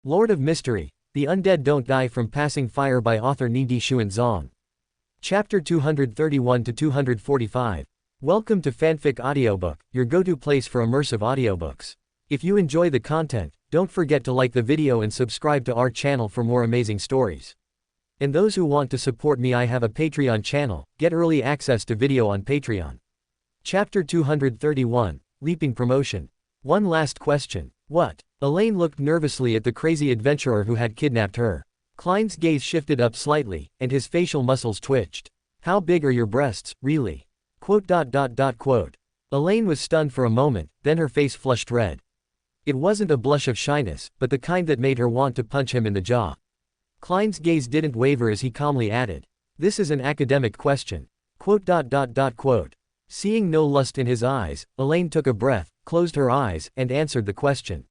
Lord of Mystery, The Undead Don't Die from Passing Fire by author Ni Di Xun Zong. Chapter 231-245. Welcome to Fanfic Audiobook, your go-to place for immersive audiobooks. If you enjoy the content, don't forget to like the video and subscribe to our channel for more amazing stories. And those who want to support me, I have a Patreon channel, get early access to video on Patreon. Chapter 231, Leaping Promotion. One last question. What? Elaine looked nervously at the crazy adventurer who had kidnapped her. Klein's gaze shifted up slightly, and his facial muscles twitched. How big are your breasts, really? Elaine was stunned for a moment, then her face flushed red. It wasn't a blush of shyness, but the kind that made her want to punch him in the jaw. Klein's gaze didn't waver as he calmly added, "This is an academic question." Seeing no lust in his eyes, Elaine took a breath, closed her eyes, and answered the question.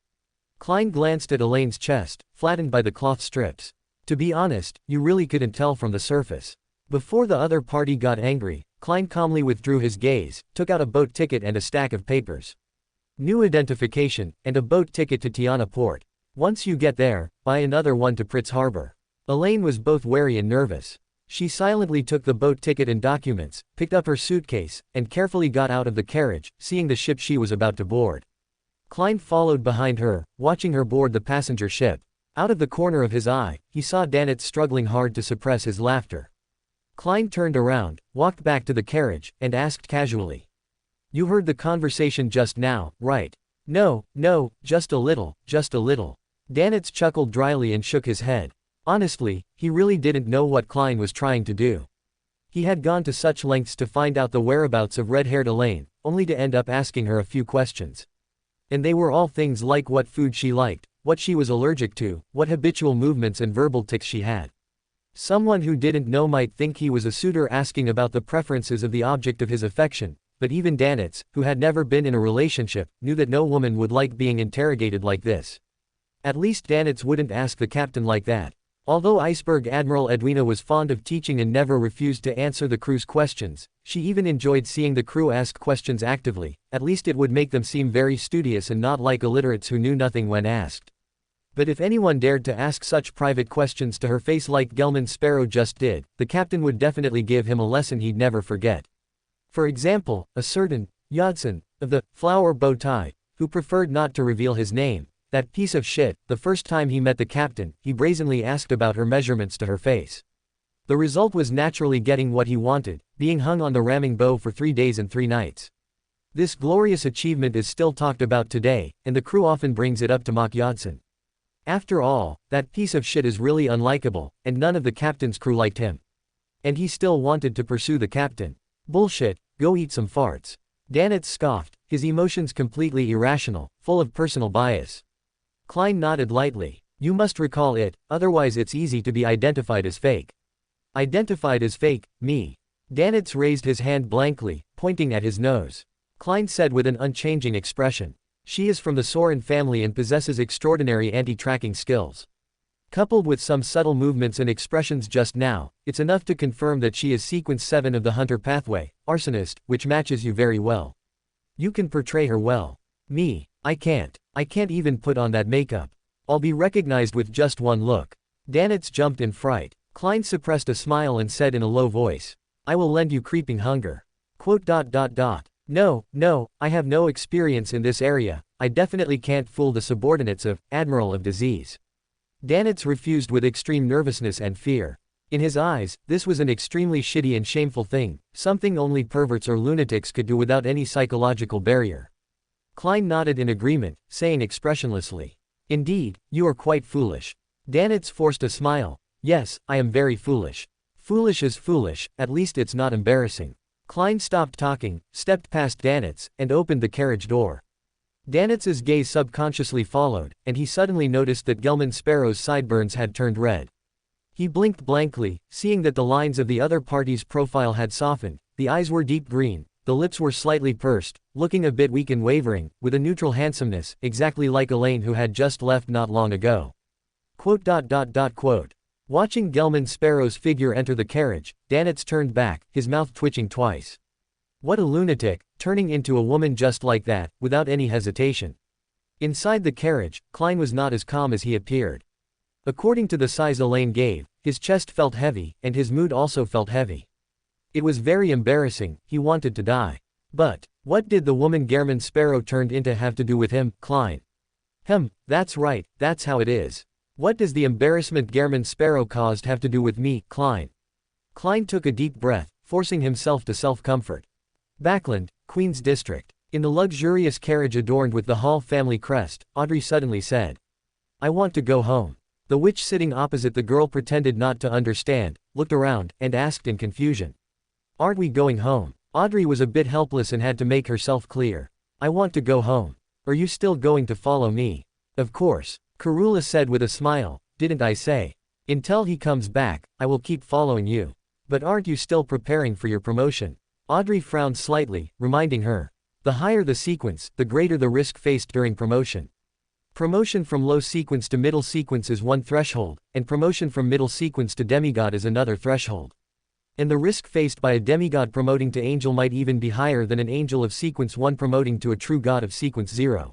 Klein glanced at Elaine's chest, flattened by the cloth strips. To be honest, you really couldn't tell from the surface. Before the other party got angry, Klein calmly withdrew his gaze, took out a boat ticket and a stack of papers. New identification, and a boat ticket to Tiana Port. Once you get there, buy another one to Pritz Harbor. Elaine was both wary and nervous. She silently took the boat ticket and documents, picked up her suitcase, and carefully got out of the carriage, seeing the ship she was about to board. Klein followed behind her, watching her board the passenger ship. Out of the corner of his eye, he saw Danitz struggling hard to suppress his laughter. Klein turned around, walked back to the carriage, and asked casually. "You heard the conversation just now, right?" No, just a little. Danitz chuckled dryly and shook his head. Honestly, he really didn't know what Klein was trying to do. He had gone to such lengths to find out the whereabouts of red-haired Elaine, only to end up asking her a few questions. And they were all things like what food she liked, what she was allergic to, what habitual movements and verbal tics she had. Someone who didn't know might think he was a suitor asking about the preferences of the object of his affection, but even Danitz, who had never been in a relationship, knew that no woman would like being interrogated like this. At least Danitz wouldn't ask the captain like that. Although Iceberg Admiral Edwina was fond of teaching and never refused to answer the crew's questions, she even enjoyed seeing the crew ask questions actively. At least it would make them seem very studious and not like illiterates who knew nothing when asked. But if anyone dared to ask such private questions to her face like Gelman Sparrow just did, the captain would definitely give him a lesson he'd never forget. For example, a certain Yodson, of the flower bow tie, who preferred not to reveal his name. That piece of shit, the first time he met the captain, he brazenly asked about her measurements to her face. The result was naturally getting what he wanted, being hung on the ramming bow for 3 days and 3 nights. This glorious achievement is still talked about today, and the crew often brings it up to mock Yodson. After all, that piece of shit is really unlikable, and none of the captain's crew liked him. And he still wanted to pursue the captain. Bullshit, go eat some farts. Danitz scoffed, his emotions completely irrational, full of personal bias. Klein nodded lightly. You must recall it, otherwise it's easy to be identified as fake. Identified as fake, me. Danitz raised his hand blankly, pointing at his nose. Klein said with an unchanging expression. She is from the Soren family and possesses extraordinary anti-tracking skills. Coupled with some subtle movements and expressions just now, it's enough to confirm that she is sequence 7 of the Hunter pathway, Arsonist, which matches you very well. You can portray her well. Me, I can't even put on that makeup. I'll be recognized with just one look. Danitz jumped in fright. Klein suppressed a smile and said in a low voice. I will lend you creeping hunger. No, I have no experience in this area, I definitely can't fool the subordinates of Admiral of Disease. Danitz refused with extreme nervousness and fear. In his eyes, this was an extremely shitty and shameful thing, something only perverts or lunatics could do without any psychological barrier. Klein nodded in agreement, saying expressionlessly. Indeed, you are quite foolish. Danitz forced a smile. Yes, I am very foolish. Foolish is foolish, at least it's not embarrassing. Klein stopped talking, stepped past Danitz, and opened the carriage door. Danitz's gaze subconsciously followed, and he suddenly noticed that Gelman Sparrow's sideburns had turned red. He blinked blankly, seeing that the lines of the other party's profile had softened, the eyes were deep green. The lips were slightly pursed, looking a bit weak and wavering, with a neutral handsomeness, exactly like Elaine who had just left not long ago. Watching Gelman Sparrow's figure enter the carriage, Danitz turned back, his mouth twitching twice. What a lunatic, turning into a woman just like that, without any hesitation. Inside the carriage, Klein was not as calm as he appeared. According to the size Elaine gave, his chest felt heavy, and his mood also felt heavy. It was very embarrassing, he wanted to die. But, what did the woman Gehrman Sparrow turned into have to do with him, Klein? That's right, that's how it is. What does the embarrassment Gehrman Sparrow caused have to do with me, Klein? Klein took a deep breath, forcing himself to self-comfort. Backland, Queen's District. In the luxurious carriage adorned with the Hall family crest, Audrey suddenly said, "I want to go home." The witch sitting opposite the girl pretended not to understand, looked around, and asked in confusion, "Aren't we going home?" Audrey was a bit helpless and had to make herself clear. "I want to go home. Are you still going to follow me?" "Of course," Karula said with a smile, "didn't I say? Until he comes back, I will keep following you. But aren't you still preparing for your promotion?" Audrey frowned slightly, reminding her, "The higher the sequence, the greater the risk faced during promotion. Promotion from low sequence to middle sequence is one threshold, and promotion from middle sequence to demigod is another threshold. And the risk faced by a demigod promoting to angel might even be higher than an angel of sequence 1 promoting to a true god of sequence 0.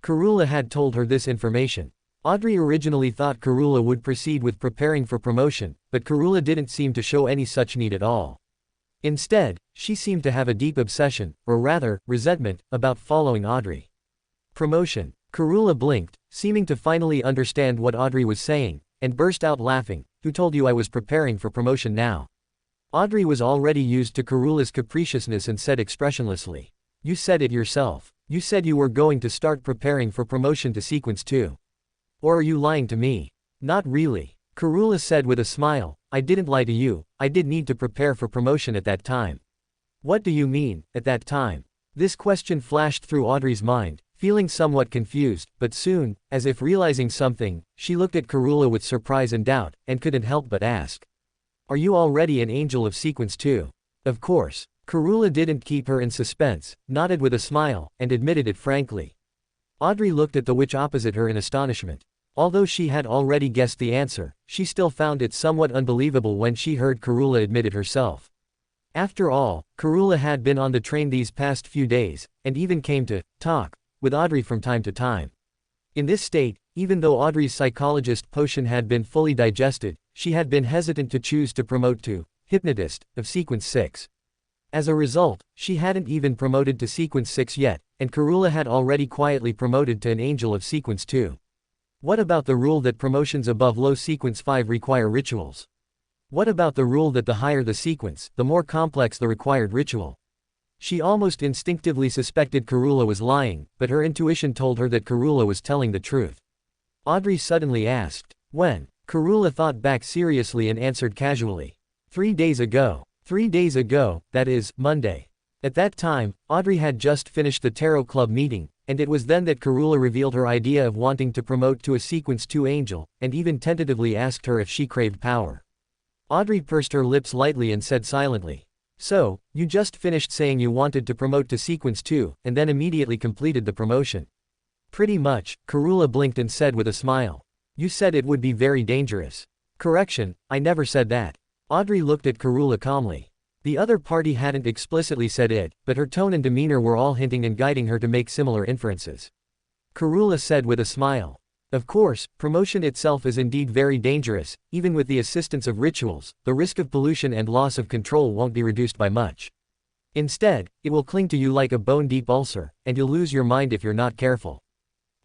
Karula had told her this information. Audrey originally thought Karula would proceed with preparing for promotion, but Karula didn't seem to show any such need at all. Instead, she seemed to have a deep obsession, or rather, resentment, about following Audrey. Promotion. Karula blinked, seeming to finally understand what Audrey was saying, and burst out laughing. "Who told you I was preparing for promotion now?" Audrey was already used to Karula's capriciousness and said expressionlessly, "You said it yourself. You said you were going to start preparing for promotion to sequence 2. Or are you lying to me?" "Not really," Karula said with a smile, "I didn't lie to you, I did need to prepare for promotion at that time." "What do you mean, at that time?" This question flashed through Audrey's mind, feeling somewhat confused, but soon, as if realizing something, she looked at Karula with surprise and doubt, and couldn't help but ask, "Are you already an angel of sequence 2? "Of course." Karula didn't keep her in suspense, nodded with a smile, and admitted it frankly. Audrey looked at the witch opposite her in astonishment. Although she had already guessed the answer, she still found it somewhat unbelievable when she heard Karula admit it herself. After all, Karula had been on the train these past few days, and even came to talk with Audrey from time to time. In this state, even though Audrey's psychologist potion had been fully digested, she had been hesitant to choose to promote to hypnotist of sequence 6. As a result, she hadn't even promoted to sequence 6 yet, and Karula had already quietly promoted to an angel of sequence 2. What about the rule that promotions above low sequence 5 require rituals? What about the rule that the higher the sequence, the more complex the required ritual? She almost instinctively suspected Karula was lying, but her intuition told her that Karula was telling the truth. Audrey suddenly asked, "When?" Karula thought back seriously and answered casually, 3 days ago. 3 days ago, that is, Monday. At that time, Audrey had just finished the Tarot Club meeting, and it was then that Karula revealed her idea of wanting to promote to a sequence 2 angel, and even tentatively asked her if she craved power. Audrey pursed her lips lightly and said silently, "So, you just finished saying you wanted to promote to sequence 2, and then immediately completed the promotion." "Pretty much," Karula blinked and said with a smile. "You said it would be very dangerous." "Correction, I never said that." Audrey looked at Karula calmly. The other party hadn't explicitly said it, but her tone and demeanor were all hinting and guiding her to make similar inferences. Karula said with a smile, "Of course, promotion itself is indeed very dangerous. Even with the assistance of rituals, the risk of pollution and loss of control won't be reduced by much. Instead, it will cling to you like a bone-deep ulcer, and you'll lose your mind if you're not careful."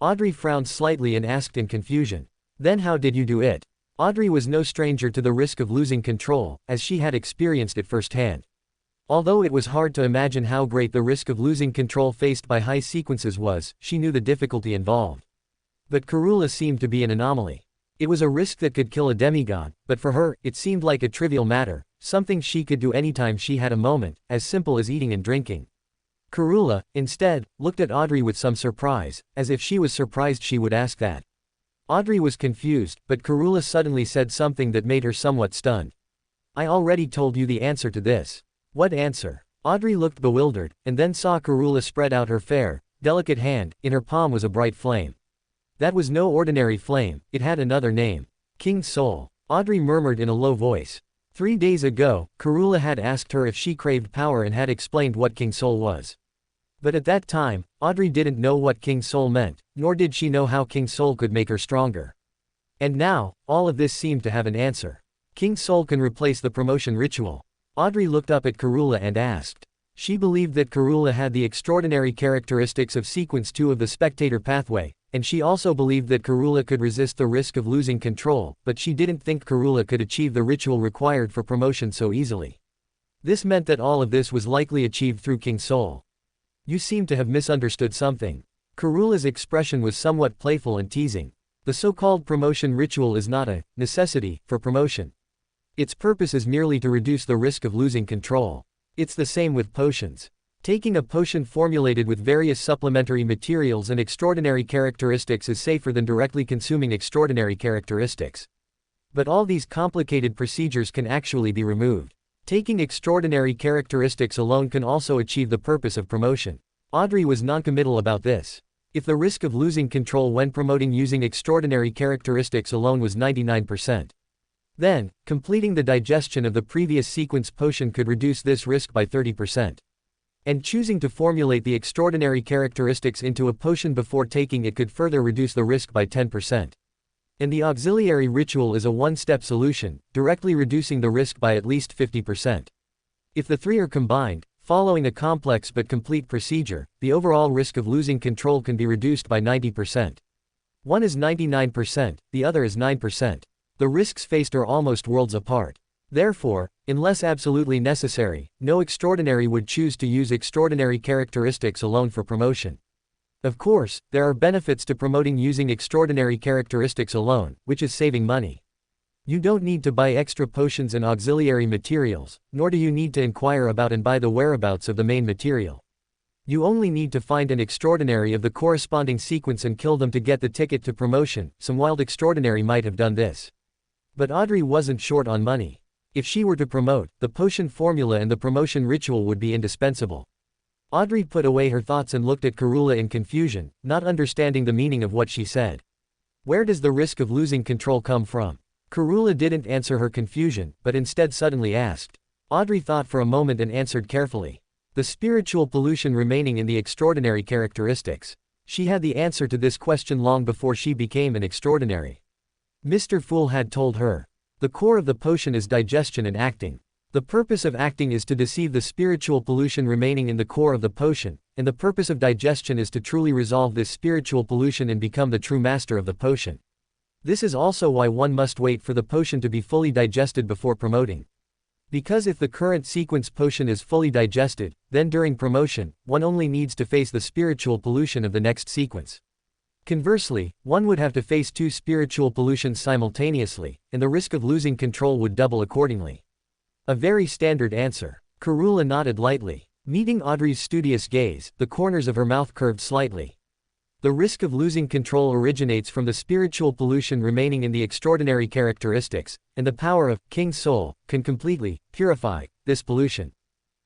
Audrey frowned slightly and asked in confusion, "Then how did you do it?" Audrey was no stranger to the risk of losing control, as she had experienced it firsthand. Although it was hard to imagine how great the risk of losing control faced by high sequences was, she knew the difficulty involved. But Karula seemed to be an anomaly. It was a risk that could kill a demigod, but for her, it seemed like a trivial matter, something she could do anytime she had a moment, as simple as eating and drinking. Karula, instead, looked at Audrey with some surprise, as if she was surprised she would ask that. Audrey was confused, but Karula suddenly said something that made her somewhat stunned. "I already told you the answer to this." "What answer?" Audrey looked bewildered, and then saw Karula spread out her fair, delicate hand. In her palm was a bright flame. That was no ordinary flame, it had another name. King Soul. Audrey murmured in a low voice. 3 days ago, Karula had asked her if she craved power and had explained what King Soul was. But at that time, Audrey didn't know what King Soul meant, nor did she know how King Soul could make her stronger. And now, all of this seemed to have an answer. King Sol can replace the promotion ritual. Audrey looked up at Karula and asked. She believed that Karula had the extraordinary characteristics of Sequence 2 of the Spectator Pathway, and she also believed that Karula could resist the risk of losing control, but she didn't think Karula could achieve the ritual required for promotion so easily. This meant that all of this was likely achieved through King Sol. You seem to have misunderstood something. Karula's expression was somewhat playful and teasing. The so-called promotion ritual is not a necessity for promotion. Its purpose is merely to reduce the risk of losing control. It's the same with potions. Taking a potion formulated with various supplementary materials and extraordinary characteristics is safer than directly consuming extraordinary characteristics. But all these complicated procedures can actually be removed. Taking extraordinary characteristics alone can also achieve the purpose of promotion. Audrey was noncommittal about this. If the risk of losing control when promoting using extraordinary characteristics alone was 99%. Then, completing the digestion of the previous sequence potion could reduce this risk by 30%. And choosing to formulate the extraordinary characteristics into a potion before taking it could further reduce the risk by 10%. And the auxiliary ritual is a one-step solution, directly reducing the risk by at least 50%. If the three are combined, following a complex but complete procedure, the overall risk of losing control can be reduced by 90%. One is 99%, the other is 9%. The risks faced are almost worlds apart. Therefore, unless absolutely necessary, no extraordinary would choose to use extraordinary characteristics alone for promotion. Of course, there are benefits to promoting using extraordinary characteristics alone, which is saving money. You don't need to buy extra potions and auxiliary materials, nor do you need to inquire about and buy the whereabouts of the main material. You only need to find an extraordinary of the corresponding sequence and kill them to get the ticket to promotion. Some wild extraordinary might have done this. But Audrey wasn't short on money. If she were to promote, the potion formula and the promotion ritual would be indispensable. Audrey put away her thoughts and looked at Karula in confusion, not understanding the meaning of what she said. Where does the risk of losing control come from? Karula didn't answer her confusion, but instead suddenly asked. Audrey thought for a moment and answered carefully. The spiritual pollution remaining in the extraordinary characteristics. She had the answer to this question long before she became an extraordinary. Mr. Fool had told her. The core of the potion is digestion and acting. The purpose of acting is to deceive the spiritual pollution remaining in the core of the potion, and the purpose of digestion is to truly resolve this spiritual pollution and become the true master of the potion. This is also why one must wait for the potion to be fully digested before promoting. Because if the current sequence potion is fully digested, then during promotion, one only needs to face the spiritual pollution of the next sequence. Conversely, one would have to face two spiritual pollutions simultaneously, and the risk of losing control would double accordingly. A very standard answer. Karula nodded lightly. Meeting Audrey's studious gaze, the corners of her mouth curved slightly. The risk of losing control originates from the spiritual pollution remaining in the extraordinary characteristics, and the power of King Sol can completely purify this pollution.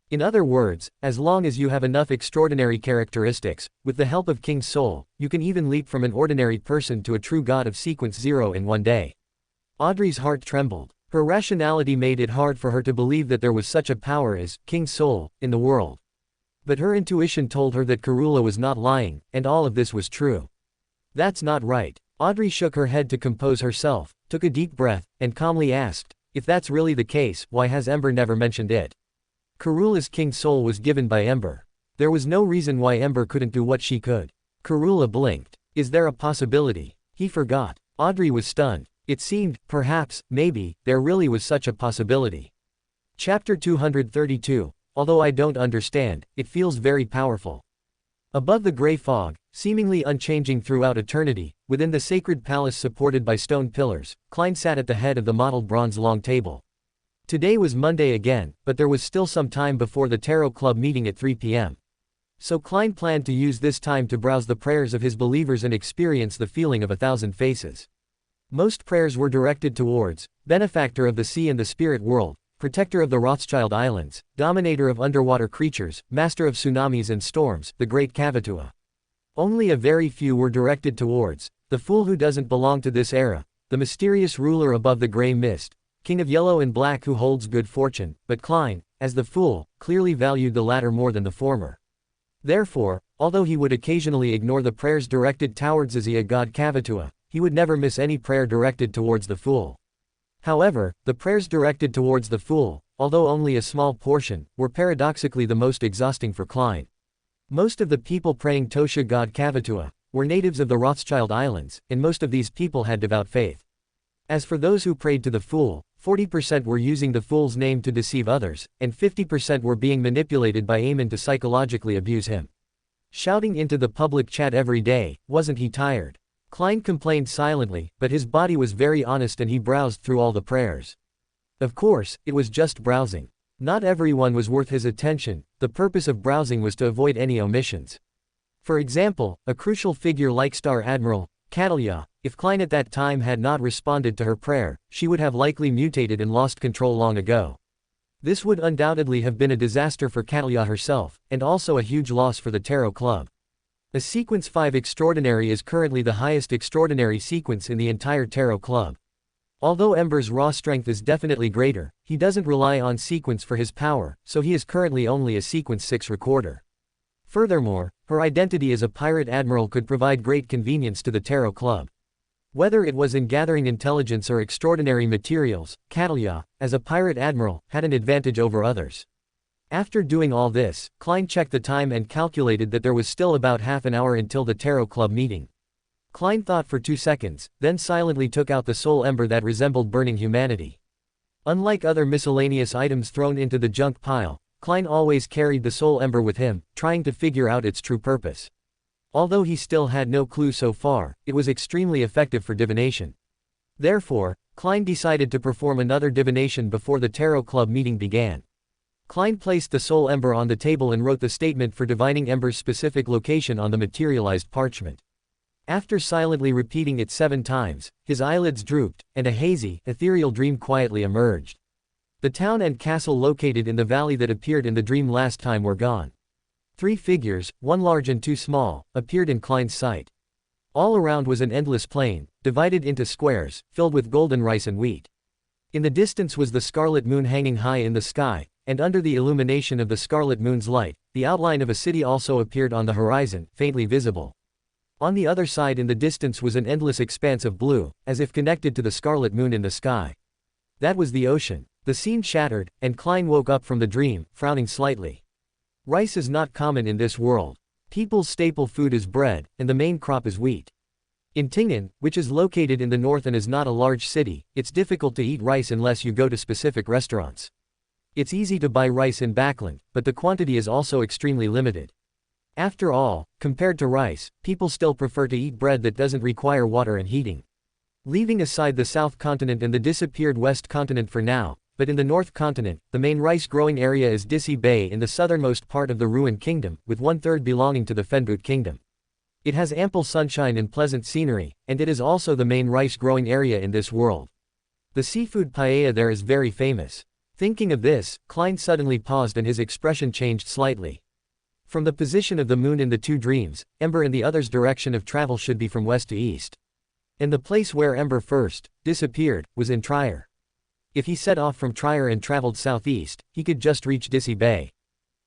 In other words, as long as you have enough extraordinary characteristics, with the help of King Sol, you can even leap from an ordinary person to a true god of sequence 0 in one day. Audrey's heart trembled. Her rationality made it hard for her to believe that there was such a power as King Sol in the world. But her intuition told her that Karula was not lying, and all of this was true. That's not right. Audrey shook her head to compose herself, took a deep breath, and calmly asked, if that's really the case, why has Ember never mentioned it? Karula's King Sol was given by Ember. There was no reason why Ember couldn't do what she could. Karula blinked. Is there a possibility? He forgot. Audrey was stunned. It seemed, perhaps, maybe, there really was such a possibility. Chapter 232. Although I don't understand, it feels very powerful. Above the gray fog, seemingly unchanging throughout eternity, within the sacred palace supported by stone pillars, Klein sat at the head of the mottled bronze long table. Today was Monday again, but there was still some time before the Tarot Club meeting at 3 p.m. So Klein planned to use this time to browse the prayers of his believers and experience the feeling of 1,000 faces. Most prayers were directed towards, benefactor of the sea and the spirit world, protector of the Rothschild Islands, dominator of underwater creatures, master of tsunamis and storms, the great Cavatua. Only a very few were directed towards, the fool who doesn't belong to this era, the mysterious ruler above the gray mist, king of yellow and black who holds good fortune, but Klein, as the fool, clearly valued the latter more than the former. Therefore, although he would occasionally ignore the prayers directed towards Azia god Cavatua, he would never miss any prayer directed towards the Fool. However, the prayers directed towards the Fool, although only a small portion, were paradoxically the most exhausting for Klein. Most of the people praying Tosha god Kavatua were natives of the Rothschild Islands, and most of these people had devout faith. As for those who prayed to the Fool, 40% were using the Fool's name to deceive others, and 50% were being manipulated by Aemon to psychologically abuse him. Shouting into the public chat every day, wasn't he tired? Klein complained silently, but his body was very honest and he browsed through all the prayers. Of course, it was just browsing. Not everyone was worth his attention, the purpose of browsing was to avoid any omissions. For example, a crucial figure like Star Admiral Catalia, if Klein at that time had not responded to her prayer, she would have likely mutated and lost control long ago. This would undoubtedly have been a disaster for Catalia herself, and also a huge loss for the Tarot Club. A Sequence 5 Extraordinary is currently the highest extraordinary sequence in the entire Tarot Club. Although Ember's raw strength is definitely greater, he doesn't rely on Sequence for his power, so he is currently only a Sequence 6 recorder. Furthermore, her identity as a pirate admiral could provide great convenience to the Tarot Club. Whether it was in gathering intelligence or extraordinary materials, Catalia, as a pirate admiral, had an advantage over others. After doing all this, Klein checked the time and calculated that there was still about half an hour until the Tarot Club meeting. Klein thought for 2 seconds, then silently took out the soul ember that resembled burning humanity. Unlike other miscellaneous items thrown into the junk pile, Klein always carried the soul ember with him, trying to figure out its true purpose. Although he still had no clue so far, it was extremely effective for divination. Therefore, Klein decided to perform another divination before the Tarot Club meeting began. Klein placed the soul ember on the table and wrote the statement for divining ember's specific location on the materialized parchment. After silently repeating it 7 times, his eyelids drooped, and a hazy, ethereal dream quietly emerged. The town and castle located in the valley that appeared in the dream last time were gone. 3 figures, 1 large and 2 small, appeared in Klein's sight. All around was an endless plain, divided into squares, filled with golden rice and wheat. In the distance was the scarlet moon hanging high in the sky, and under the illumination of the scarlet moon's light, the outline of a city also appeared on the horizon, faintly visible. On the other side in the distance was an endless expanse of blue, as if connected to the scarlet moon in the sky. That was the ocean. The scene shattered, and Klein woke up from the dream, frowning slightly. Rice is not common in this world. People's staple food is bread, and the main crop is wheat. In Tingnan, which is located in the north and is not a large city, it's difficult to eat rice unless you go to specific restaurants. It's easy to buy rice in Backland, but the quantity is also extremely limited. After all, compared to rice, people still prefer to eat bread that doesn't require water and heating. Leaving aside the South Continent and the disappeared West Continent for now, but in the North Continent, the main rice-growing area is Disi Bay in the southernmost part of the Ruined Kingdom, with 1/3 belonging to the Fenboot Kingdom. It has ample sunshine and pleasant scenery, and it is also the main rice-growing area in this world. The seafood paella there is very famous. Thinking of this, Klein suddenly paused and his expression changed slightly. From the position of the moon in the 2 dreams, Ember and the other's direction of travel should be from west to east. And the place where Ember first disappeared was in Trier. If he set off from Trier and traveled southeast, he could just reach Disi Bay.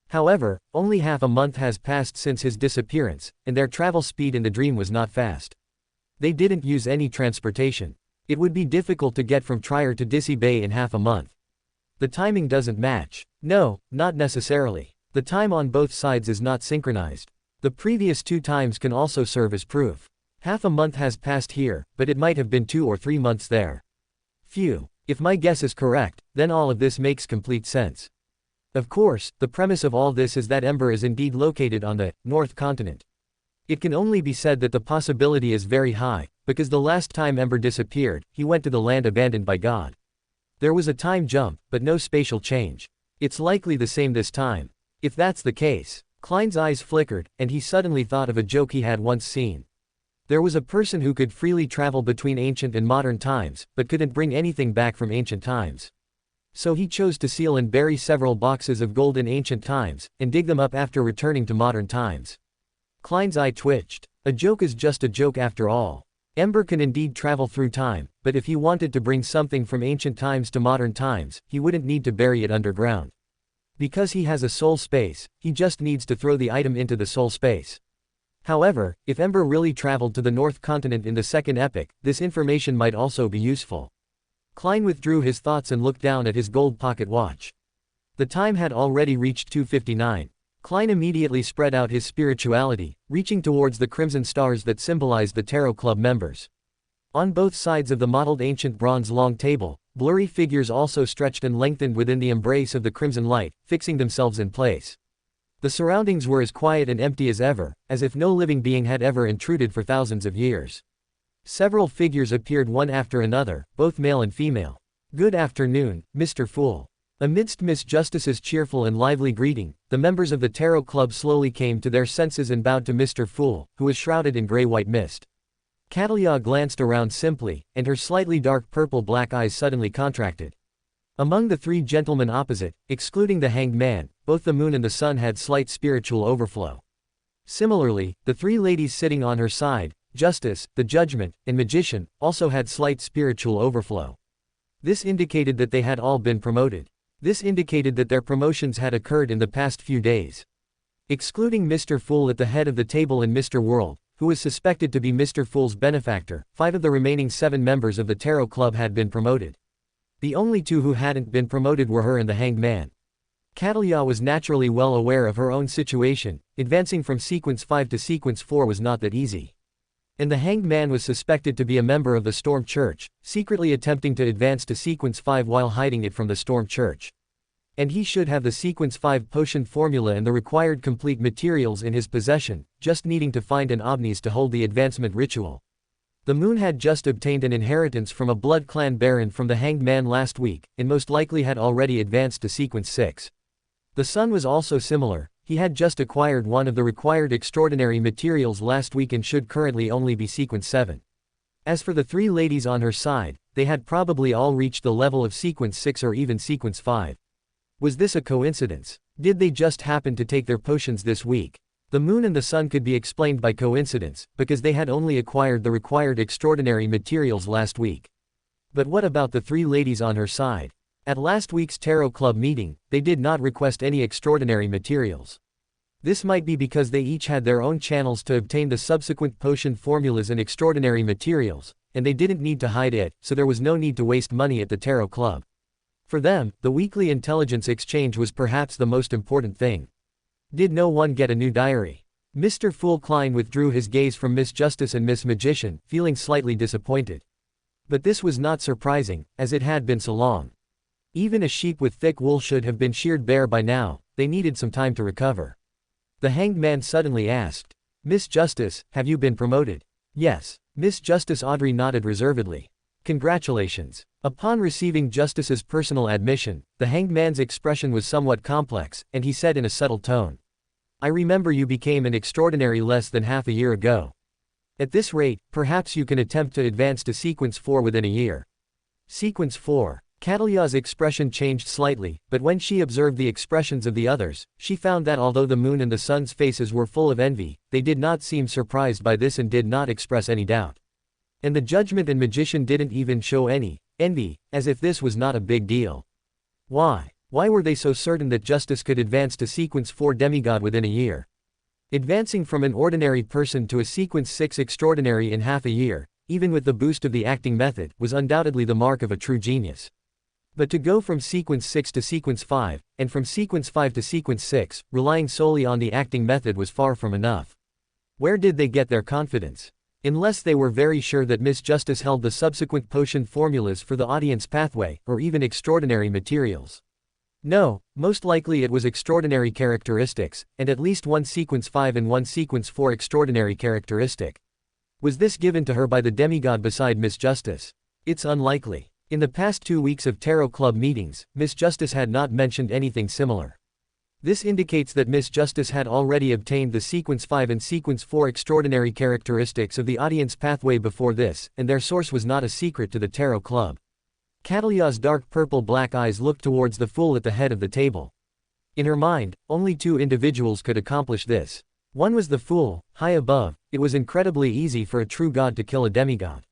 However, only half a month has passed since his disappearance, and their travel speed in the dream was not fast. They didn't use any transportation. It would be difficult to get from Trier to Disi Bay in half a month. The timing doesn't match. No, not necessarily. The time on both sides is not synchronized. The previous 2 times can also serve as proof. Half a month has passed here, but it might have been 2 or 3 months there. Phew. If my guess is correct, then all of this makes complete sense. Of course, the premise of all this is that Ember is indeed located on the North Continent. It can only be said that the possibility is very high, because the last time Ember disappeared, he went to the land abandoned by God. There was a time jump, but no spatial change. It's likely the same this time. If that's the case, Klein's eyes flickered, and he suddenly thought of a joke he had once seen. There was a person who could freely travel between ancient and modern times, but couldn't bring anything back from ancient times. So he chose to seal and bury several boxes of gold in ancient times, and dig them up after returning to modern times. Klein's eye twitched. A joke is just a joke after all. Ember can indeed travel through time, but if he wanted to bring something from ancient times to modern times, he wouldn't need to bury it underground. Because he has a soul space, he just needs to throw the item into the soul space. However, if Ember really traveled to the North Continent in the second epoch, this information might also be useful. Klein withdrew his thoughts and looked down at his gold pocket watch. The time had already reached 2:59. Klein immediately spread out his spirituality, reaching towards the crimson stars that symbolized the Tarot Club members. On both sides of the mottled ancient bronze long table, blurry figures also stretched and lengthened within the embrace of the crimson light, fixing themselves in place. The surroundings were as quiet and empty as ever, as if no living being had ever intruded for thousands of years. Several figures appeared one after another, both male and female. "Good afternoon, Mr. Fool." Amidst Miss Justice's cheerful and lively greeting, the members of the Tarot Club slowly came to their senses and bowed to Mr. Fool, who was shrouded in gray-white mist. Catalia glanced around simply, and her slightly dark purple-black eyes suddenly contracted. Among the three gentlemen opposite, excluding the Hanged Man, both the moon and the sun had slight spiritual overflow. Similarly, the three ladies sitting on her side, Justice, the Judgment, and Magician, also had slight spiritual overflow. This indicated that they had all been promoted. This indicated that their promotions had occurred in the past few days. Excluding Mr. Fool at the head of the table and Mr. World, who was suspected to be Mr. Fool's benefactor, 5 of the remaining 7 members of the Tarot Club had been promoted. The only 2 who hadn't been promoted were her and the Hanged Man. Catalia was naturally well aware of her own situation. Advancing from Sequence 5 to Sequence 4 was not that easy. And the Hanged Man was suspected to be a member of the Storm Church, secretly attempting to advance to Sequence 5 while hiding it from the Storm Church. And he should have the Sequence 5 potion formula and the required complete materials in his possession, just needing to find an Omnis to hold the advancement ritual. The moon had just obtained an inheritance from a Blood Clan Baron from the Hanged Man last week, and most likely had already advanced to Sequence 6. The sun was also similar. He had just acquired one of the required extraordinary materials last week and should currently only be Sequence 7. As for the 3 ladies on her side, they had probably all reached the level of Sequence 6 or even Sequence 5. Was this a coincidence? Did they just happen to take their potions this week? The moon and the sun could be explained by coincidence, because they had only acquired the required extraordinary materials last week. But what about the 3 ladies on her side? At last week's Tarot Club meeting, they did not request any extraordinary materials. This might be because they each had their own channels to obtain the subsequent potion formulas and extraordinary materials, and they didn't need to hide it, so there was no need to waste money at the Tarot Club. For them, the weekly intelligence exchange was perhaps the most important thing. Did no one get a new diary? Mr. Fool Klein withdrew his gaze from Miss Justice and Miss Magician, feeling slightly disappointed. But this was not surprising, as it had been so long. Even a sheep with thick wool should have been sheared bare by now. They needed some time to recover. The Hanged Man suddenly asked, "Miss Justice, have you been promoted?" "Yes." Miss Justice Audrey nodded reservedly. "Congratulations." Upon receiving Justice's personal admission, the Hanged Man's expression was somewhat complex, and he said in a subtle tone, "I remember you became an extraordinary less than half a year ago. At this rate, perhaps you can attempt to advance to Sequence 4 within a year." Sequence 4. Catalia's expression changed slightly, but when she observed the expressions of the others, she found that although the moon and the sun's faces were full of envy, they did not seem surprised by this and did not express any doubt. And the Judgment and Magician didn't even show any envy, as if this was not a big deal. Why? Why were they so certain that Justice could advance to Sequence 4 demigod within a year? Advancing from an ordinary person to a Sequence 6 extraordinary in half a year, even with the boost of the acting method, was undoubtedly the mark of a true genius. But to go from Sequence 6 to Sequence 5, and from Sequence 5 to Sequence 6, relying solely on the acting method was far from enough. Where did they get their confidence? Unless they were very sure that Miss Justice held the subsequent potion formulas for the audience pathway, or even extraordinary materials. No, most likely it was extraordinary characteristics, and at least one Sequence 5 and one Sequence 4 extraordinary characteristic. Was this given to her by the demigod beside Miss Justice? It's unlikely. In the past 2 weeks of Tarot Club meetings, Miss Justice had not mentioned anything similar. This indicates that Miss Justice had already obtained the Sequence 5 and Sequence 4 extraordinary characteristics of the audience pathway before this, and their source was not a secret to the Tarot Club. Catalia's dark purple-black eyes looked towards the fool at the head of the table. In her mind, only 2 individuals could accomplish this. One was the fool, high above. It was incredibly easy for a true god to kill a demigod.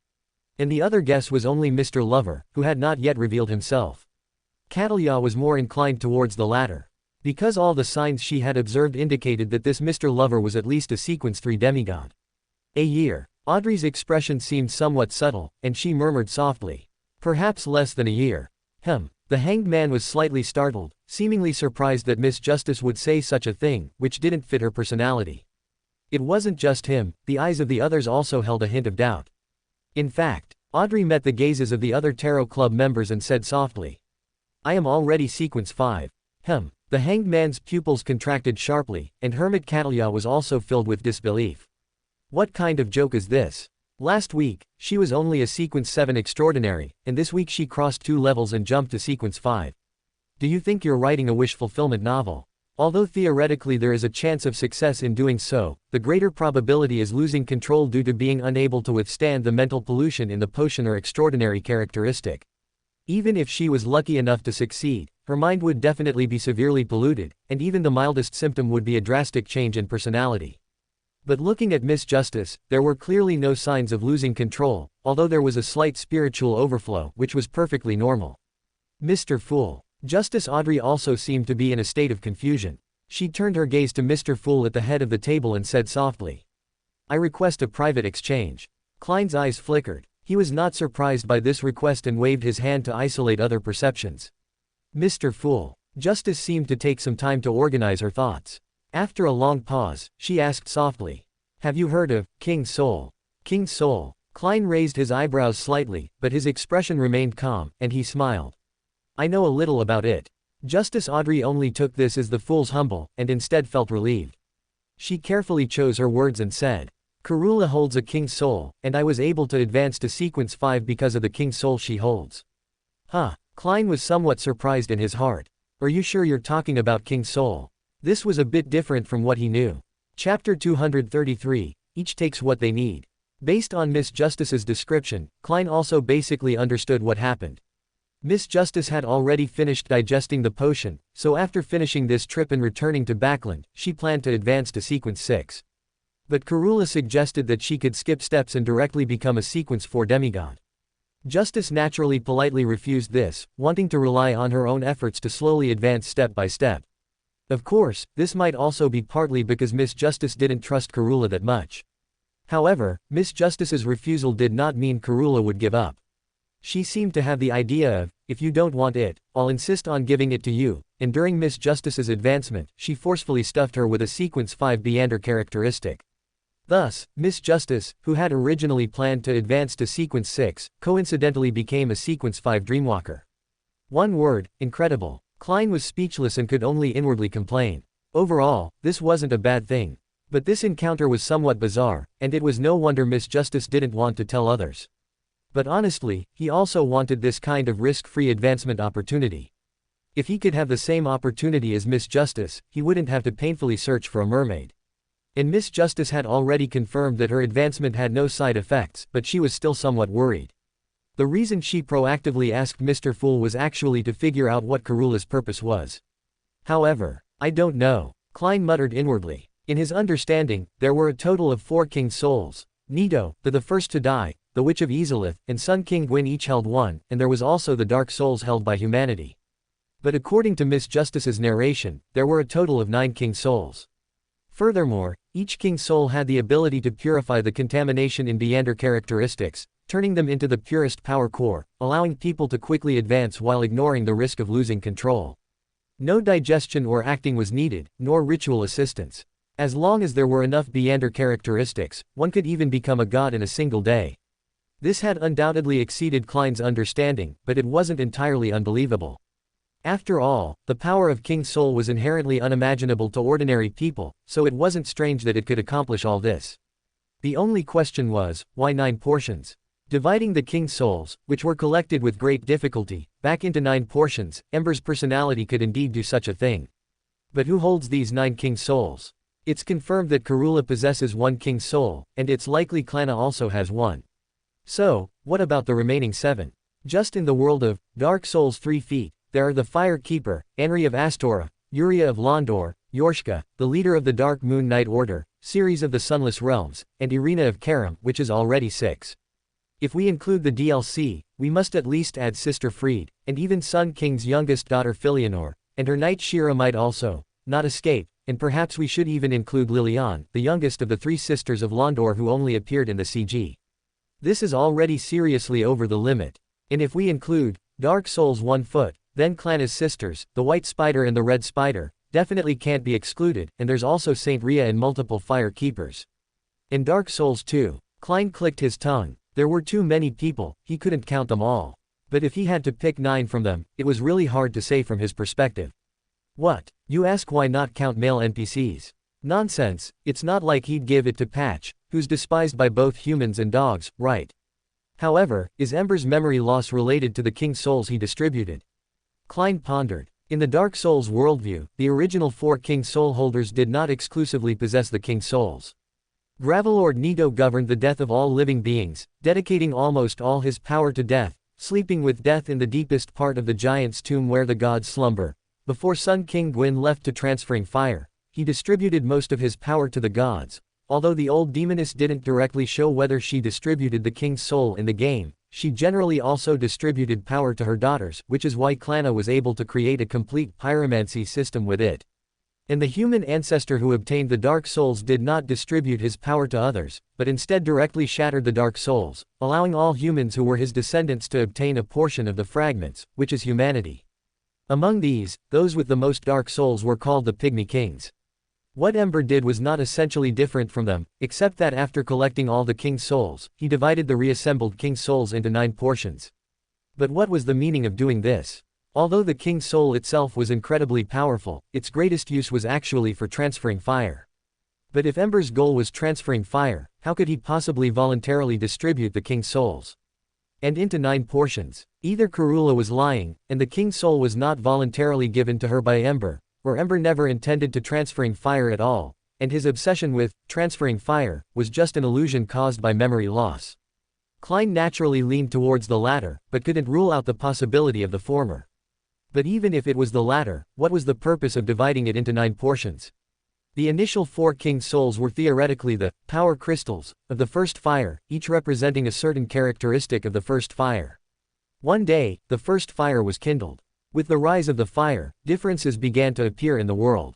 And the other guess was only Mr. Lover, who had not yet revealed himself. Catalia was more inclined towards the latter. Because all the signs she had observed indicated that this Mr. Lover was at least a sequence 3 demigod. A year. Audrey's expression seemed somewhat subtle, and she murmured softly. Perhaps less than a year. The hanged man was slightly startled, seemingly surprised that Miss Justice would say such a thing, which didn't fit her personality. It wasn't just him, the eyes of the others also held a hint of doubt. In fact, Audrey met the gazes of the other Tarot Club members and said softly, "I am already sequence 5. The hanged man's pupils contracted sharply, and Hermit Catalia was also filled with disbelief. What kind of joke is this? Last week, she was only a sequence 7 extraordinary, and this week she crossed 2 levels and jumped to sequence 5. Do you think you're writing a wish fulfillment novel? Although theoretically there is a chance of success in doing so, the greater probability is losing control due to being unable to withstand the mental pollution in the potion or extraordinary characteristic. Even if she was lucky enough to succeed, her mind would definitely be severely polluted, and even the mildest symptom would be a drastic change in personality." But looking at Miss Justice, there were clearly no signs of losing control, although there was a slight spiritual overflow, which was perfectly normal. Mr. Fool. Justice Audrey also seemed to be in a state of confusion. She turned her gaze to Mr. Fool at the head of the table and said softly, "I request a private exchange." Klein's eyes flickered. He was not surprised by this request and waved his hand to isolate other perceptions. Mr. Fool. Justice seemed to take some time to organize her thoughts. After a long pause, she asked softly, "Have you heard of King Soul?" King Soul. Klein raised his eyebrows slightly, but his expression remained calm, and he smiled. "I know a little about it." Justice Audrey only took this as the fool's humble, and instead felt relieved. She carefully chose her words and said, "Karula holds a King Soul, and I was able to advance to sequence 5 because of the King Soul she holds." Klein was somewhat surprised in his heart. "Are you sure you're talking about King Soul?" This was a bit different from what he knew. Chapter 233, Each Takes What They Need. Based on Miss Justice's description, Klein also basically understood what happened. Miss Justice had already finished digesting the potion, so after finishing this trip and returning to Backland, she planned to advance to sequence 6. But Karula suggested that she could skip steps and directly become a sequence 4 demigod. Justice naturally politely refused this, wanting to rely on her own efforts to slowly advance step by step. Of course, this might also be partly because Miss Justice didn't trust Karula that much. However, Miss Justice's refusal did not mean Karula would give up. She seemed to have the idea of, "If you don't want it, I'll insist on giving it to you," and during Miss Justice's advancement, she forcefully stuffed her with a sequence 5 Beander characteristic. Thus, Miss Justice, who had originally planned to advance to sequence 6, coincidentally became a sequence 5 Dreamwalker. One word, incredible. Klein was speechless and could only inwardly complain. Overall, this wasn't a bad thing. But this encounter was somewhat bizarre, and it was no wonder Miss Justice didn't want to tell others. But honestly, he also wanted this kind of risk-free advancement opportunity. If he could have the same opportunity as Miss Justice, he wouldn't have to painfully search for a mermaid. And Miss Justice had already confirmed that her advancement had no side effects, but she was still somewhat worried. The reason she proactively asked Mr. Fool was actually to figure out what Karula's purpose was. However, "I don't know," Klein muttered inwardly. In his understanding, there were a total of 4 King Souls. Nido, the first to die, the Witch of Izalith, and Sun King Gwyn each held 1, and there was also the Dark Souls held by humanity. But according to Miss Justice's narration, there were a total of 9 King Souls. Furthermore, each King Soul had the ability to purify the contamination in Beander characteristics, turning them into the purest power core, allowing people to quickly advance while ignoring the risk of losing control. No digestion or acting was needed, nor ritual assistance. As long as there were enough Beander characteristics, one could even become a god in a single day. This had undoubtedly exceeded Klein's understanding, but it wasn't entirely unbelievable. After all, the power of King Soul was inherently unimaginable to ordinary people, so it wasn't strange that it could accomplish all this. The only question was, why 9 portions? Dividing the King Souls, which were collected with great difficulty, back into 9 portions, Ember's personality could indeed do such a thing. But who holds these 9 King Souls? It's confirmed that Karula possesses 1 King Soul, and it's likely Klana also has 1. So, what about the remaining 7? Just in the world of Dark Souls 3 feet, there are the Fire Keeper, Anri of Astora, Yuria of Londor, Yorshka, the leader of the Dark Moon Knight Order, Ceres of the Sunless Realms, and Irina of Karam, which is already 6. If we include the DLC, we must at least add Sister Fried, and even Sun King's youngest daughter Filianor, and her knight Shira might also not escape, and perhaps we should even include Lilian, the youngest of the 3 sisters of Londor who only appeared in the CG. This is already seriously over the limit. And if we include Dark Souls 1 foot, then Clana's sisters, the White Spider and the Red Spider, definitely can't be excluded, and there's also Saint Rhea and multiple Fire Keepers. In Dark Souls 2, Klein clicked his tongue. There were too many people, he couldn't count them all. But if he had to pick 9 from them, it was really hard to say from his perspective. What? You ask, why not count male NPCs? Nonsense, it's not like he'd give it to Patch, who's despised by both humans and dogs, right? However, is Ember's memory loss related to the King Souls he distributed? Klein pondered. In the Dark Souls worldview, the original 4 King Soul holders did not exclusively possess the King Souls. Gravelord Nito governed the death of all living beings, dedicating almost all his power to death, sleeping with death in the deepest part of the giant's tomb where the gods slumber. Before Sun King Gwyn left to transferring fire, he distributed most of his power to the gods. Although the old demoness didn't directly show whether she distributed the King's soul in the game, she generally also distributed power to her daughters, which is why Clana was able to create a complete pyromancy system with it. And the human ancestor who obtained the Dark Souls did not distribute his power to others, but instead directly shattered the Dark Souls, allowing all humans who were his descendants to obtain a portion of the fragments, which is humanity. Among these, those with the most Dark Souls were called the Pygmy Kings. What Ember did was not essentially different from them, except that after collecting all the King's Souls, he divided the reassembled King's Souls into 9 portions. But what was the meaning of doing this? Although the King's Soul itself was incredibly powerful, its greatest use was actually for transferring fire. But if Ember's goal was transferring fire, how could he possibly voluntarily distribute the King's Souls? And into 9 portions. Either Karula was lying, and the King's Soul was not voluntarily given to her by Ember, or Ember never intended to transferring fire at all, and his obsession with transferring fire was just an illusion caused by memory loss. Klein naturally leaned towards the latter, but couldn't rule out the possibility of the former. But even if it was the latter, what was the purpose of dividing it into 9 portions? The initial 4 King's Souls were theoretically the power crystals of the first fire, each representing a certain characteristic of the first fire. One day, the first fire was kindled. With the rise of the fire, differences began to appear in the world.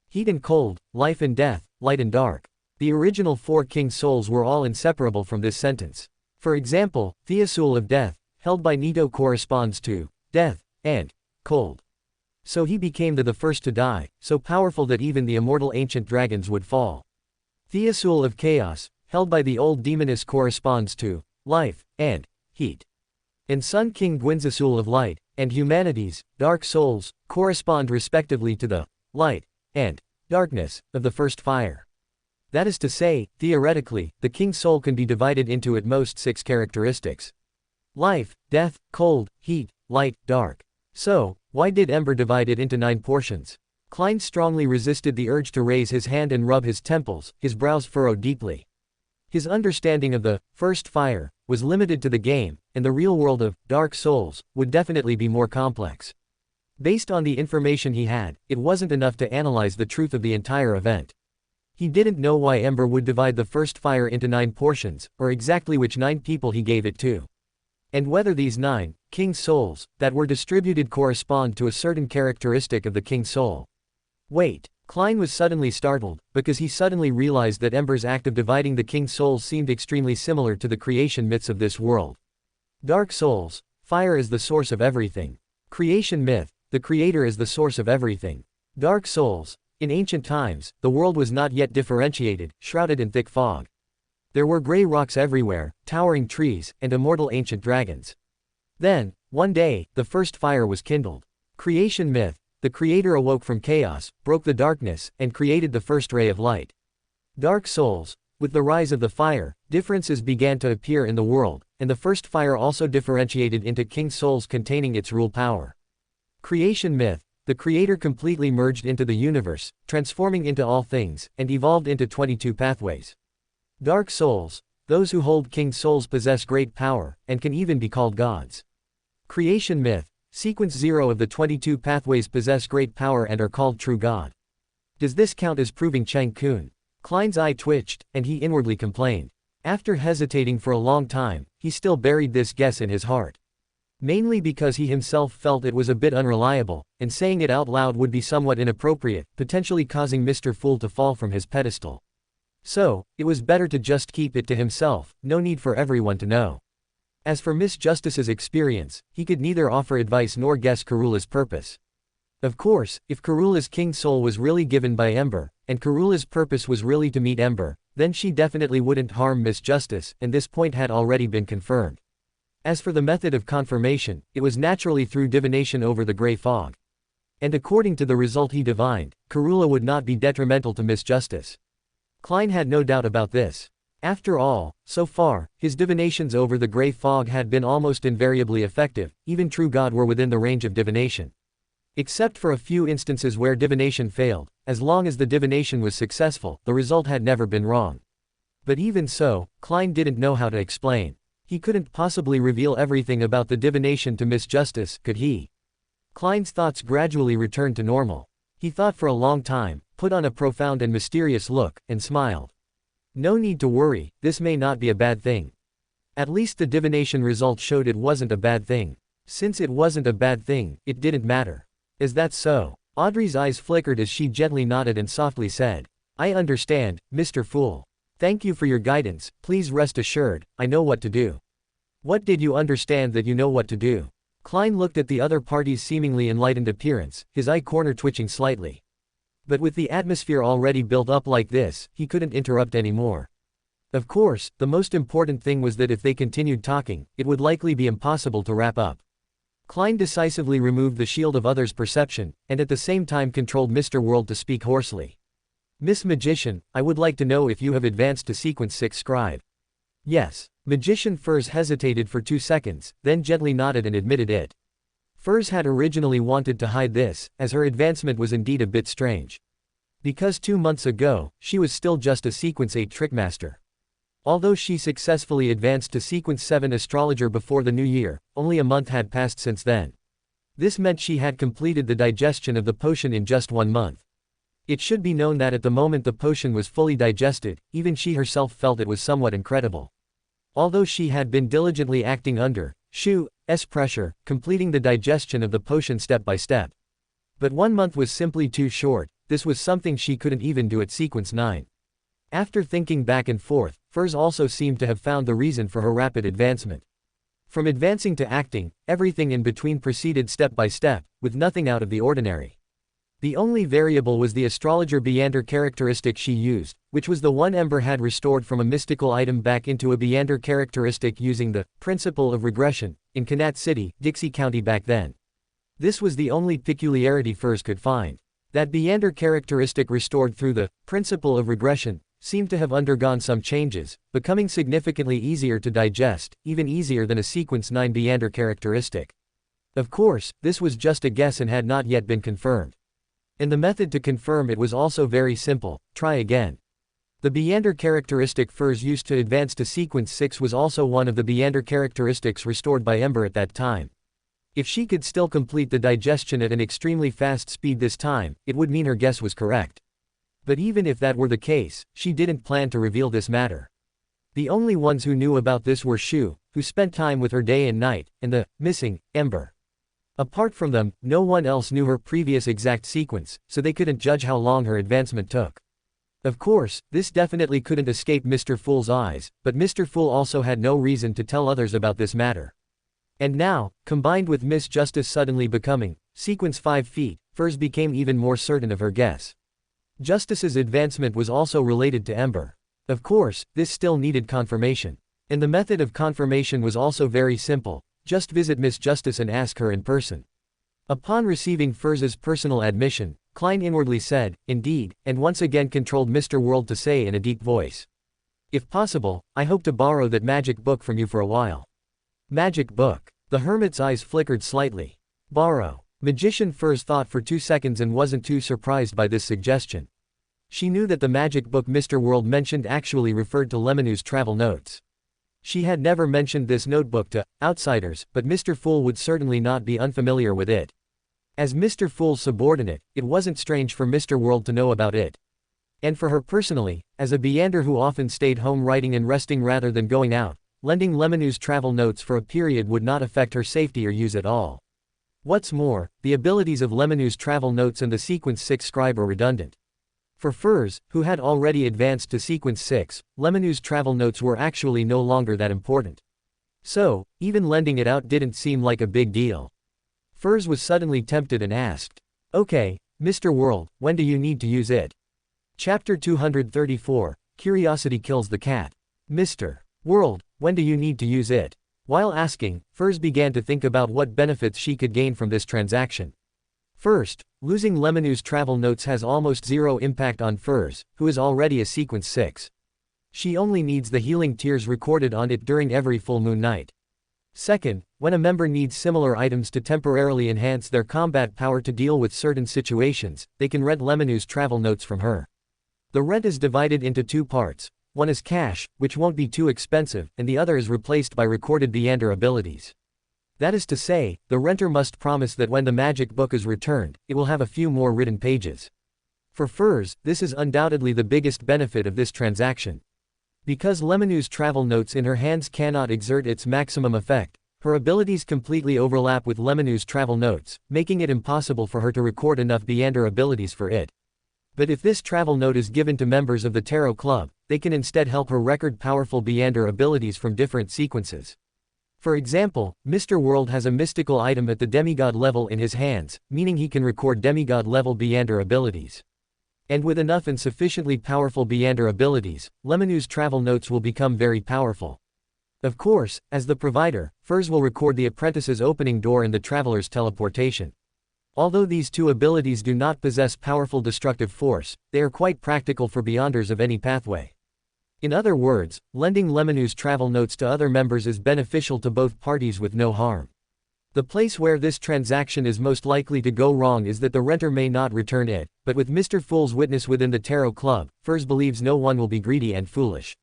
Heat and cold, life and death, light and dark. The original 4 King's Souls were all inseparable from this sentence. For example, Theosul of death, held by Nito, corresponds to death and cold. So he became the first to die, so powerful that even the immortal ancient dragons would fall. Theosul of chaos, held by the old demoness, corresponds to life and heat. And Sun King Gwynzasul of light and humanity's Dark Souls correspond respectively to the light and darkness of the first fire. That is to say, theoretically, the King's Soul can be divided into at most 6 characteristics: life, death, cold, heat, light, dark. So, why did Ember divide it into 9 portions? Klein strongly resisted the urge to raise his hand and rub his temples, his brows furrowed deeply. His understanding of the first fire was limited to the game, and the real world of Dark Souls would definitely be more complex. Based on the information he had, it wasn't enough to analyze the truth of the entire event. He didn't know why Ember would divide the first fire into 9 portions, or exactly which 9 people he gave it to. And whether these 9 King's Souls that were distributed correspond to a certain characteristic of the King's Soul. Wait. Klein was suddenly startled, because he suddenly realized that Ember's act of dividing the King's Souls seemed extremely similar to the creation myths of this world. Dark Souls, fire is the source of everything. Creation myth, the creator is the source of everything. Dark Souls, in ancient times, the world was not yet differentiated, shrouded in thick fog. There were gray rocks everywhere, towering trees, and immortal ancient dragons. Then, one day, the first fire was kindled. Creation myth, the creator awoke from chaos, broke the darkness, and created the first ray of light. Dark Souls, with the rise of the fire, differences began to appear in the world, and the first fire also differentiated into King's Souls containing its rule power. Creation myth, the creator completely merged into the universe, transforming into all things, and evolved into 22 pathways. Dark Souls, those who hold King's Souls possess great power, and can even be called gods. Creation myth, Sequence 0 of the 22 pathways possess great power and are called true God. Does this count as proving Chang Kun? Klein's eye twitched, and he inwardly complained. After hesitating for a long time, he still buried this guess in his heart. Mainly because he himself felt it was a bit unreliable, and saying it out loud would be somewhat inappropriate, potentially causing Mr. Fool to fall from his pedestal. So, it was better to just keep it to himself, no need for everyone to know. As for Miss Justice's experience, he could neither offer advice nor guess Karula's purpose. Of course, if Karula's king soul was really given by Ember, and Karula's purpose was really to meet Ember, then she definitely wouldn't harm Miss Justice, and this point had already been confirmed. As for the method of confirmation, it was naturally through divination over the gray fog. And according to the result he divined, Karula would not be detrimental to Miss Justice. Klein had no doubt about this. After all, so far, his divinations over the gray fog had been almost invariably effective, even true God were within the range of divination. Except for a few instances where divination failed, as long as the divination was successful, the result had never been wrong. But even so, Klein didn't know how to explain. He couldn't possibly reveal everything about the divination to Miss Justice, could he? Klein's thoughts gradually returned to normal. He thought for a long time, put on a profound and mysterious look, and smiled. No need to worry, this may not be a bad thing. At least the divination result showed it wasn't a bad thing. Since it wasn't a bad thing, it didn't matter. Is that so? Audrey's eyes flickered as she gently nodded and softly said, I understand, Mr. Fool. Thank you for your guidance, please rest assured, I know what to do. What did you understand that you know what to do? Klein looked at the other party's seemingly enlightened appearance, his eye corner twitching slightly. But with the atmosphere already built up like this, he couldn't interrupt anymore. Of course, the most important thing was that if they continued talking, it would likely be impossible to wrap up. Klein decisively removed the shield of others' perception, and at the same time controlled Mr. World to speak hoarsely. Miss Magician, I would like to know if you have advanced to Sequence 6 Scribe. Yes. Magician Furs hesitated for 2 seconds, then gently nodded and admitted it. Furs had originally wanted to hide this, as her advancement was indeed a bit strange. Because 2 months ago, she was still just a Sequence 8 Trickmaster. Although she successfully advanced to Sequence 7 Astrologer before the new year, only a month had passed since then. This meant she had completed the digestion of the potion in just 1 month. It should be known that at the moment the potion was fully digested, even she herself felt it was somewhat incredible. Although she had been diligently acting under Shu's pressure, completing the digestion of the potion step by step. But 1 month was simply too short, this was something she couldn't even do at Sequence 9. After thinking back and forth, Furs also seemed to have found the reason for her rapid advancement. From advancing to acting, everything in between proceeded step by step, with nothing out of the ordinary. The only variable was the astrologer Beander characteristic she used, which was the one Ember had restored from a mystical item back into a Beander characteristic using the principle of regression, in Kanat City, Dixie County back then. This was the only peculiarity Furs could find. That Beander characteristic restored through the principle of regression seemed to have undergone some changes, becoming significantly easier to digest, even easier than a Sequence 9 Beander characteristic. Of course, this was just a guess and had not yet been confirmed. And the method to confirm it was also very simple, try again. The Beander characteristic Furs used to advance to Sequence 6 was also one of the Beander characteristics restored by Ember at that time. If she could still complete the digestion at an extremely fast speed this time, it would mean her guess was correct. But even if that were the case, she didn't plan to reveal this matter. The only ones who knew about this were Shu, who spent time with her day and night, and the missing Ember. Apart from them, no one else knew her previous exact sequence, so they couldn't judge how long her advancement took. Of course, this definitely couldn't escape Mr. Fool's eyes, but Mr. Fool also had no reason to tell others about this matter. And now, combined with Miss Justice suddenly becoming Sequence 5 feet, Furs became even more certain of her guess. Justice's advancement was also related to Ember. Of course, this still needed confirmation. And the method of confirmation was also very simple. Just visit Miss Justice and ask her in person. Upon receiving Furz's personal admission, Klein inwardly said, indeed, and once again controlled Mr. World to say in a deep voice. If possible, I hope to borrow that magic book from you for a while. Magic book. The hermit's eyes flickered slightly. Borrow. Magician Furz thought for 2 seconds and wasn't too surprised by this suggestion. She knew that the magic book Mr. World mentioned actually referred to Lemonou's travel notes. She had never mentioned this notebook to outsiders, but Mr. Fool would certainly not be unfamiliar with it. As Mr. Fool's subordinate, it wasn't strange for Mr. World to know about it. And for her personally, as a Beander who often stayed home writing and resting rather than going out, lending Lemonoo's travel notes for a period would not affect her safety or use at all. What's more, the abilities of Lemonoo's travel notes and the Sequence 6 scribe are redundant. For Furs, who had already advanced to Sequence 6, Lemonoo's travel notes were actually no longer that important. So, even lending it out didn't seem like a big deal. Furs was suddenly tempted and asked, "Okay, Mr. World, when do you need to use it?" Chapter 234, Curiosity Kills the Cat. Mr. World, when do you need to use it? While asking, Furs began to think about what benefits she could gain from this transaction. First, losing Lemonoo's travel notes has almost zero impact on Furs, who is already a Sequence 6. She only needs the healing tears recorded on it during every full moon night. Second, when a member needs similar items to temporarily enhance their combat power to deal with certain situations, they can rent Lemonoo's travel notes from her. The rent is divided into two parts. One is cash, which won't be too expensive, and the other is replaced by recorded Beander abilities. That is to say, the renter must promise that when the magic book is returned, it will have a few more written pages. For Furs, this is undoubtedly the biggest benefit of this transaction. Because Lemonoo's travel notes in her hands cannot exert its maximum effect, her abilities completely overlap with Lemonoo's travel notes, making it impossible for her to record enough Beander abilities for it. But if this travel note is given to members of the Tarot Club, they can instead help her record powerful Beander abilities from different sequences. For example, Mr. World has a mystical item at the demigod level in his hands, meaning he can record demigod level Beander abilities. And with enough and sufficiently powerful Beander abilities, Lemonoo's travel notes will become very powerful. Of course, as the provider, Furs will record the apprentice's opening door and the traveler's teleportation. Although these two abilities do not possess powerful destructive force, they are quite practical for Beyonders of any pathway. In other words, lending Lemonoo's travel notes to other members is beneficial to both parties with no harm. The place where this transaction is most likely to go wrong is that the renter may not return it, but with Mr. Fool's witness within the Tarot Club, Furs believes no one will be greedy and foolish.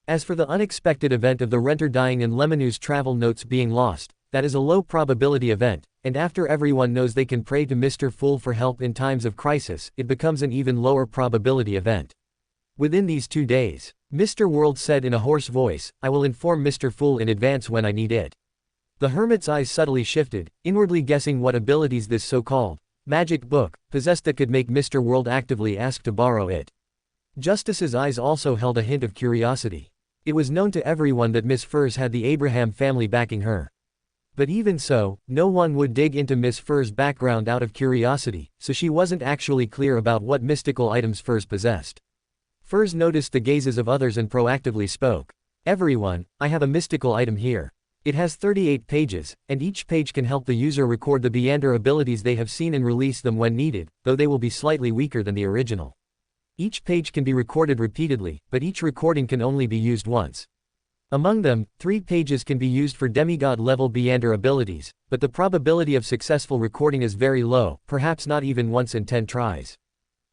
As for the unexpected event of the renter dying and Lemonoo's travel notes being lost, that is a low probability event, and after everyone knows they can pray to Mr. Fool for help in times of crisis, it becomes an even lower probability event. Within these 2 days, Mr. World said in a hoarse voice, "I will inform Mr. Fool in advance when I need it." The hermit's eyes subtly shifted, inwardly guessing what abilities this so-called magic book possessed that could make Mr. World actively ask to borrow it. Justice's eyes also held a hint of curiosity. It was known to everyone that Miss Furs had the Abraham family backing her. But even so, no one would dig into Miss Furs' background out of curiosity, so she wasn't actually clear about what mystical items Furs possessed. Furs noticed the gazes of others and proactively spoke. "Everyone, I have a mystical item here. It has 38 pages, and each page can help the user record the Beander abilities they have seen and release them when needed, though they will be slightly weaker than the original. Each page can be recorded repeatedly, but each recording can only be used once. Among them, 3 pages can be used for demigod-level Beander abilities, but the probability of successful recording is very low, perhaps not even once in 10 tries."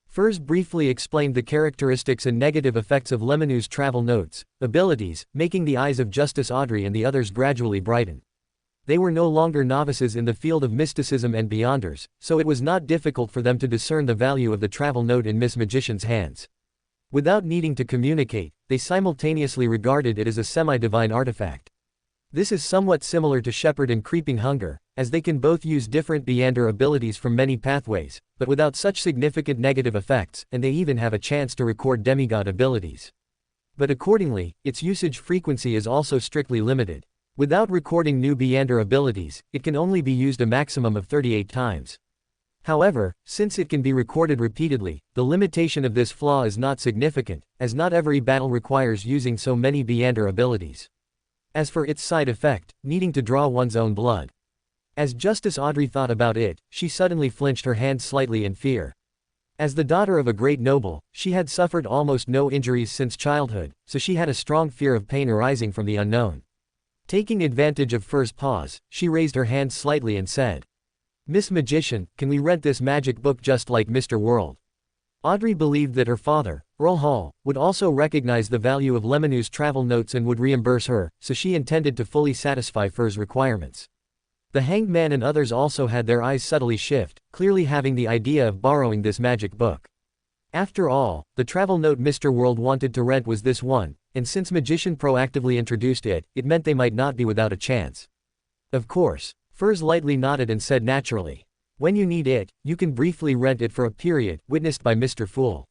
Furs briefly explained the characteristics and negative effects of Lemonoo's travel notes, abilities, making the eyes of Justice Audrey and the others gradually brighten. They were no longer novices in the field of mysticism and Beyonders, so it was not difficult for them to discern the value of the travel note in Miss Magician's hands. Without needing to communicate, they simultaneously regarded it as a semi-divine artifact. This is somewhat similar to Shepherd and Creeping Hunger, as they can both use different Beander abilities from many pathways, but without such significant negative effects, and they even have a chance to record demigod abilities. But accordingly, its usage frequency is also strictly limited. Without recording new Beander abilities, it can only be used a maximum of 38 times. However, since it can be recorded repeatedly, the limitation of this flaw is not significant, as not every battle requires using so many Beander abilities. As for its side effect, needing to draw one's own blood. As Justice Audrey thought about it, she suddenly flinched her hand slightly in fear. As the daughter of a great noble, she had suffered almost no injuries since childhood, so she had a strong fear of pain arising from the unknown. Taking advantage of Fur's pause, she raised her hand slightly and said, "Miss Magician, can we rent this magic book just like Mr. World?" Audrey believed that her father, Earl Hall, would also recognize the value of Lemonoo's travel notes and would reimburse her, so she intended to fully satisfy Fur's requirements. The Hanged Man and others also had their eyes subtly shift, clearly having the idea of borrowing this magic book. After all, the travel note Mr. World wanted to rent was this one, and since Magician proactively introduced it, it meant they might not be without a chance. Of course. Furs lightly nodded and said naturally. When you need it, you can briefly rent it for a period, witnessed by Mr. Fool.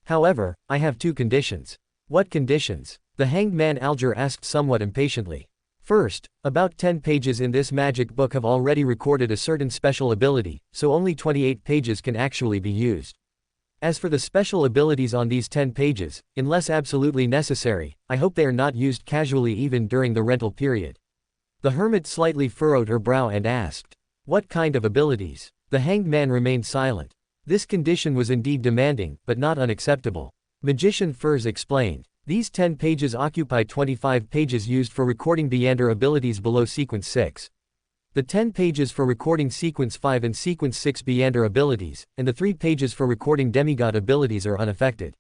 However, I have 2 conditions. What conditions? The hanged man Alger asked somewhat impatiently. First, about 10 pages in this magic book have already recorded a certain special ability, so only 28 pages can actually be used. As for the special abilities on these 10 pages, unless absolutely necessary, I hope they are not used casually even during the rental period. The hermit slightly furrowed her brow and asked, "What kind of abilities?" The hanged man remained silent. This condition was indeed demanding, but not unacceptable. Magician Furs explained. These 10 pages occupy 25 pages used for recording Beyander abilities below Sequence 6. The 10 pages for recording Sequence 5 and Sequence 6 Beyander abilities, and the 3 pages for recording demigod abilities are unaffected.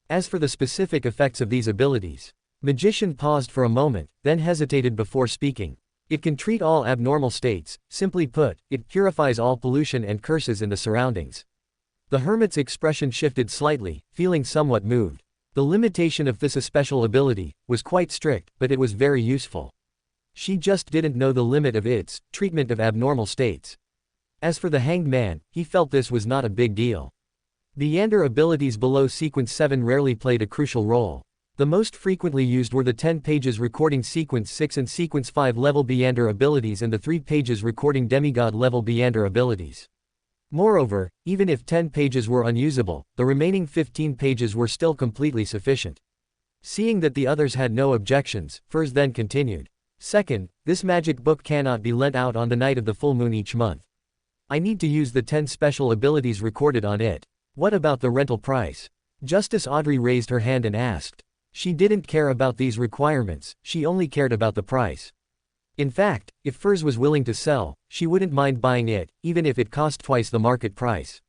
As for the specific effects of these abilities, Magician paused for a moment, then hesitated before speaking. It can treat all abnormal states, simply put, it purifies all pollution and curses in the surroundings. The hermit's expression shifted slightly, feeling somewhat moved. The limitation of this special ability was quite strict, but it was very useful. She just didn't know the limit of its treatment of abnormal states. As for the hanged man, he felt this was not a big deal. Beyander abilities below Sequence 7 rarely played a crucial role. The most frequently used were the 10 pages recording Sequence 6 and Sequence 5 level Beyander abilities and the 3 pages recording demigod level Beyander abilities. Moreover, even if 10 pages were unusable, the remaining 15 pages were still completely sufficient. Seeing that the others had no objections, Furs then continued. Second, this magic book cannot be lent out on the night of the full moon each month. I need to use the 10 special abilities recorded on it. What about the rental price? Justice Audrey raised her hand and asked. She didn't care about these requirements, she only cared about the price. In fact, if Furs was willing to sell, she wouldn't mind buying it, even if it cost twice the market price.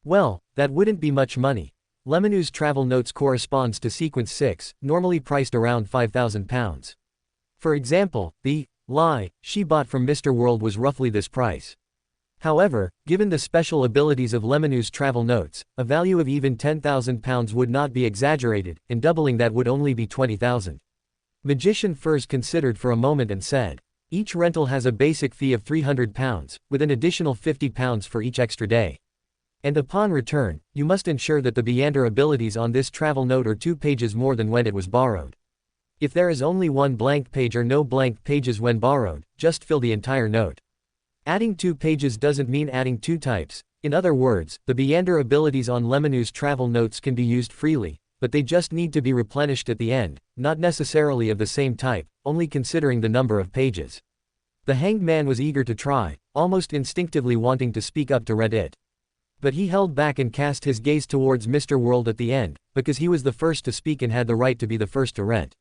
Well, that wouldn't be much money. Lemonoo's travel notes corresponds to Sequence 6, normally priced around £5,000. For example, the lie she bought from Mr. World was roughly this price. However, given the special abilities of Lemonoo's travel notes, a value of even £10,000 would not be exaggerated, and doubling that would only be 20,000. Magician Furs considered for a moment and said, each rental has a basic fee of £300, with an additional £50 for each extra day. And upon return, you must ensure that the Beyander abilities on this travel note are 2 pages more than when it was borrowed. If there is only 1 blank page or no blank pages when borrowed, just fill the entire note. Adding 2 pages doesn't mean adding 2 types. In other words, the Beyander abilities on Lemonoo's travel notes can be used freely, but they just need to be replenished at the end, not necessarily of the same type, only considering the number of pages. The hanged man was eager to try, almost instinctively wanting to speak up to rent it. But he held back and cast his gaze towards Mr. World at the end, because he was the first to speak and had the right to be the first to rent.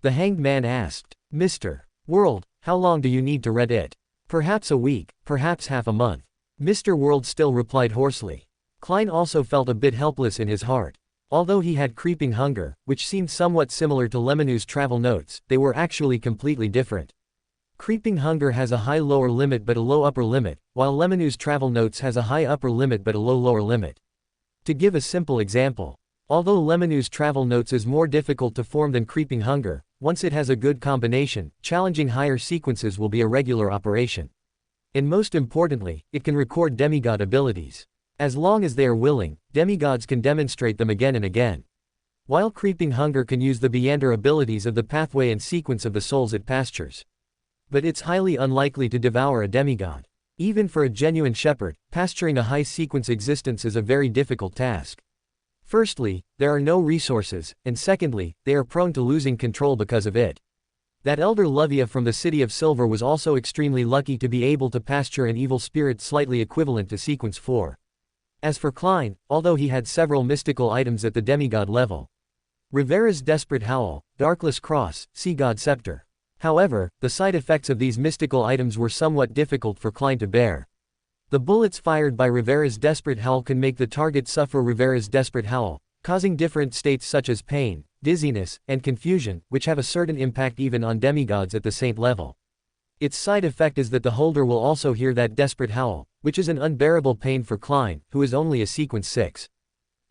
The hanged man asked, Mr. World, how long do you need to rent it? Perhaps a week, perhaps half a month. Mr. World still replied hoarsely. Klein also felt a bit helpless in his heart. Although he had creeping hunger, which seemed somewhat similar to Lemonoo's travel notes, they were actually completely different. Creeping hunger has a high lower limit but a low upper limit, while Lemonoo's travel notes has a high upper limit but a low lower limit. To give a simple example, although Lemonoo's travel notes is more difficult to form than creeping hunger, once it has a good combination, challenging higher sequences will be a regular operation. And most importantly, it can record demigod abilities. As long as they are willing, demigods can demonstrate them again and again. While creeping hunger can use the Beyander abilities of the pathway and sequence of the souls it pastures. But it's highly unlikely to devour a demigod. Even for a genuine shepherd, pasturing a high sequence existence is a very difficult task. Firstly, there are no resources, and secondly, they are prone to losing control because of it. That elder Luvia from the City of Silver was also extremely lucky to be able to pasture an evil spirit slightly equivalent to Sequence 4. As for Klein, although he had several mystical items at the demigod level. Rivera's Desperate Howl, Darkless Cross, Sea God Scepter. However, the side effects of these mystical items were somewhat difficult for Klein to bear. The bullets fired by Rivera's Desperate Howl can make the target suffer Rivera's Desperate Howl, causing different states such as pain, dizziness, and confusion, which have a certain impact even on demigods at the saint level. Its side effect is that the holder will also hear that desperate howl, which is an unbearable pain for Klein, who is only a Sequence 6.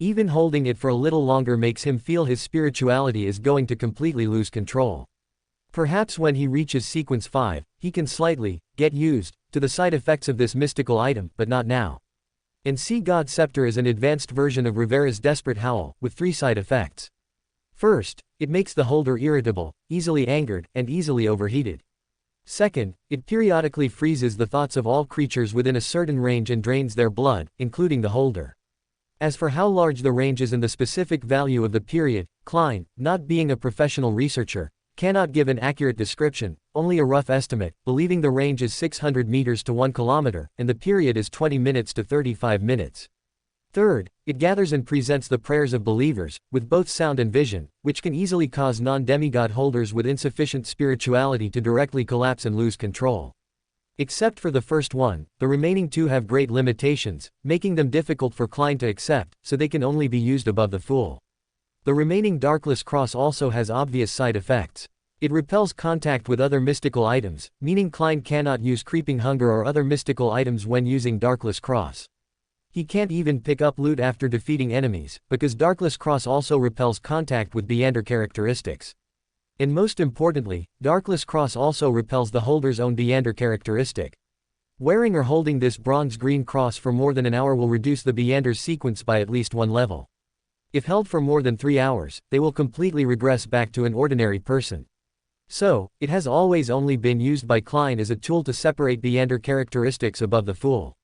Even holding it for a little longer makes him feel his spirituality is going to completely lose control. Perhaps when he reaches sequence 5, he can slightly get used to the side effects of this mystical item, but not now. And See God Scepter is an advanced version of Rivera's Desperate Howl, with 3 side effects. First, it makes the holder irritable, easily angered, and easily overheated. Second, it periodically freezes the thoughts of all creatures within a certain range and drains their blood, including the holder. As for how large the range is and the specific value of the period, Klein, not being a professional researcher, cannot give an accurate description, only a rough estimate, believing the range is 600 meters to 1 kilometer, and the period is 20 minutes to 35 minutes. Third, it gathers and presents the prayers of believers, with both sound and vision, which can easily cause non-demigod holders with insufficient spirituality to directly collapse and lose control. Except for the first one, the remaining 2 have great limitations, making them difficult for Klein to accept, so they can only be used above the Fool. The remaining Darkless Cross also has obvious side effects. It repels contact with other mystical items, meaning Klein cannot use Creeping Hunger or other mystical items when using Darkless Cross. He can't even pick up loot after defeating enemies, because Darkless Cross also repels contact with Beander characteristics. And most importantly, Darkless Cross also repels the holder's own Beander characteristic. Wearing or holding this bronze-green cross for more than an hour will reduce the Beander's sequence by at least 1 level. If held for more than 3 hours, they will completely regress back to an ordinary person. So, it has always only been used by Klein as a tool to separate Beander characteristics above the Fool.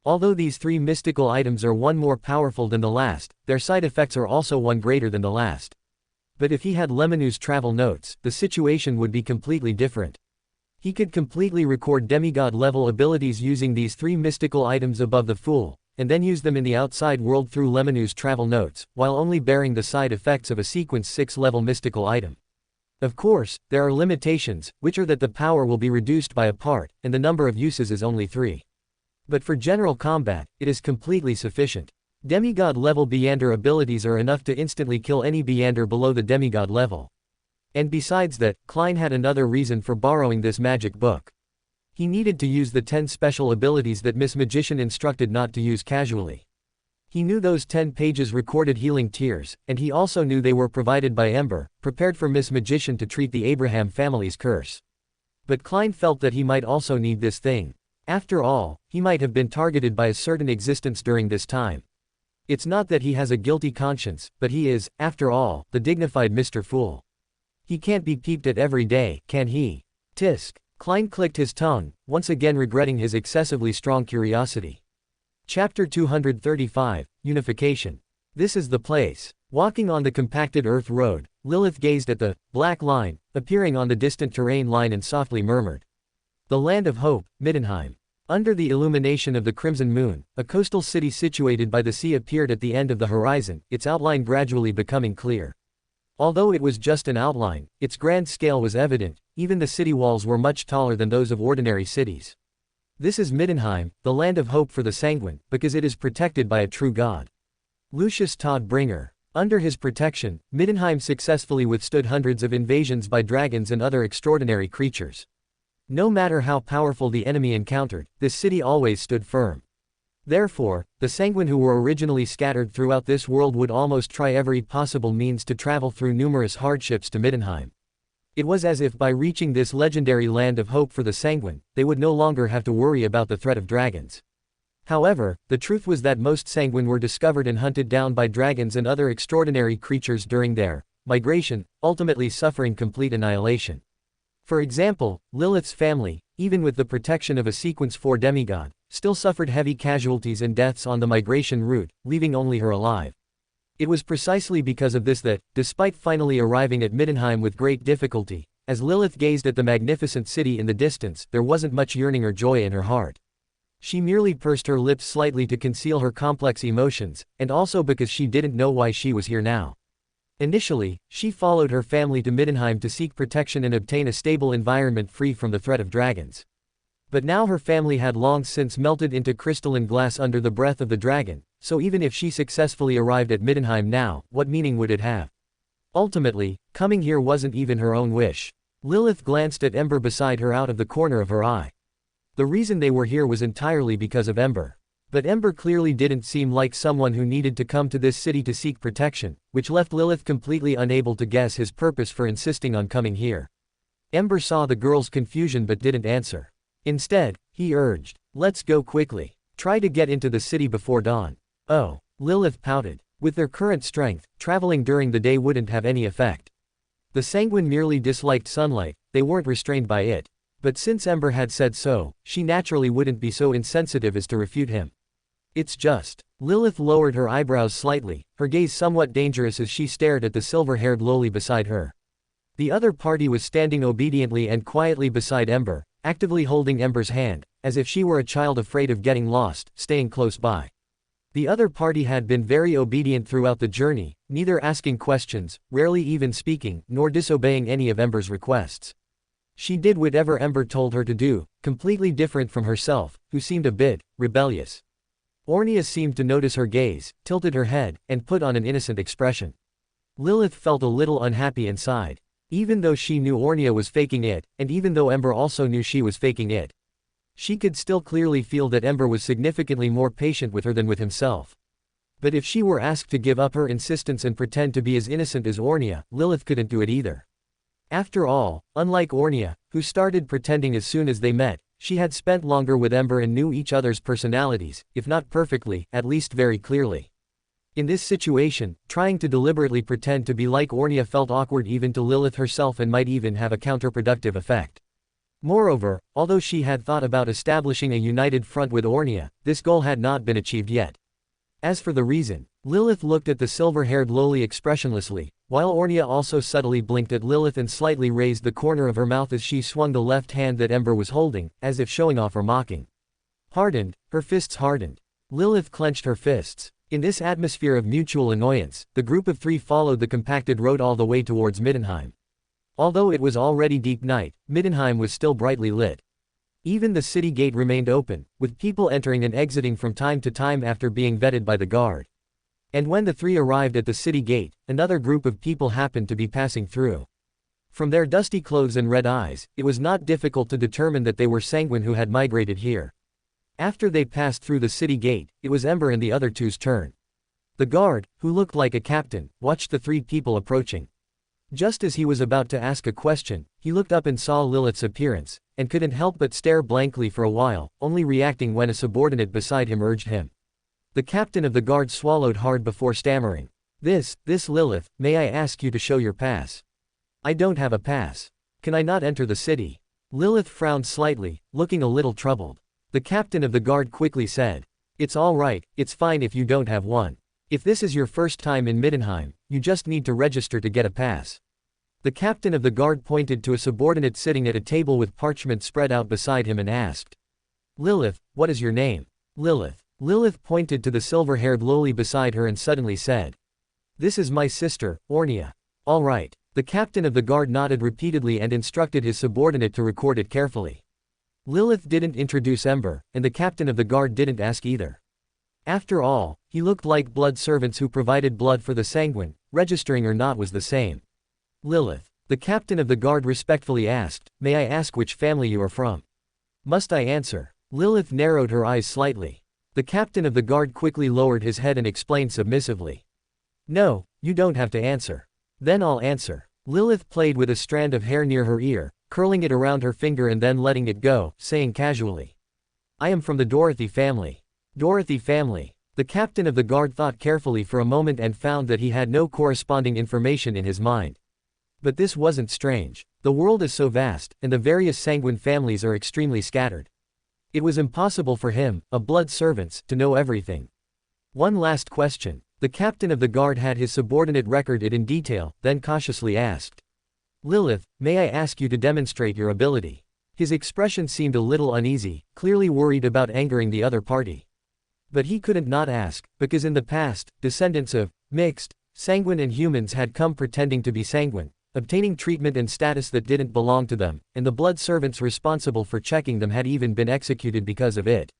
Although these 3 mystical items are one more powerful than the last, their side effects are also one greater than the last. But if he had Lemonoo's travel notes, the situation would be completely different. He could completely record demigod-level abilities using these 3 mystical items above the Fool, and then use them in the outside world through Lemonoo's travel notes, while only bearing the side effects of a sequence 6-level mystical item. Of course, there are limitations, which are that the power will be reduced by a part, and the number of uses is only 3. But for general combat, it is completely sufficient. Demigod-level Beander abilities are enough to instantly kill any Beander below the demigod level. And besides that, Klein had another reason for borrowing this magic book. He needed to use the 10 special abilities that Miss Magician instructed not to use casually. He knew those 10 pages recorded healing tears, and he also knew they were provided by Ember, prepared for Miss Magician to treat the Abraham family's curse. But Klein felt that he might also need this thing. After all, he might have been targeted by a certain existence during this time. It's not that he has a guilty conscience, but he is, after all, the dignified Mr. Fool. He can't be peeped at every day, can he? Tisk. Klein clicked his tongue, once again regretting his excessively strong curiosity. Chapter 235, Unification. This is the place. Walking on the compacted earth road, Lilith gazed at the black line appearing on the distant terrain line and softly murmured. The land of hope, Middenheim. Under the illumination of the crimson moon, a coastal city situated by the sea appeared at the end of the horizon, its outline gradually becoming clear. Although it was just an outline, its grand scale was evident, even the city walls were much taller than those of ordinary cities. This is Middenheim, the land of hope for the sanguine, because it is protected by a true god. Lucius Todd Bringer. Under his protection, Middenheim successfully withstood hundreds of invasions by dragons and other extraordinary creatures. No matter how powerful the enemy encountered, this city always stood firm. Therefore, the sanguine who were originally scattered throughout this world would almost try every possible means to travel through numerous hardships to Middenheim. It was as if by reaching this legendary land of hope for the sanguine, they would no longer have to worry about the threat of dragons. However, the truth was that most sanguine were discovered and hunted down by dragons and other extraordinary creatures during their migration, ultimately suffering complete annihilation. For example, Lilith's family, even with the protection of a sequence 4 demigod, still suffered heavy casualties and deaths on the migration route, leaving only her alive. It was precisely because of this that, despite finally arriving at Middenheim with great difficulty, as Lilith gazed at the magnificent city in the distance, there wasn't much yearning or joy in her heart. She merely pursed her lips slightly to conceal her complex emotions, and also because she didn't know why she was here now. Initially, she followed her family to Middenheim to seek protection and obtain a stable environment free from the threat of dragons. But now her family had long since melted into crystalline glass under the breath of the dragon, so even if she successfully arrived at Middenheim now, what meaning would it have? Ultimately, coming here wasn't even her own wish. Lilith glanced at Ember beside her out of the corner of her eye. The reason they were here was entirely because of Ember. But Ember clearly didn't seem like someone who needed to come to this city to seek protection, which left Lilith completely unable to guess his purpose for insisting on coming here. Ember saw the girl's confusion but didn't answer. Instead, he urged, "Let's go quickly. Try to get into the city before dawn." Oh, Lilith pouted. With their current strength, traveling during the day wouldn't have any effect. The Sanguine merely disliked sunlight, they weren't restrained by it. But since Ember had said so, she naturally wouldn't be so insensitive as to refute him. "It's just." Lilith lowered her eyebrows slightly, her gaze somewhat dangerous as she stared at the silver-haired loli beside her. The other party was standing obediently and quietly beside Ember, actively holding Ember's hand, as if she were a child afraid of getting lost, staying close by. The other party had been very obedient throughout the journey, neither asking questions, rarely even speaking, nor disobeying any of Ember's requests. She did whatever Ember told her to do, completely different from herself, who seemed a bit rebellious. Ornia seemed to notice her gaze, tilted her head, and put on an innocent expression. Lilith felt a little unhappy inside. Even though she knew Ornia was faking it, and even though Ember also knew she was faking it, she could still clearly feel that Ember was significantly more patient with her than with himself. But if she were asked to give up her insistence and pretend to be as innocent as Ornia, Lilith couldn't do it either. After all, unlike Ornia, who started pretending as soon as they met, she had spent longer with Ember and knew each other's personalities, if not perfectly, at least very clearly. In this situation, trying to deliberately pretend to be like Ornia felt awkward even to Lilith herself and might even have a counterproductive effect. Moreover, although she had thought about establishing a united front with Ornia, this goal had not been achieved yet. As for the reason, Lilith looked at the silver-haired loli expressionlessly, while Ornia also subtly blinked at Lilith and slightly raised the corner of her mouth as she swung the left hand that Ember was holding, as if showing off or mocking. Hardened, her fists hardened. Lilith clenched her fists. In this atmosphere of mutual annoyance, the group of three followed the compacted road all the way towards Middenheim. Although it was already deep night, Middenheim was still brightly lit. Even the city gate remained open, with people entering and exiting from time to time after being vetted by the guard. And when the three arrived at the city gate, another group of people happened to be passing through. From their dusty clothes and red eyes, it was not difficult to determine that they were Sanguine who had migrated here. After they passed through the city gate, it was Ember and the other two's turn. The guard, who looked like a captain, watched the three people approaching. Just as he was about to ask a question, he looked up and saw Lilith's appearance, and couldn't help but stare blankly for a while, only reacting when a subordinate beside him urged him. The captain of the guard swallowed hard before stammering. This Lilith, may I ask you to show your pass?" "I don't have a pass. Can I not enter the city?" Lilith frowned slightly, looking a little troubled. The captain of the guard quickly said, "It's all right, it's fine if you don't have one. If this is your first time in Middenheim, you just need to register to get a pass." The captain of the guard pointed to a subordinate sitting at a table with parchment spread out beside him and asked, "Lilith, what is your name?" "Lilith." Lilith pointed to the silver-haired loli beside her and suddenly said, "This is my sister, Ornia." "All right." The captain of the guard nodded repeatedly and instructed his subordinate to record it carefully. Lilith didn't introduce Ember, and the captain of the guard didn't ask either. After all, he looked like blood servants who provided blood for the Sanguine, registering or not was the same. "Lilith." The captain of the guard respectfully asked, "May I ask which family you are from?" "Must I answer?" Lilith narrowed her eyes slightly. The captain of the guard quickly lowered his head and explained submissively, "No, you don't have to answer." "Then I'll answer." Lilith played with a strand of hair near her ear, curling it around her finger and then letting it go, saying casually, "I am from the Dorothy family." "Dorothy family." The captain of the guard thought carefully for a moment and found that he had no corresponding information in his mind. But this wasn't strange. The world is so vast, and the various Sanguine families are extremely scattered. It was impossible for him, a blood servant, to know everything. "One last question." The captain of the guard had his subordinate record it in detail, then cautiously asked, "Lilith, may I ask you to demonstrate your ability?" His expression seemed a little uneasy, clearly worried about angering the other party. But he couldn't not ask, because in the past, descendants of mixed Sanguine and humans had come pretending to be Sanguine, obtaining treatment and status that didn't belong to them, and the blood servants responsible for checking them had even been executed because of it.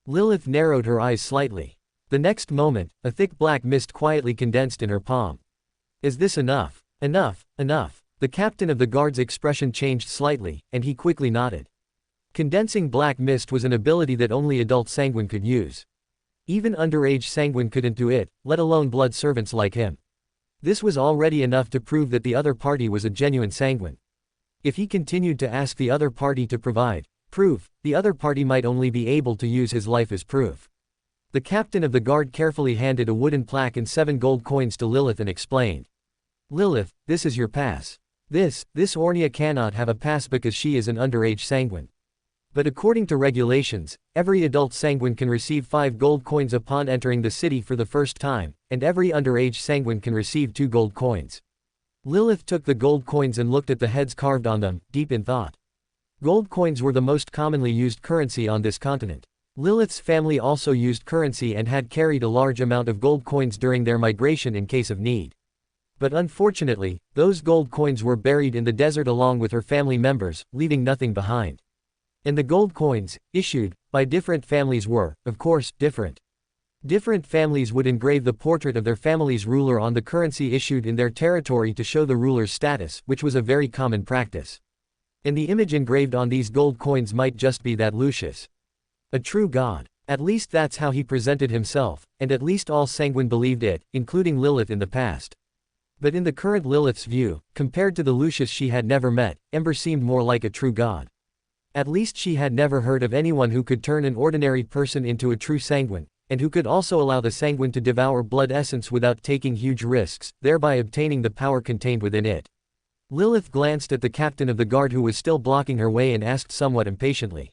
Lilith narrowed her eyes slightly. The next moment, a thick black mist quietly condensed in her palm. "Is this enough?" "Enough, enough." The captain of the guard's expression changed slightly, and he quickly nodded. Condensing black mist was an ability that only adult Sanguine could use. Even underage sanguine couldn't do it, let alone blood servants like him. This was already enough to prove that the other party was a genuine sanguine. If he continued to ask the other party to provide proof, the other party might only be able to use his life as proof. The captain of the guard carefully handed a wooden plaque and 7 gold coins to Lilith and explained. Lilith, this is your pass. This Ornia cannot have a pass because she is an underage sanguine. But according to regulations, every adult sanguine can receive 5 gold coins upon entering the city for the first time, and every underage sanguine can receive 2 gold coins. Lilith took the gold coins and looked at the heads carved on them, deep in thought. Gold coins were the most commonly used currency on this continent. Lilith's family also used currency and had carried a large amount of gold coins during their migration in case of need. But unfortunately, those gold coins were buried in the desert along with her family members, leaving nothing behind. And the gold coins, issued by different families were, of course, different. Different families would engrave the portrait of their family's ruler on the currency issued in their territory to show the ruler's status, which was a very common practice. And the image engraved on these gold coins might just be that Lucius. A true god. At least that's how he presented himself, and at least all sanguine believed it, including Lilith in the past. But in the current Lilith's view, compared to the Lucius she had never met, Ember seemed more like a true god. At least she had never heard of anyone who could turn an ordinary person into a true sanguine, and who could also allow the sanguine to devour blood essence without taking huge risks, thereby obtaining the power contained within it. Lilith glanced at the captain of the guard who was still blocking her way and asked somewhat impatiently.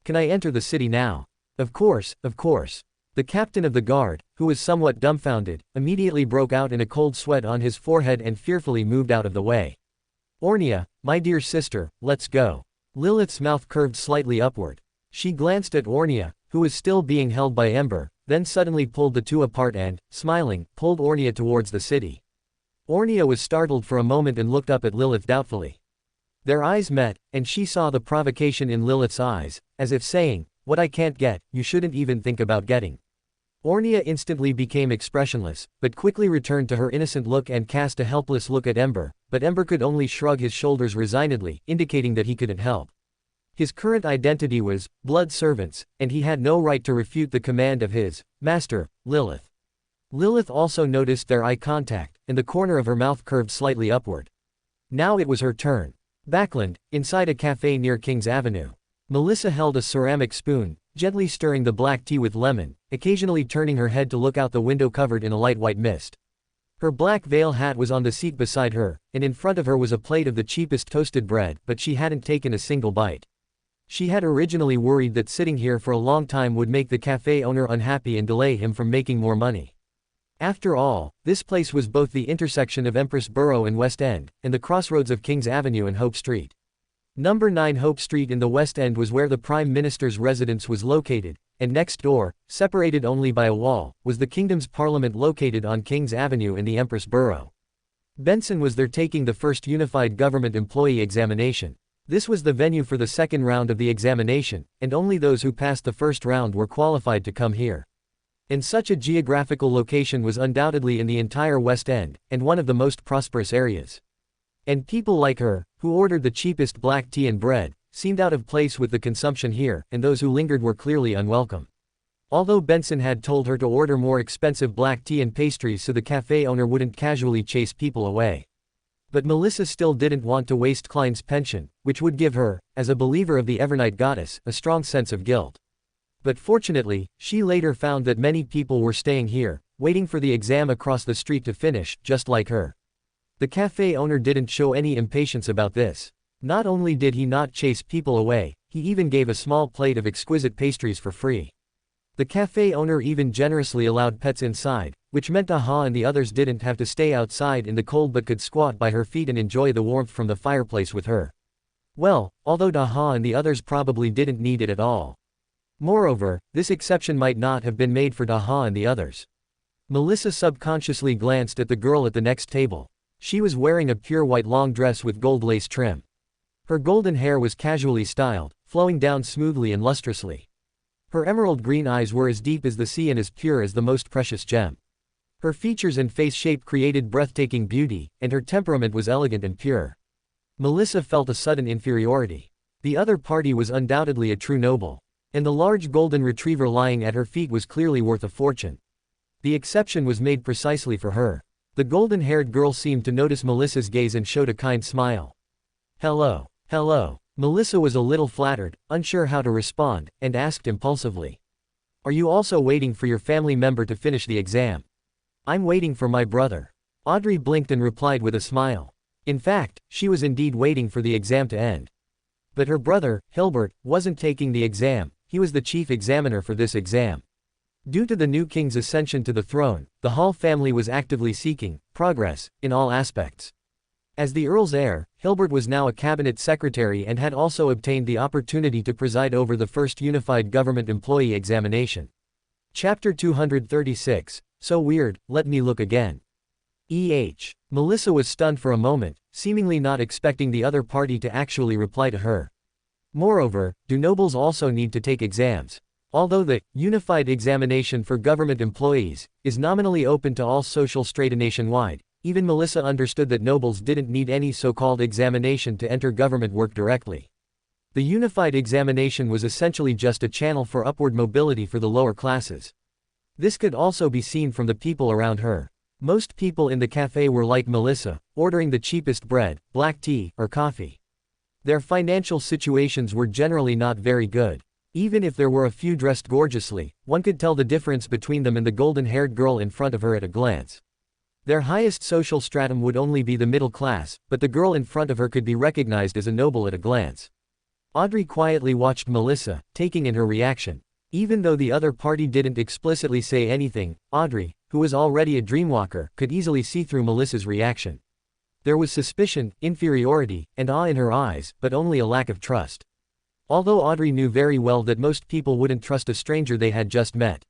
Can I enter the city now? Of course, of course. The captain of the guard, who was somewhat dumbfounded, immediately broke out in a cold sweat on his forehead and fearfully moved out of the way. Ornia, my dear sister, let's go. Lilith's mouth curved slightly upward. She glanced at Ornia, who was still being held by Ember, then suddenly pulled the two apart and, smiling, pulled Ornia towards the city. Ornia was startled for a moment and looked up at Lilith doubtfully. Their eyes met, and she saw the provocation in Lilith's eyes, as if saying, what I can't get, you shouldn't even think about getting. Ornia instantly became expressionless, but quickly returned to her innocent look and cast a helpless look at Ember, but Ember could only shrug his shoulders resignedly, indicating that he couldn't help. His current identity was, blood servants, and he had no right to refute the command of his master, Lilith. Lilith also noticed their eye contact, and the corner of her mouth curved slightly upward. Now it was her turn. Backland, inside a cafe near King's Avenue. Melissa held a ceramic spoon, gently stirring the black tea with lemon, occasionally turning her head to look out the window covered in a light white mist. Her black veil hat was on the seat beside her, and in front of her was a plate of the cheapest toasted bread, but she hadn't taken a single bite. She had originally worried that sitting here for a long time would make the cafe owner unhappy and delay him from making more money. After all, this place was both the intersection of Empress Borough and West End, and the crossroads of King's Avenue and Hope Street. Number 9 Hope Street in the West End was where the Prime Minister's residence was located, and next door, separated only by a wall, was the Kingdom's Parliament located on King's Avenue in the Empress Borough. Benson was there taking the first Unified Government Employee Examination. This was the venue for the second round of the examination, and only those who passed the first round were qualified to come here. And such a geographical location was undoubtedly in the entire West End, and one of the most prosperous areas. And people like her, who ordered the cheapest black tea and bread, seemed out of place with the consumption here, and those who lingered were clearly unwelcome. Although Benson had told her to order more expensive black tea and pastries so the cafe owner wouldn't casually chase people away. But Melissa still didn't want to waste Klein's pension, which would give her, as a believer of the Evernight goddess, a strong sense of guilt. But fortunately, she later found that many people were staying here, waiting for the exam across the street to finish, just like her. The cafe owner didn't show any impatience about this. Not only did he not chase people away, he even gave a small plate of exquisite pastries for free. The cafe owner even generously allowed pets inside, which meant Aha and the others didn't have to stay outside in the cold but could squat by her feet and enjoy the warmth from the fireplace with her. Well, although Daha and the others probably didn't need it at all. Moreover, this exception might not have been made for Daha and the others. Melissa subconsciously glanced at the girl at the next table. She was wearing a pure white long dress with gold lace trim. Her golden hair was casually styled, flowing down smoothly and lustrously. Her emerald green eyes were as deep as the sea and as pure as the most precious gem. Her features and face shape created breathtaking beauty, and her temperament was elegant and pure. Melissa felt a sudden inferiority. The other party was undoubtedly a true noble. And the large golden retriever lying at her feet was clearly worth a fortune. The exception was made precisely for her. The golden-haired girl seemed to notice Melissa's gaze and showed a kind smile. Hello. Hello. Melissa was a little flattered, unsure how to respond, and asked impulsively. Are you also waiting for your family member to finish the exam? I'm waiting for my brother. Audrey blinked and replied with a smile. In fact, she was indeed waiting for the exam to end. But her brother, Hilbert, wasn't taking the exam. He was the chief examiner for this exam. Due to the new king's ascension to the throne, the Hall family was actively seeking progress in all aspects. As the Earl's heir, Hilbert was now a cabinet secretary and had also obtained the opportunity to preside over the first unified government employee examination. Chapter 236, So Weird, Let Me Look Again. Melissa was stunned for a moment, seemingly not expecting the other party to actually reply to her. Moreover, do nobles also need to take exams? Although the Unified Examination for Government Employees is nominally open to all social strata nationwide, even Melissa understood that nobles didn't need any so-called examination to enter government work directly. The Unified Examination was essentially just a channel for upward mobility for the lower classes. This could also be seen from the people around her. Most people in the cafe were like Melissa, ordering the cheapest bread, black tea, or coffee. Their financial situations were generally not very good. Even if there were a few dressed gorgeously, one could tell the difference between them and the golden-haired girl in front of her at a glance. Their highest social stratum would only be the middle class, but the girl in front of her could be recognized as a noble at a glance. Audrey quietly watched Melissa, taking in her reaction. Even though the other party didn't explicitly say anything, Audrey, who was already a dreamwalker, could easily see through Melissa's reaction. There was suspicion, inferiority, and awe in her eyes, but only a lack of trust. Although Audrey knew very well that most people wouldn't trust a stranger they had just met.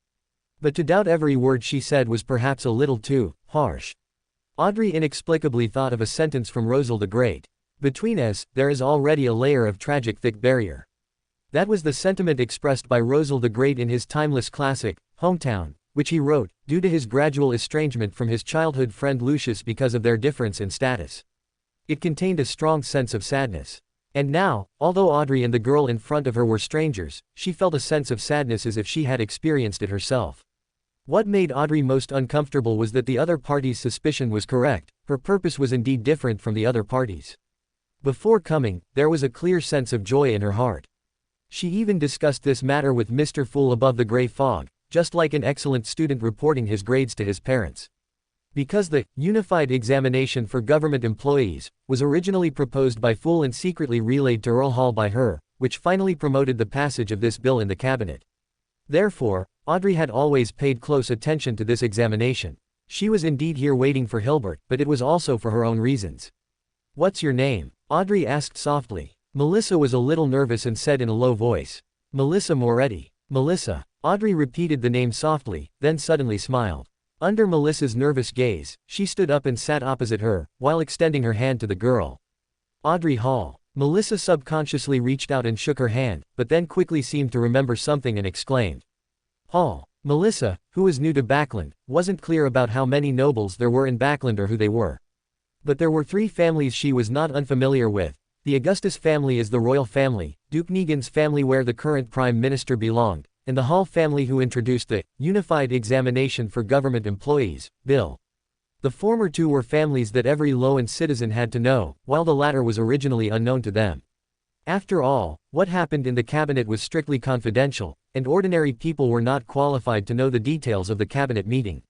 But to doubt every word she said was perhaps a little too harsh. Audrey inexplicably thought of a sentence from Rosal the Great. Between us, there is already a layer of tragic thick barrier. That was the sentiment expressed by Rosal the Great in his timeless classic, Hometown, which he wrote, due to his gradual estrangement from his childhood friend Lucius because of their difference in status. It contained a strong sense of sadness. And now, although Audrey and the girl in front of her were strangers, she felt a sense of sadness as if she had experienced it herself. What made Audrey most uncomfortable was that the other party's suspicion was correct, her purpose was indeed different from the other party's. Before coming, there was a clear sense of joy in her heart. She even discussed this matter with Mr. Fool above the gray fog, just like an excellent student reporting his grades to his parents. Because the Unified Examination for Government Employees was originally proposed by Fool and secretly relayed to Earl Hall by her, which finally promoted the passage of this bill in the cabinet. Therefore, Audrey had always paid close attention to this examination. She was indeed here waiting for Hilbert, but it was also for her own reasons. What's your name? Audrey asked softly. Melissa was a little nervous and said in a low voice. Melissa Moretti. Melissa. Audrey repeated the name softly, then suddenly smiled. Under Melissa's nervous gaze, she stood up and sat opposite her, while extending her hand to the girl. Audrey Hall. Melissa subconsciously reached out and shook her hand, but then quickly seemed to remember something and exclaimed. Hall. Melissa, who was new to Backland, wasn't clear about how many nobles there were in Backland or who they were. But there were three families she was not unfamiliar with. The Augustus family is the royal family, Duke Negan's family where the current prime minister belonged, and the Hall family who introduced the Unified Examination for Government Employees bill. The former two were families that every low-end citizen had to know, while the latter was originally unknown to them. After all, what happened in the cabinet was strictly confidential, and ordinary people were not qualified to know the details of the cabinet meeting.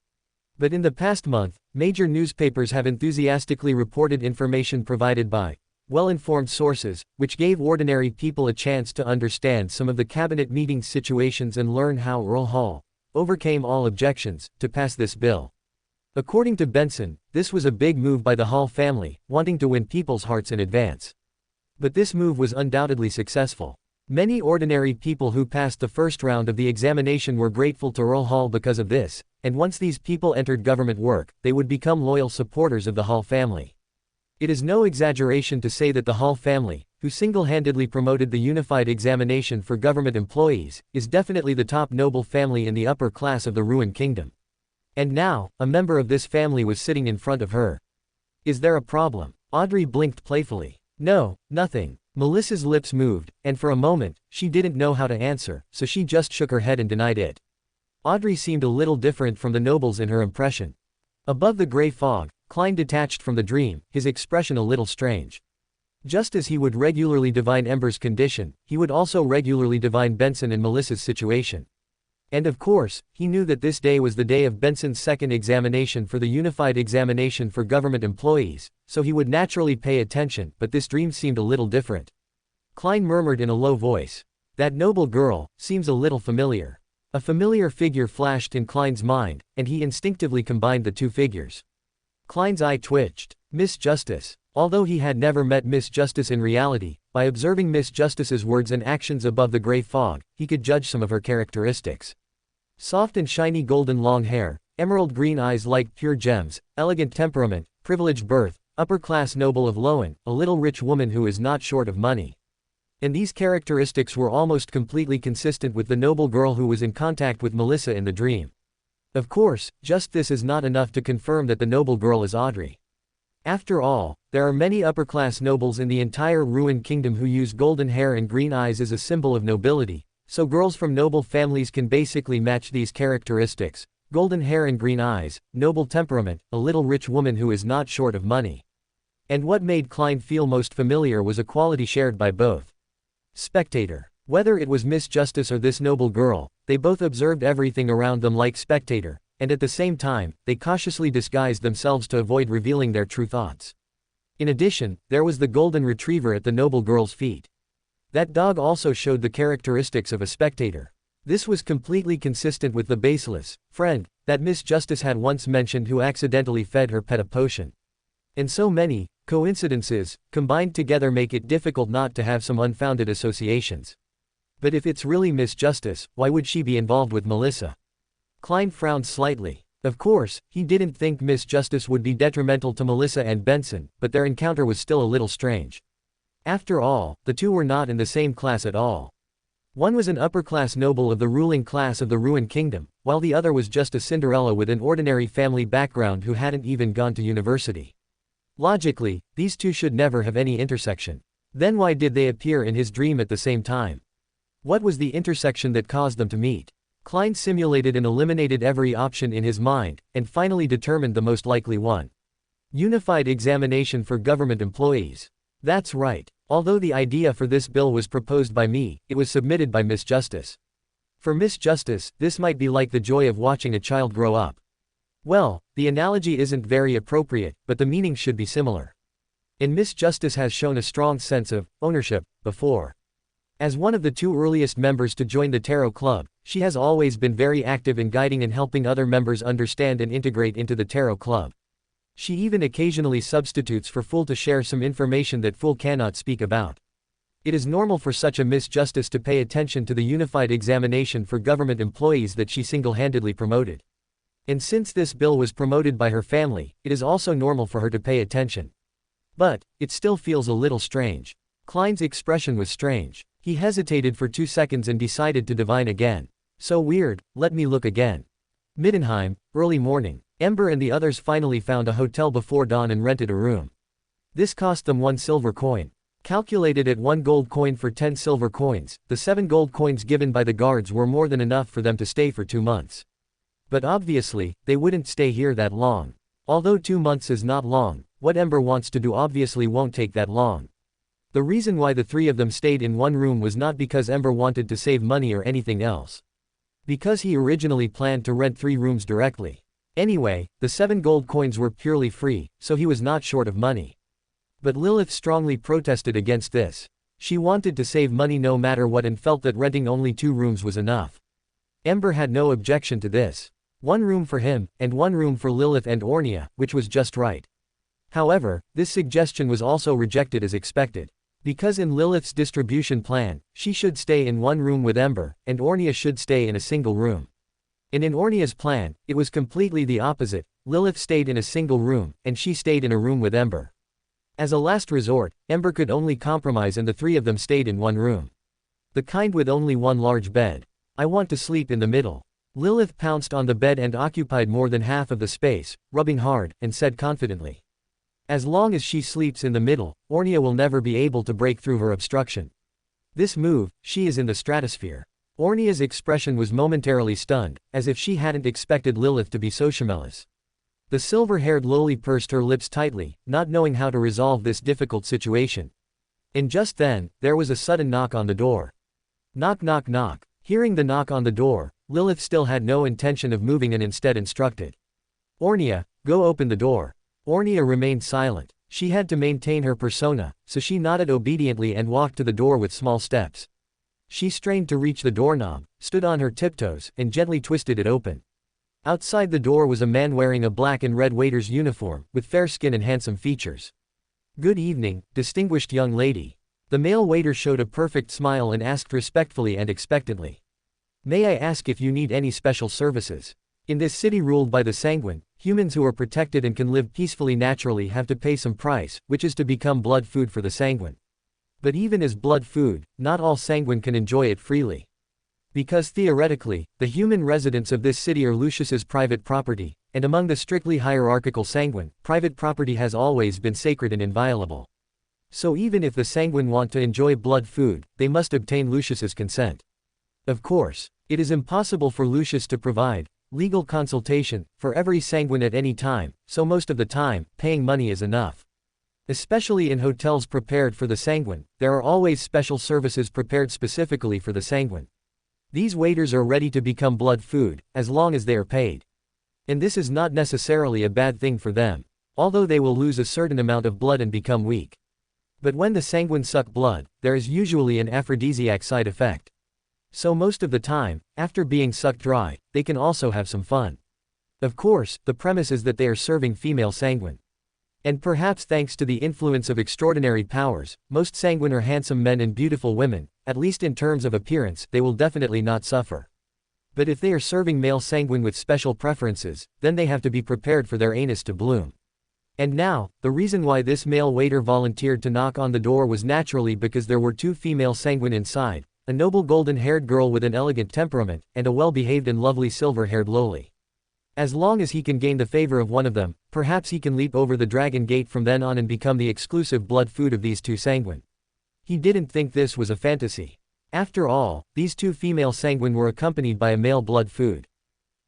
But in the past month, major newspapers have enthusiastically reported information provided by well-informed sources, which gave ordinary people a chance to understand some of the cabinet meeting situations and learn how Earl Hall overcame all objections to pass this bill. According to Benson, this was a big move by the Hall family, wanting to win people's hearts in advance. But this move was undoubtedly successful. Many ordinary people who passed the first round of the examination were grateful to Earl Hall because of this, and once these people entered government work, they would become loyal supporters of the Hall family. It is no exaggeration to say that the Hall family, who single-handedly promoted the Unified Examination for Government Employees, is definitely the top noble family in the upper class of the ruined kingdom. And now, a member of this family was sitting in front of her. Is there a problem? Audrey blinked playfully. No, nothing. Melissa's lips moved, and for a moment, she didn't know how to answer, so she just shook her head and denied it. Audrey seemed a little different from the nobles in her impression. Above the gray fog, Klein detached from the dream, his expression a little strange. Just as he would regularly divine Ember's condition, he would also regularly divine Benson and Melissa's situation. And of course, he knew that this day was the day of Benson's second examination for the Unified Examination for Government Employees, so he would naturally pay attention, but this dream seemed a little different. Klein murmured in a low voice. That noble girl seems a little familiar. A familiar figure flashed in Klein's mind, and he instinctively combined the two figures. Klein's eye twitched. Miss Justice. Although he had never met Miss Justice in reality, by observing Miss Justice's words and actions above the gray fog, he could judge some of her characteristics. Soft and shiny golden long hair, emerald green eyes like pure gems, elegant temperament, privileged birth, upper-class noble of Lowen, a little rich woman who is not short of money. And these characteristics were almost completely consistent with the noble girl who was in contact with Melissa in the dream. Of course, just this is not enough to confirm that the noble girl is Audrey. After all, there are many upper-class nobles in the entire Ruined Kingdom who use golden hair and green eyes as a symbol of nobility, so girls from noble families can basically match these characteristics: golden hair and green eyes, noble temperament, a little rich woman who is not short of money. And what made Klein feel most familiar was a quality shared by both. Spectator. Whether it was Miss Justice or this noble girl, they both observed everything around them like spectator, and at the same time, they cautiously disguised themselves to avoid revealing their true thoughts. In addition, there was the golden retriever at the noble girl's feet. That dog also showed the characteristics of a spectator. This was completely consistent with the baseless friend that Miss Justice had once mentioned who accidentally fed her pet a potion. And so many coincidences combined together make it difficult not to have some unfounded associations. But if it's really Miss Justice, why would she be involved with Melissa? Klein frowned slightly. Of course, he didn't think Miss Justice would be detrimental to Melissa and Benson, but their encounter was still a little strange. After all, the two were not in the same class at all. One was an upper-class noble of the ruling class of the Ruined Kingdom, while the other was just a Cinderella with an ordinary family background who hadn't even gone to university. Logically, these two should never have any intersection. Then why did they appear in his dream at the same time? What was the intersection that caused them to meet? Klein simulated and eliminated every option in his mind, and finally determined the most likely one. Unified Examination for Government Employees. That's right. Although the idea for this bill was proposed by me, it was submitted by Miss Justice. For Miss Justice, this might be like the joy of watching a child grow up. Well, the analogy isn't very appropriate, but the meaning should be similar. And Miss Justice has shown a strong sense of ownership before. As one of the two earliest members to join the Tarot Club, she has always been very active in guiding and helping other members understand and integrate into the Tarot Club. She even occasionally substitutes for Fool to share some information that Fool cannot speak about. It is normal for such a Miss Justice to pay attention to the Unified Examination for Government Employees that she single-handedly promoted. And since this bill was promoted by her family, it is also normal for her to pay attention. But, it still feels a little strange. Klein's expression was strange. He hesitated for 2 seconds and decided to divine again. So weird, let me look again. Middenheim, early morning. Ember and the others finally found a hotel before dawn and rented a room. This cost them 1 silver coin. Calculated at 1 gold coin for 10 silver coins, the 7 gold coins given by the guards were more than enough for them to stay for 2 months. But obviously, they wouldn't stay here that long. Although 2 months is not long, what Ember wants to do obviously won't take that long. The reason why the 3 of them stayed in 1 room was not because Ember wanted to save money or anything else. Because he originally planned to rent 3 rooms directly. Anyway, the 7 gold coins were purely free, so he was not short of money. But Lilith strongly protested against this. She wanted to save money no matter what and felt that renting only 2 rooms was enough. Ember had no objection to this. 1 room for him, and 1 room for Lilith and Ornia, which was just right. However, this suggestion was also rejected as expected. Because in Lilith's distribution plan, she should stay in 1 room with Ember, and Ornia should stay in a single room. And in Ornia's plan, it was completely the opposite. Lilith stayed in a single room, and she stayed in a room with Ember. As a last resort, Ember could only compromise and the 3 of them stayed in 1 room. The kind with only 1 large bed. I want to sleep in the middle. Lilith pounced on the bed and occupied more than half of the space, rubbing hard, and said confidently. As long as she sleeps in the middle, Ornia will never be able to break through her obstruction. This move, she is in the stratosphere. Ornia's expression was momentarily stunned, as if she hadn't expected Lilith to be so shameless. The silver-haired loli pursed her lips tightly, not knowing how to resolve this difficult situation. And just then, there was a sudden knock on the door. Knock knock knock. Hearing the knock on the door, Lilith still had no intention of moving and instead instructed. Ornia, go open the door. Ornia remained silent. She had to maintain her persona, so she nodded obediently and walked to the door with small steps. She strained to reach the doorknob, stood on her tiptoes, and gently twisted it open. Outside the door was a man wearing a black and red waiter's uniform, with fair skin and handsome features. Good evening, distinguished young lady. The male waiter showed a perfect smile and asked respectfully and expectantly. May I ask if you need any special services? In this city ruled by the sanguine, humans who are protected and can live peacefully naturally have to pay some price, which is to become blood food for the sanguine. But even as blood food, not all sanguine can enjoy it freely. Because theoretically, the human residents of this city are Lucius's private property, and among the strictly hierarchical sanguine, private property has always been sacred and inviolable. So even if the sanguine want to enjoy blood food, they must obtain Lucius's consent. Of course, it is impossible for Lucius to provide legal consultation for every sanguine at any time, so most of the time, paying money is enough. Especially in hotels prepared for the sanguine, there are always special services prepared specifically for the sanguine. These waiters are ready to become blood food, as long as they are paid. And this is not necessarily a bad thing for them, although they will lose a certain amount of blood and become weak. But when the sanguine suck blood, there is usually an aphrodisiac side effect. So most of the time, after being sucked dry, they can also have some fun. Of course, the premise is that they are serving female sanguine. And perhaps thanks to the influence of extraordinary powers, most sanguine are handsome men and beautiful women, at least in terms of appearance, they will definitely not suffer. But if they are serving male sanguine with special preferences, then they have to be prepared for their anus to bloom. And now, the reason why this male waiter volunteered to knock on the door was naturally because there were two female sanguine inside, a noble golden-haired girl with an elegant temperament, and a well-behaved and lovely silver-haired loli. As long as he can gain the favor of one of them, perhaps he can leap over the dragon gate from then on and become the exclusive blood food of these two sanguine. He didn't think this was a fantasy. After all, these two female sanguine were accompanied by a male blood food.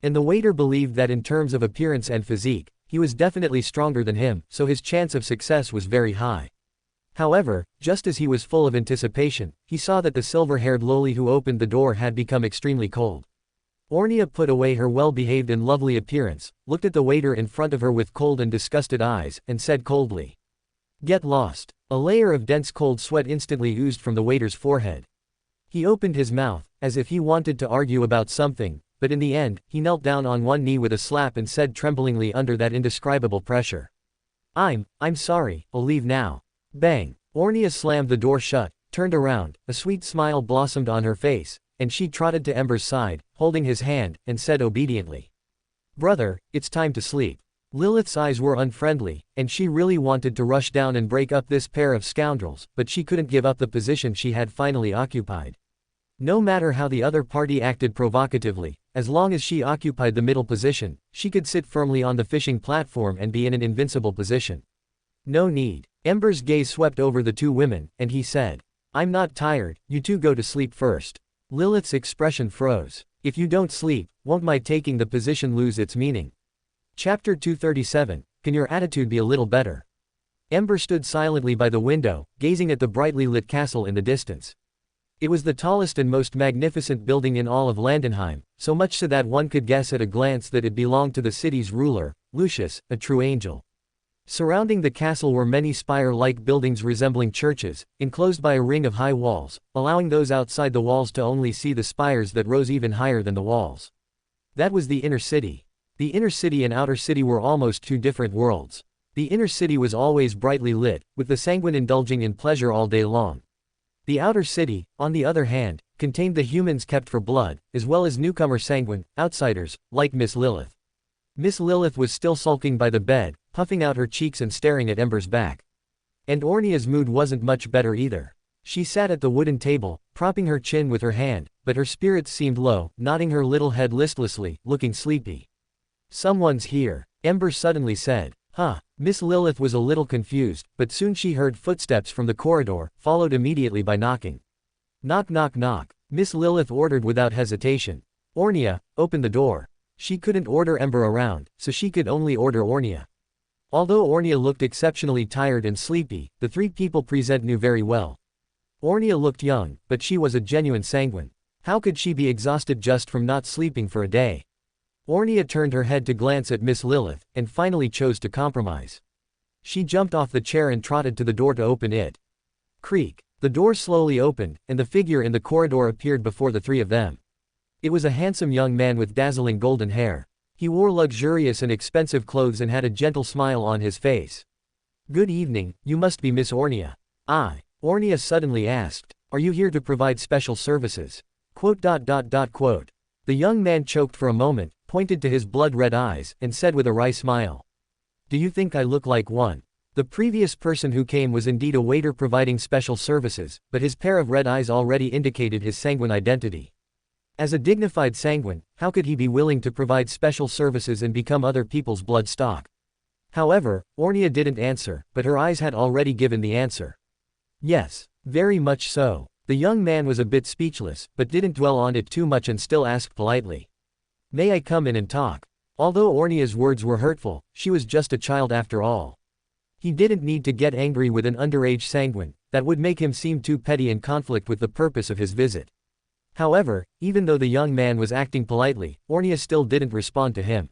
And the waiter believed that in terms of appearance and physique, he was definitely stronger than him, so his chance of success was very high. However, just as he was full of anticipation, he saw that the silver-haired loli who opened the door had become extremely cold. Ornia put away her well-behaved and lovely appearance, looked at the waiter in front of her with cold and disgusted eyes, and said coldly, "Get lost." A layer of dense cold sweat instantly oozed from the waiter's forehead. He opened his mouth, as if he wanted to argue about something, but in the end, he knelt down on one knee with a slap and said tremblingly under that indescribable pressure, I'm sorry, I'll leave now." Bang! Ornia slammed the door shut, turned around, a sweet smile blossomed on her face, and she trotted to Ember's side, holding his hand, and said obediently, "Brother, it's time to sleep." Lilith's eyes were unfriendly, and she really wanted to rush down and break up this pair of scoundrels, but she couldn't give up the position she had finally occupied. No matter how the other party acted provocatively, as long as she occupied the middle position, she could sit firmly on the fishing platform and be in an invincible position. No need. Ember's gaze swept over the two women, and he said, "I'm not tired, you two go to sleep first." Lilith's expression froze. If you don't sleep, won't my taking the position lose its meaning? Chapter 237, Can your attitude be a little better? Ember stood silently by the window, gazing at the brightly lit castle in the distance. It was the tallest and most magnificent building in all of Landenheim, so much so that one could guess at a glance that it belonged to the city's ruler, Lucius, a true angel. Surrounding the castle were many spire-like buildings resembling churches, enclosed by a ring of high walls, allowing those outside the walls to only see the spires that rose even higher than the walls. That was the inner city. The inner city and outer city were almost two different worlds. The inner city was always brightly lit, with the sanguine indulging in pleasure all day long. The outer city, on the other hand, contained the humans kept for blood, as well as newcomer sanguine, outsiders, like Miss Lilith. Miss Lilith was still sulking by the bed, puffing out her cheeks and staring at Ember's back. And Ornia's mood wasn't much better either. She sat at the wooden table, propping her chin with her hand, but her spirits seemed low, nodding her little head listlessly, looking sleepy. "Someone's here," Ember suddenly said. Huh. Miss Lilith was a little confused, but soon she heard footsteps from the corridor, followed immediately by knocking. Knock knock knock. Miss Lilith ordered without hesitation. Ornia, open the door. She couldn't order Ember around, so she could only order Ornia. Although Ornia looked exceptionally tired and sleepy, the three people present knew very well. Ornia looked young, but she was a genuine sanguine. How could she be exhausted just from not sleeping for a day? Ornia turned her head to glance at Miss Lilith, and finally chose to compromise. She jumped off the chair and trotted to the door to open it. Creak. The door slowly opened, and the figure in the corridor appeared before the three of them. It was a handsome young man with dazzling golden hair. He wore luxurious and expensive clothes and had a gentle smile on his face. Good evening, you must be Miss Ornia. Ornia suddenly asked. Are you here to provide special services? The young man choked for a moment, pointed to his blood-red eyes, and said with a wry smile. Do you think I look like one? The previous person who came was indeed a waiter providing special services, but his pair of red eyes already indicated his sanguine identity. As a dignified sanguine, how could he be willing to provide special services and become other people's blood stock? However, Ornia didn't answer, but her eyes had already given the answer. Yes, very much so. The young man was a bit speechless, but didn't dwell on it too much and still asked politely. May I come in and talk? Although Ornia's words were hurtful, she was just a child after all. He didn't need to get angry with an underage sanguine, that would make him seem too petty in conflict with the purpose of his visit. However, even though the young man was acting politely, Ornia still didn't respond to him.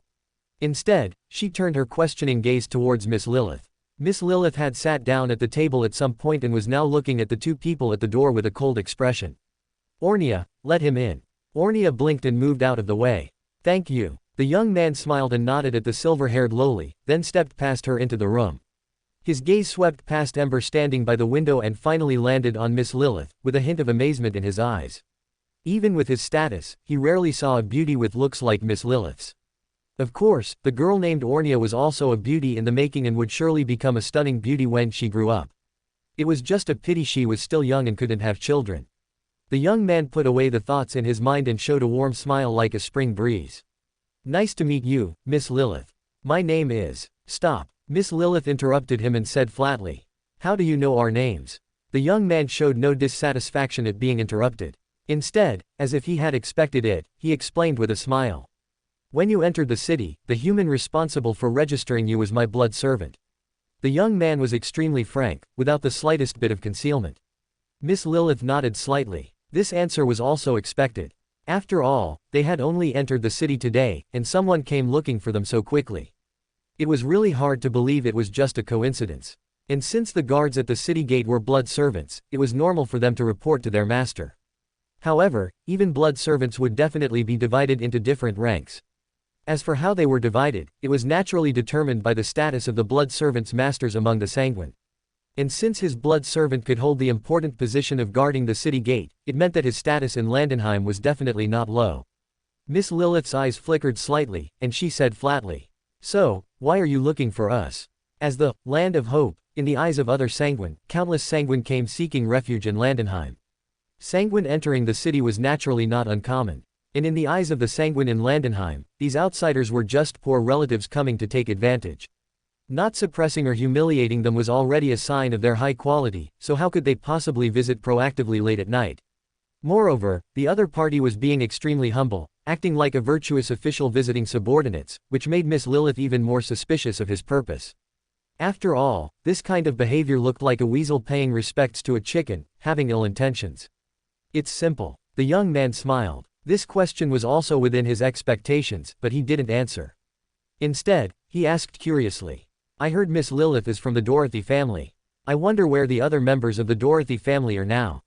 Instead, she turned her questioning gaze towards Miss Lilith. Miss Lilith had sat down at the table at some point and was now looking at the two people at the door with a cold expression. Ornia, let him in. Ornia blinked and moved out of the way. Thank you. The young man smiled and nodded at the silver-haired lowly, then stepped past her into the room. His gaze swept past Ember standing by the window and finally landed on Miss Lilith, with a hint of amazement in his eyes. Even with his status, he rarely saw a beauty with looks like Miss Lilith's. Of course, the girl named Ornia was also a beauty in the making and would surely become a stunning beauty when she grew up. It was just a pity she was still young and couldn't have children. The young man put away the thoughts in his mind and showed a warm smile like a spring breeze. Nice to meet you, Miss Lilith. My name is... Stop. Miss Lilith interrupted him and said flatly. How do you know our names? The young man showed no dissatisfaction at being interrupted. Instead, as if he had expected it, he explained with a smile. When you entered the city, the human responsible for registering you was my blood servant. The young man was extremely frank, without the slightest bit of concealment. Miss Lilith nodded slightly. This answer was also expected. After all, they had only entered the city today, and someone came looking for them so quickly. It was really hard to believe it was just a coincidence. And since the guards at the city gate were blood servants, it was normal for them to report to their master. However, even blood servants would definitely be divided into different ranks. As for how they were divided, it was naturally determined by the status of the blood servant's masters among the sanguine. And since his blood servant could hold the important position of guarding the city gate, it meant that his status in Landenheim was definitely not low. Miss Lilith's eyes flickered slightly, and she said flatly. So, why are you looking for us? As the land of hope, in the eyes of other sanguine, countless sanguine came seeking refuge in Landenheim. Sanguine entering the city was naturally not uncommon. And in the eyes of the sanguine in Landenheim, these outsiders were just poor relatives coming to take advantage. Not suppressing or humiliating them was already a sign of their high quality, so how could they possibly visit proactively late at night? Moreover, the other party was being extremely humble, acting like a virtuous official visiting subordinates, which made Miss Lilith even more suspicious of his purpose. After all, this kind of behavior looked like a weasel paying respects to a chicken, having ill intentions. It's simple. The young man smiled. This question was also within his expectations, but he didn't answer. Instead, he asked curiously. I heard Miss Lilith is from the Dorothy family. I wonder where the other members of the Dorothy family are now.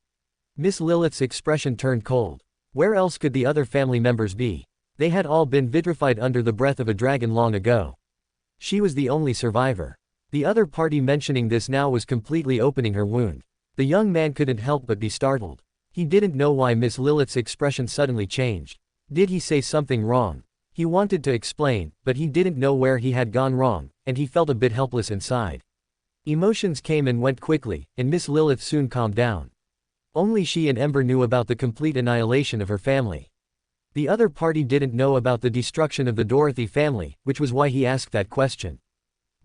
Miss Lilith's expression turned cold. Where else could the other family members be? They had all been vitrified under the breath of a dragon long ago. She was the only survivor. The other party mentioning this now was completely opening her wound. The young man couldn't help but be startled. He didn't know why Miss Lilith's expression suddenly changed. Did he say something wrong? He wanted to explain, but he didn't know where he had gone wrong, and he felt a bit helpless inside. Emotions came and went quickly, and Miss Lilith soon calmed down. Only she and Ember knew about the complete annihilation of her family. The other party didn't know about the destruction of the Dorothy family, which was why he asked that question.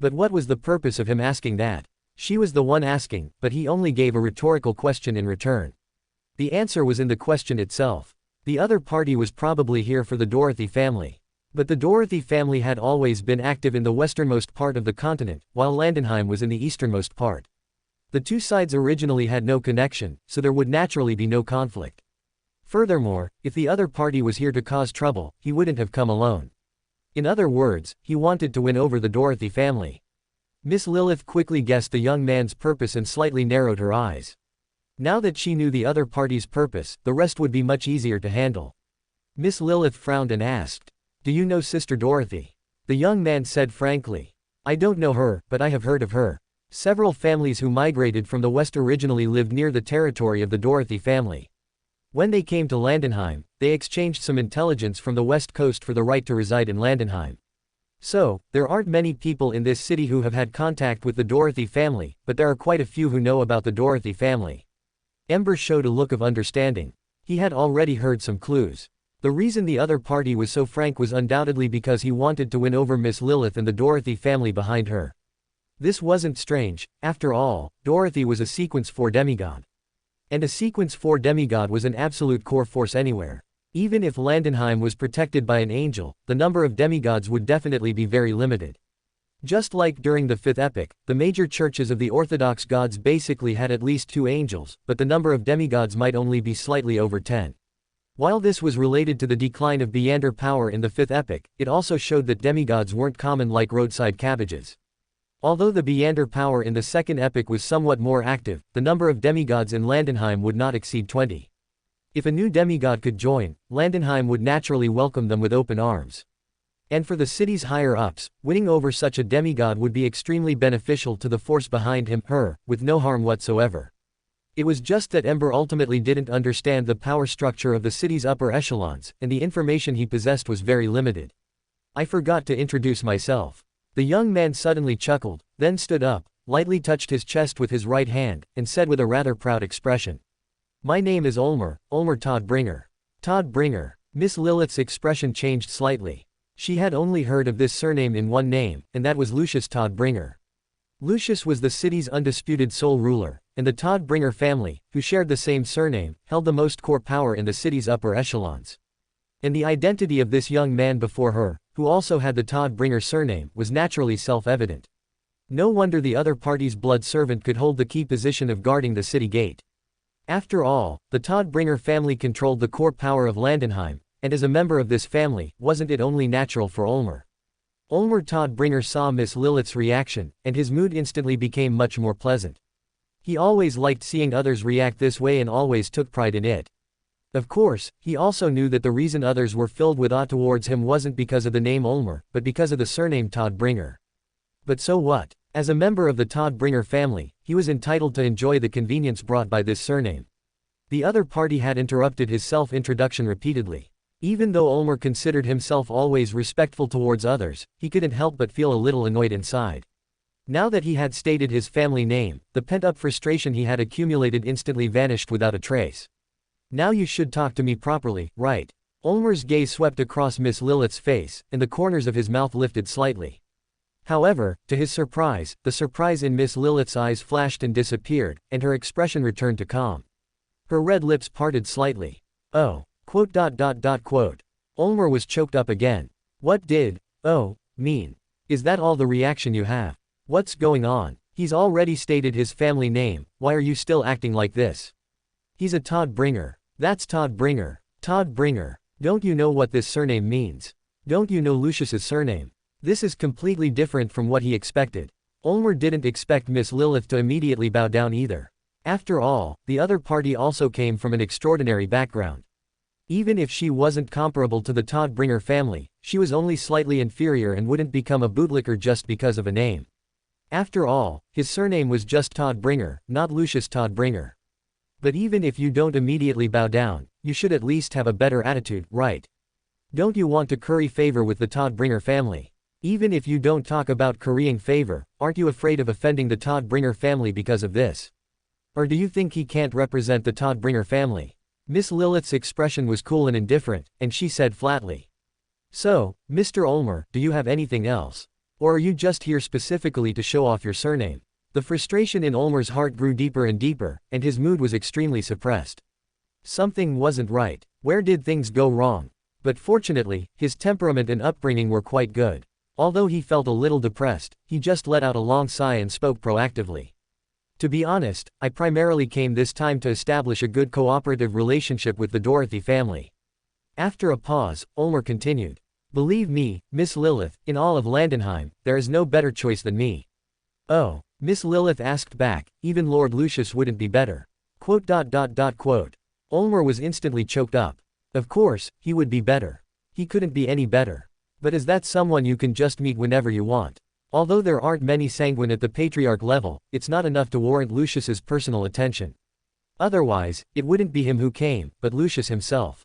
But what was the purpose of him asking that? She was the one asking, but he only gave a rhetorical question in return. The answer was in the question itself. The other party was probably here for the Dorothy family. But the Dorothy family had always been active in the westernmost part of the continent, while Landenheim was in the easternmost part. The two sides originally had no connection, so there would naturally be no conflict. Furthermore, if the other party was here to cause trouble, he wouldn't have come alone. In other words, he wanted to win over the Dorothy family. Miss Lilith quickly guessed the young man's purpose and slightly narrowed her eyes. Now that she knew the other party's purpose, the rest would be much easier to handle. Miss Lilith frowned and asked, "Do you know Sister Dorothy?" The young man said frankly, "I don't know her, but I have heard of her. Several families who migrated from the west originally lived near the territory of the Dorothy family. When they came to Landenheim, they exchanged some intelligence from the west coast for the right to reside in Landenheim. So, there aren't many people in this city who have had contact with the Dorothy family, but there are quite a few who know about the Dorothy family." Ember showed a look of understanding. He had already heard some clues. The reason the other party was so frank was undoubtedly because he wanted to win over Miss Lilith and the Dorothy family behind her. This wasn't strange. After all, Dorothy was a sequence 4 demigod. And a sequence 4 demigod was an absolute core force anywhere. Even if Landenheim was protected by an angel, the number of demigods would definitely be very limited. Just like during the 5th epoch, the major churches of the Orthodox gods basically had at least 2 angels, but the number of demigods might only be slightly over 10. While this was related to the decline of Beander power in the 5th epoch, it also showed that demigods weren't common like roadside cabbages. Although the Beander power in the 2nd epoch was somewhat more active, the number of demigods in Landenheim would not exceed 20. If a new demigod could join, Landenheim would naturally welcome them with open arms. And for the city's higher-ups, winning over such a demigod would be extremely beneficial to the force behind him, her, with no harm whatsoever. It was just that Ember ultimately didn't understand the power structure of the city's upper echelons, and the information he possessed was very limited. "I forgot to introduce myself." The young man suddenly chuckled, then stood up, lightly touched his chest with his right hand, and said with a rather proud expression, "My name is Ulmer Todbringer." Todbringer. Miss Lilith's expression changed slightly. She had only heard of this surname in one name, and that was Lucius Todbringer. Lucius was the city's undisputed sole ruler, and the Todbringer family, who shared the same surname, held the most core power in the city's upper echelons. And the identity of this young man before her, who also had the Todbringer surname, was naturally self-evident. No wonder the other party's blood servant could hold the key position of guarding the city gate. After all, the Todbringer family controlled the core power of Landenheim, and as a member of this family, wasn't it only natural for Ulmer? Ulmer Todbringer saw Miss Lilith's reaction, and his mood instantly became much more pleasant. He always liked seeing others react this way and always took pride in it. Of course, he also knew that the reason others were filled with awe towards him wasn't because of the name Ulmer, but because of the surname Todbringer. But so what? As a member of the Todbringer family, he was entitled to enjoy the convenience brought by this surname. The other party had interrupted his self-introduction repeatedly. Even though Ulmer considered himself always respectful towards others, he couldn't help but feel a little annoyed inside. Now that he had stated his family name, the pent-up frustration he had accumulated instantly vanished without a trace. "Now you should talk to me properly, right?" Ulmer's gaze swept across Miss Lilith's face, and the corners of his mouth lifted slightly. However, to his surprise, the surprise in Miss Lilith's eyes flashed and disappeared, and her expression returned to calm. Her red lips parted slightly. "Oh. .. Ulmer was choked up again. "What did, oh, mean? Is that all the reaction you have? What's going on? He's already stated his family name, why are you still acting like this? He's a Todbringer. That's Todbringer. Todbringer. Don't you know what this surname means? Don't you know Lucius's surname? This is completely different from what he expected." Ulmer didn't expect Miss Lilith to immediately bow down either. After all, the other party also came from an extraordinary background. Even if she wasn't comparable to the Todbringer family, she was only slightly inferior and wouldn't become a bootlicker just because of a name. After all, his surname was just Todbringer, not Lucius Todbringer. But even if you don't immediately bow down, you should at least have a better attitude, right? Don't you want to curry favor with the Todbringer family? Even if you don't talk about currying favor, aren't you afraid of offending the Todbringer family because of this? Or do you think he can't represent the Todbringer family? Miss Lilith's expression was cool and indifferent, and she said flatly, "So, Mr. Ulmer, do you have anything else? Or are you just here specifically to show off your surname? The frustration in Ulmer's heart grew deeper and deeper, and his mood was extremely suppressed. Something wasn't right. Where did things go wrong? But fortunately, his temperament and upbringing were quite good. Although he felt a little depressed, he just let out a long sigh and spoke proactively. To be honest, I primarily came this time to establish a good cooperative relationship with the Dorothy family. After a pause, Ulmer continued. Believe me, Miss Lilith, in all of Landenheim, there is no better choice than me. Oh, Miss Lilith asked back, even Lord Lucius wouldn't be better. Ulmer was instantly choked up. Of course, he would be better. He couldn't be any better. But is that someone you can just meet whenever you want? Although there aren't many sanguine at the patriarch level, it's not enough to warrant Lucius's personal attention. Otherwise, it wouldn't be him who came, but Lucius himself.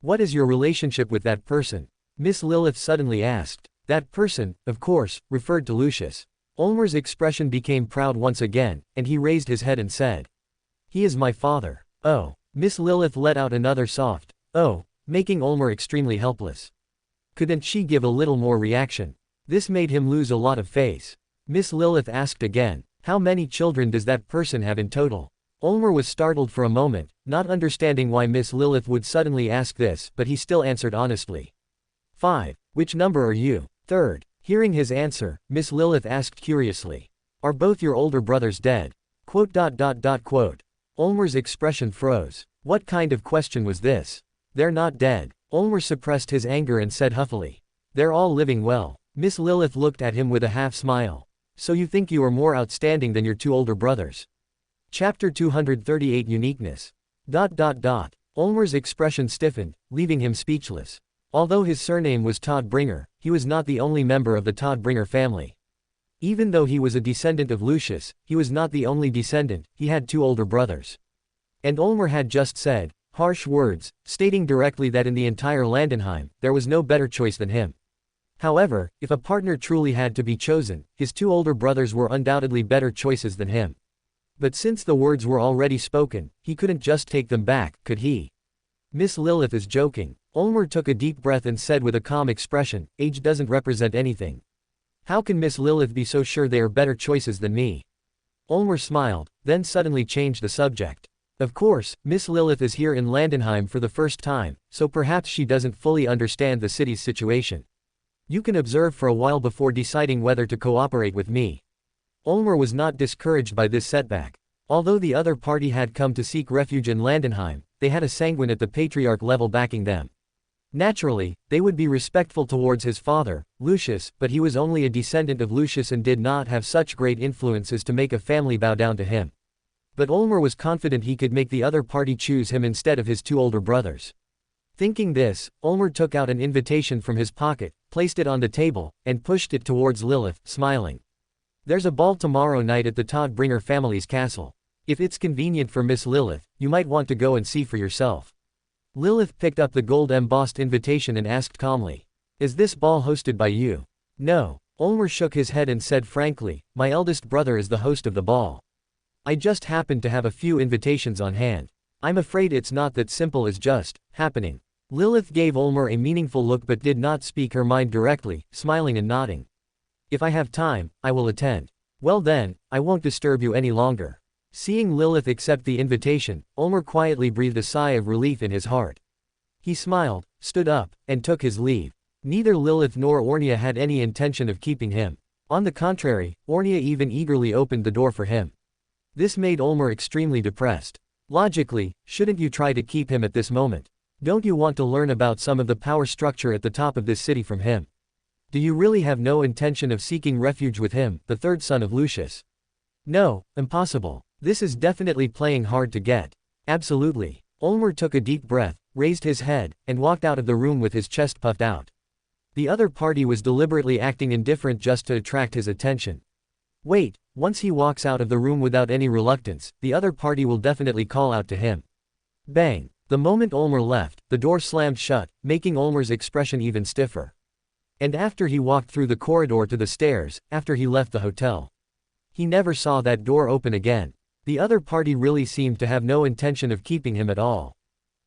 What is your relationship with that person? Miss Lilith suddenly asked. That person, of course, referred to Lucius. Ulmer's expression became proud once again, and he raised his head and said. He is my father. Oh. Miss Lilith let out another soft, oh, making Ulmer extremely helpless. Couldn't she give a little more reaction? This made him lose a lot of face. Miss Lilith asked again, how many children does that person have in total? Ulmer was startled for a moment, not understanding why Miss Lilith would suddenly ask this, but he still answered honestly. 5. Which number are you? 3rd. Hearing his answer, Miss Lilith asked curiously. Are both your older brothers dead? Ulmer's expression froze. What kind of question was this? They're not dead. Ulmer suppressed his anger and said huffily. They're all living well. Miss Lilith looked at him with a half smile. So you think you are more outstanding than your 2 older brothers? Chapter 238 Uniqueness. Ulmer's expression stiffened, leaving him speechless. Although his surname was Todbringer, he was not the only member of the Todbringer family. Even though he was a descendant of Lucius, he was not the only descendant, he had 2 older brothers. And Ulmer had just said harsh words, stating directly that in the entire Landenheim, there was no better choice than him. However, if a partner truly had to be chosen, his 2 older brothers were undoubtedly better choices than him. But since the words were already spoken, he couldn't just take them back, could he? Miss Lilith is joking. Ulmer took a deep breath and said with a calm expression, age doesn't represent anything. How can Miss Lilith be so sure they are better choices than me? Ulmer smiled, then suddenly changed the subject. Of course, Miss Lilith is here in Landenheim for the first time, so perhaps she doesn't fully understand the city's situation. You can observe for a while before deciding whether to cooperate with me. Ulmer was not discouraged by this setback. Although the other party had come to seek refuge in Landenheim, they had a sanguine at the patriarch level backing them. Naturally, they would be respectful towards his father, Lucius, but he was only a descendant of Lucius and did not have such great influences to make a family bow down to him. But Ulmer was confident he could make the other party choose him instead of his 2 older brothers. Thinking this, Ulmer took out an invitation from his pocket, placed it on the table, and pushed it towards Lilith, smiling. There's a ball tomorrow night at the Todbringer family's castle. If it's convenient for Miss Lilith, you might want to go and see for yourself. Lilith picked up the gold-embossed invitation and asked calmly. Is this ball hosted by you? No. Ulmer shook his head and said frankly, my eldest brother is the host of the ball. I just happened to have a few invitations on hand. I'm afraid it's not that simple as just happening. Lilith gave Ulmer a meaningful look but did not speak her mind directly, smiling and nodding. If I have time, I will attend. Well then, I won't disturb you any longer. Seeing Lilith accept the invitation, Ulmer quietly breathed a sigh of relief in his heart. He smiled, stood up, and took his leave. Neither Lilith nor Ornia had any intention of keeping him. On the contrary, Ornia even eagerly opened the door for him. This made Ulmer extremely depressed. Logically, shouldn't you try to keep him at this moment? Don't you want to learn about some of the power structure at the top of this city from him? Do you really have no intention of seeking refuge with him, the 3rd son of Lucius? No, impossible. This is definitely playing hard to get. Absolutely. Ulmer took a deep breath, raised his head, and walked out of the room with his chest puffed out. The other party was deliberately acting indifferent just to attract his attention. Wait, once he walks out of the room without any reluctance, the other party will definitely call out to him. Bang! The moment Ulmer left, the door slammed shut, making Ulmer's expression even stiffer. And after he walked through the corridor to the stairs, after he left the hotel, he never saw that door open again. The other party really seemed to have no intention of keeping him at all.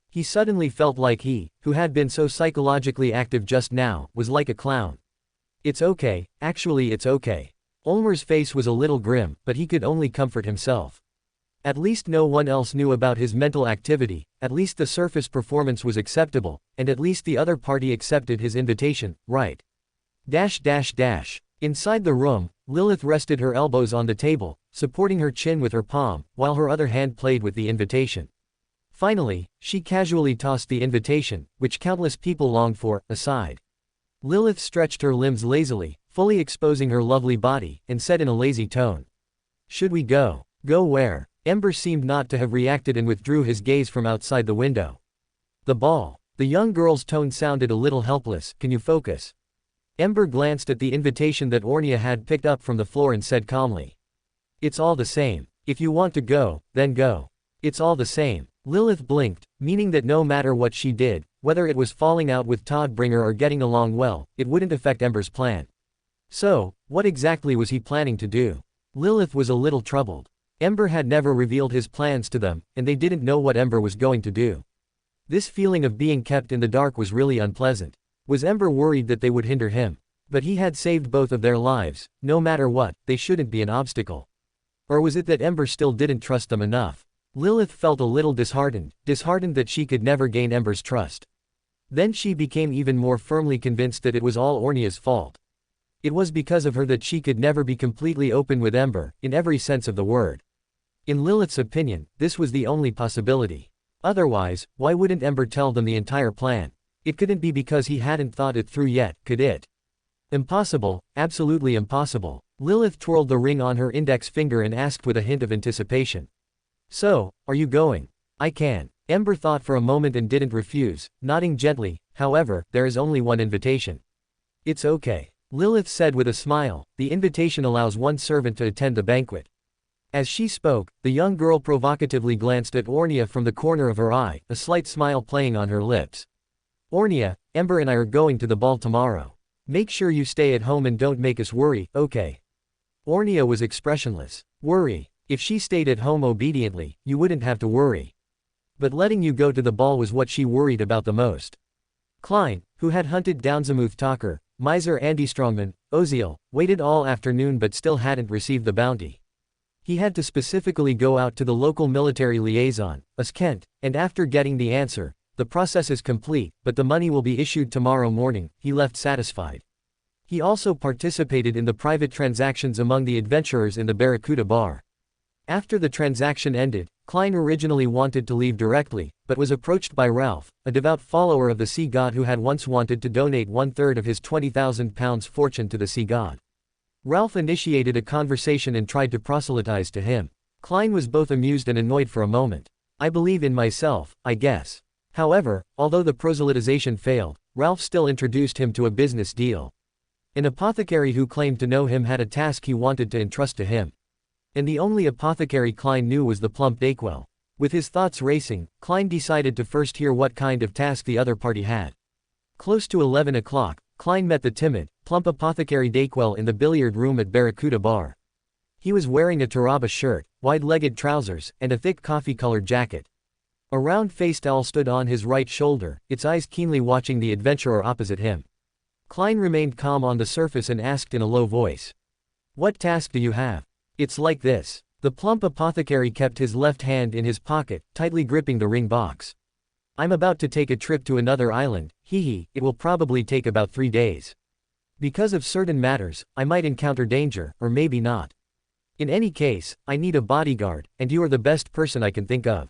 He suddenly felt like he, who had been so psychologically active just now, was like a clown. It's okay, actually it's okay. Ulmer's face was a little grim, but he could only comfort himself. At least no one else knew about his mental activity, at least the surface performance was acceptable, and at least the other party accepted his invitation, right? Inside the room, Lilith rested her elbows on the table, supporting her chin with her palm, while her other hand played with the invitation. Finally, she casually tossed the invitation, which countless people longed for, aside. Lilith stretched her limbs lazily, fully exposing her lovely body, and said in a lazy tone. Should we go? Go where? Ember seemed not to have reacted and withdrew his gaze from outside the window. The ball. The young girl's tone sounded a little helpless. Can you focus? Ember glanced at the invitation that Ornia had picked up from the floor and said calmly. It's all the same. If you want to go, then go. It's all the same. Lilith blinked, meaning that no matter what she did, whether it was falling out with Toddbringer or getting along well, it wouldn't affect Ember's plan. So, what exactly was he planning to do? Lilith was a little troubled. Ember had never revealed his plans to them, and they didn't know what Ember was going to do. This feeling of being kept in the dark was really unpleasant. Was Ember worried that they would hinder him? But he had saved both of their lives, no matter what, they shouldn't be an obstacle. Or was it that Ember still didn't trust them enough? Lilith felt a little disheartened that she could never gain Ember's trust. Then she became even more firmly convinced that it was all Ornia's fault. It was because of her that she could never be completely open with Ember, in every sense of the word. In Lilith's opinion, this was the only possibility. Otherwise, why wouldn't Ember tell them the entire plan? It couldn't be because he hadn't thought it through yet, could it? Impossible, absolutely impossible. Lilith twirled the ring on her index finger and asked with a hint of anticipation. So, are you going? I can. Ember thought for a moment and didn't refuse, nodding gently. However, there is only one invitation. It's okay. Lilith said with a smile, the invitation allows one servant to attend the banquet. As she spoke, the young girl provocatively glanced at Ornia from the corner of her eye, a slight smile playing on her lips. Ornia, Ember and I are going to the ball tomorrow. Make sure you stay at home and don't make us worry, okay? Ornia was expressionless. Worry? If she stayed at home obediently, you wouldn't have to worry. But letting you go to the ball was what she worried about the most. Klein, who had hunted down Zamuth Talker, Miser Andy Strongman, Oziel, waited all afternoon but still hadn't received the bounty. He had to specifically go out to the local military liaison, Kent, and after getting the answer, the process is complete, but the money will be issued tomorrow morning, he left satisfied. He also participated in the private transactions among the adventurers in the Barracuda bar. After the transaction ended, Klein originally wanted to leave directly, but was approached by Ralph, a devout follower of the sea god who had once wanted to donate 1/3 of his £20,000 fortune to the sea god. Ralph initiated a conversation and tried to proselytize to him. Klein was both amused and annoyed for a moment. I believe in myself, I guess. However, although the proselytization failed, Ralph still introduced him to a business deal. An apothecary who claimed to know him had a task he wanted to entrust to him. And the only apothecary Klein knew was the plump Dayquil. With his thoughts racing, Klein decided to first hear what kind of task the other party had. Close to 11 o'clock, Klein met the timid, plump apothecary Dayquil in the billiard room at Barracuda Bar. He was wearing a Taraba shirt, wide-legged trousers, and a thick coffee-colored jacket. A round-faced owl stood on his right shoulder, its eyes keenly watching the adventurer opposite him. Klein remained calm on the surface and asked in a low voice. What task do you have? It's like this. The plump apothecary kept his left hand in his pocket, tightly gripping the ring box. I'm about to take a trip to another island, it will probably take about 3 days. Because of certain matters, I might encounter danger, or maybe not. In any case, I need a bodyguard, and you are the best person I can think of.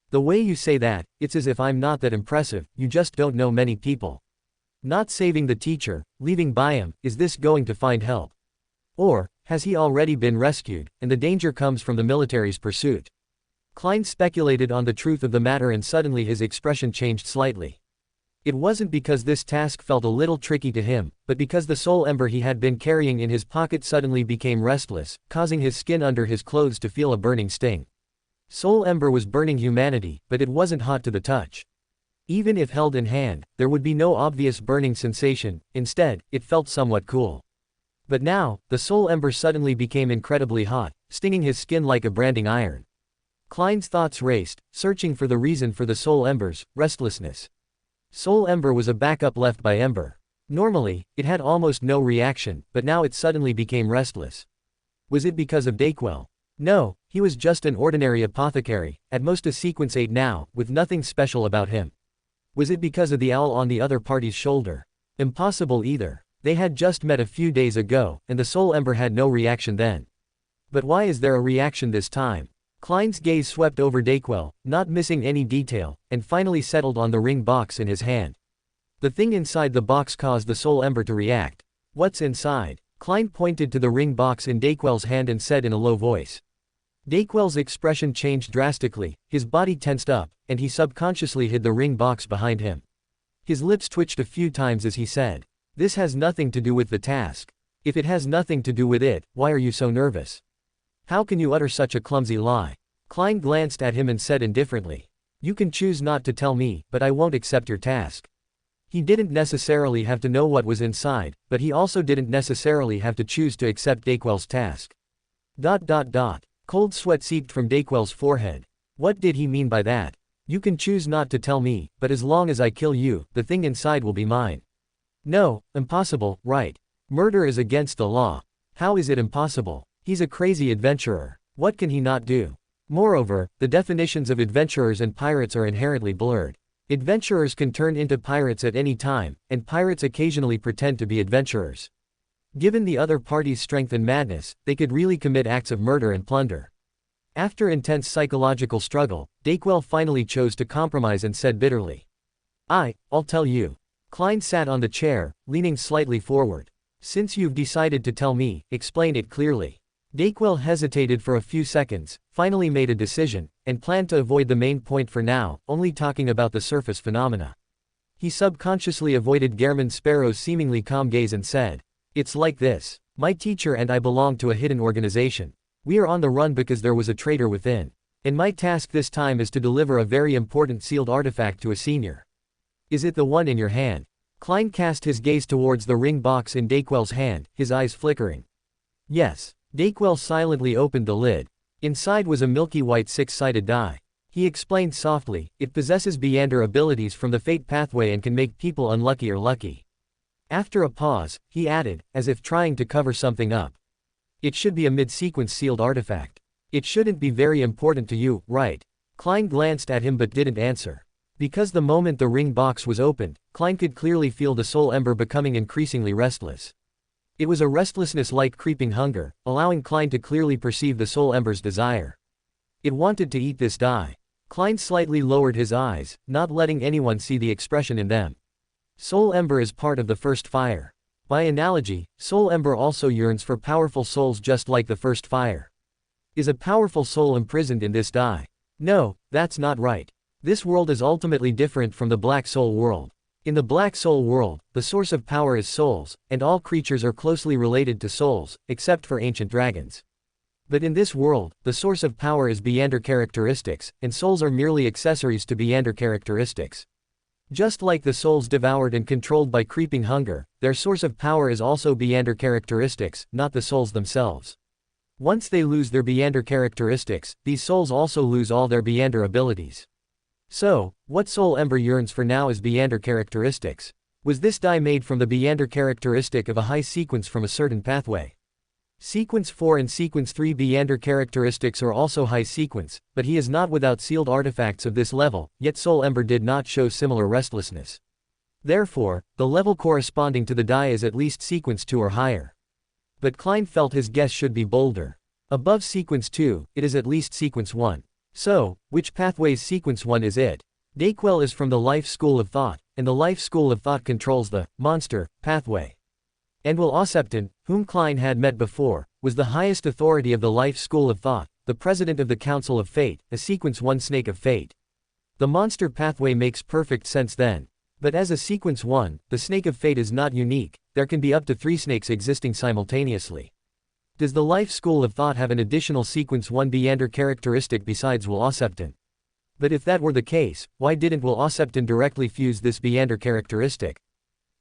The way you say that, it's as if I'm not that impressive, you just don't know many people. Not saving the teacher, leaving Byam, is this going to find help? Or, has he already been rescued, and the danger comes from the military's pursuit? Klein speculated on the truth of the matter and suddenly his expression changed slightly. It wasn't because this task felt a little tricky to him, but because the soul ember he had been carrying in his pocket suddenly became restless, causing his skin under his clothes to feel a burning sting. Soul ember was burning humanity, but it wasn't hot to the touch. Even if held in hand, there would be no obvious burning sensation, instead, it felt somewhat cool. But now, the soul ember suddenly became incredibly hot, stinging his skin like a branding iron. Klein's thoughts raced, searching for the reason for the soul ember's restlessness. Soul ember was a backup left by Ember. Normally, it had almost no reaction, but now it suddenly became restless. Was it because of Dayquil? No, he was just an ordinary apothecary, at most a sequence 8 now, with nothing special about him. Was it because of the owl on the other party's shoulder? Impossible either. They had just met a few days ago, and the soul ember had no reaction then. But why is there a reaction this time? Klein's gaze swept over Dayquil, not missing any detail, and finally settled on the ring box in his hand. The thing inside the box caused the soul ember to react. What's inside? Klein pointed to the ring box in Dayquil's hand and said in a low voice. Dayquil's expression changed drastically, his body tensed up, and he subconsciously hid the ring box behind him. His lips twitched a few times as he said, "This has nothing to do with the task. If it has nothing to do with it, why are you so nervous? How can you utter such a clumsy lie?" Klein glanced at him and said indifferently, "You can choose not to tell me, but I won't accept your task." He didn't necessarily have to know what was inside, but he also didn't necessarily have to choose to accept Dayquil's task. Cold sweat seeped from Dayquil's forehead. What did he mean by that? You can choose not to tell me, but as long as I kill you, the thing inside will be mine. No, impossible, right? Murder is against the law. How is it impossible? He's a crazy adventurer. What can he not do? Moreover, the definitions of adventurers and pirates are inherently blurred. Adventurers can turn into pirates at any time, and pirates occasionally pretend to be adventurers. Given the other party's strength and madness, they could really commit acts of murder and plunder. After intense psychological struggle, Dayquil finally chose to compromise and said bitterly, I'll tell you. Klein sat on the chair, leaning slightly forward. Since you've decided to tell me, explain it clearly. Dayquil hesitated for a few seconds, finally made a decision, and planned to avoid the main point for now, only talking about the surface phenomena. He subconsciously avoided Gairman Sparrow's seemingly calm gaze and said, "It's like this. My teacher and I belong to a hidden organization. We are on the run because there was a traitor within. And my task this time is to deliver a very important sealed artifact to a senior." "Is it the one in your hand?" Klein cast his gaze towards the ring box in Dayquil's hand, his eyes flickering. "Yes." Dayquil silently opened the lid. Inside was a milky white six-sided die. He explained softly, "It possesses Beander abilities from the fate pathway and can make people unlucky or lucky." After a pause, he added, as if trying to cover something up. "It should be a mid-sequence sealed artifact. It shouldn't be very important to you, right?" Klein glanced at him but didn't answer. Because the moment the ring box was opened, Klein could clearly feel the soul ember becoming increasingly restless. It was a restlessness like creeping hunger, allowing Klein to clearly perceive the soul ember's desire. It wanted to eat this die. Klein slightly lowered his eyes, not letting anyone see the expression in them. Soul ember is part of the first fire. By analogy, soul ember also yearns for powerful souls just like the first fire. Is a powerful soul imprisoned in this die? No, that's not right. This world is ultimately different from the Black Soul world. In the Black Soul world, the source of power is souls, and all creatures are closely related to souls, except for ancient dragons. But in this world, the source of power is Beander characteristics, and souls are merely accessories to Beander characteristics. Just like the souls devoured and controlled by creeping hunger, their source of power is also Beander characteristics, not the souls themselves. Once they lose their Beander characteristics, these souls also lose all their Beander abilities. So, what soul ember yearns for now is Beander characteristics. Was this die made from the Beander characteristic of a high sequence from a certain pathway? Sequence 4 and Sequence 3 Beander characteristics are also high sequence, but he is not without sealed artifacts of this level, yet soul ember did not show similar restlessness. Therefore, the level corresponding to the die is at least Sequence 2 or higher. But Klein felt his guess should be bolder. Above Sequence 2, it is at least Sequence 1. So, which pathway's Sequence 1 is it? Dayquil is from the Life School of Thought, and the Life School of Thought controls the monster pathway. And Will Osepton, whom Klein had met before, was the highest authority of the Life School of Thought, the president of the Council of Fate, a Sequence 1 Snake of Fate. The monster pathway makes perfect sense then. But as a Sequence 1, the Snake of Fate is not unique, there can be up to 3 snakes existing simultaneously. Does the Life School of Thought have an additional Sequence 1 Beander characteristic besides Will Osepton? But if that were the case, why didn't Will Osepton directly fuse this Beander characteristic?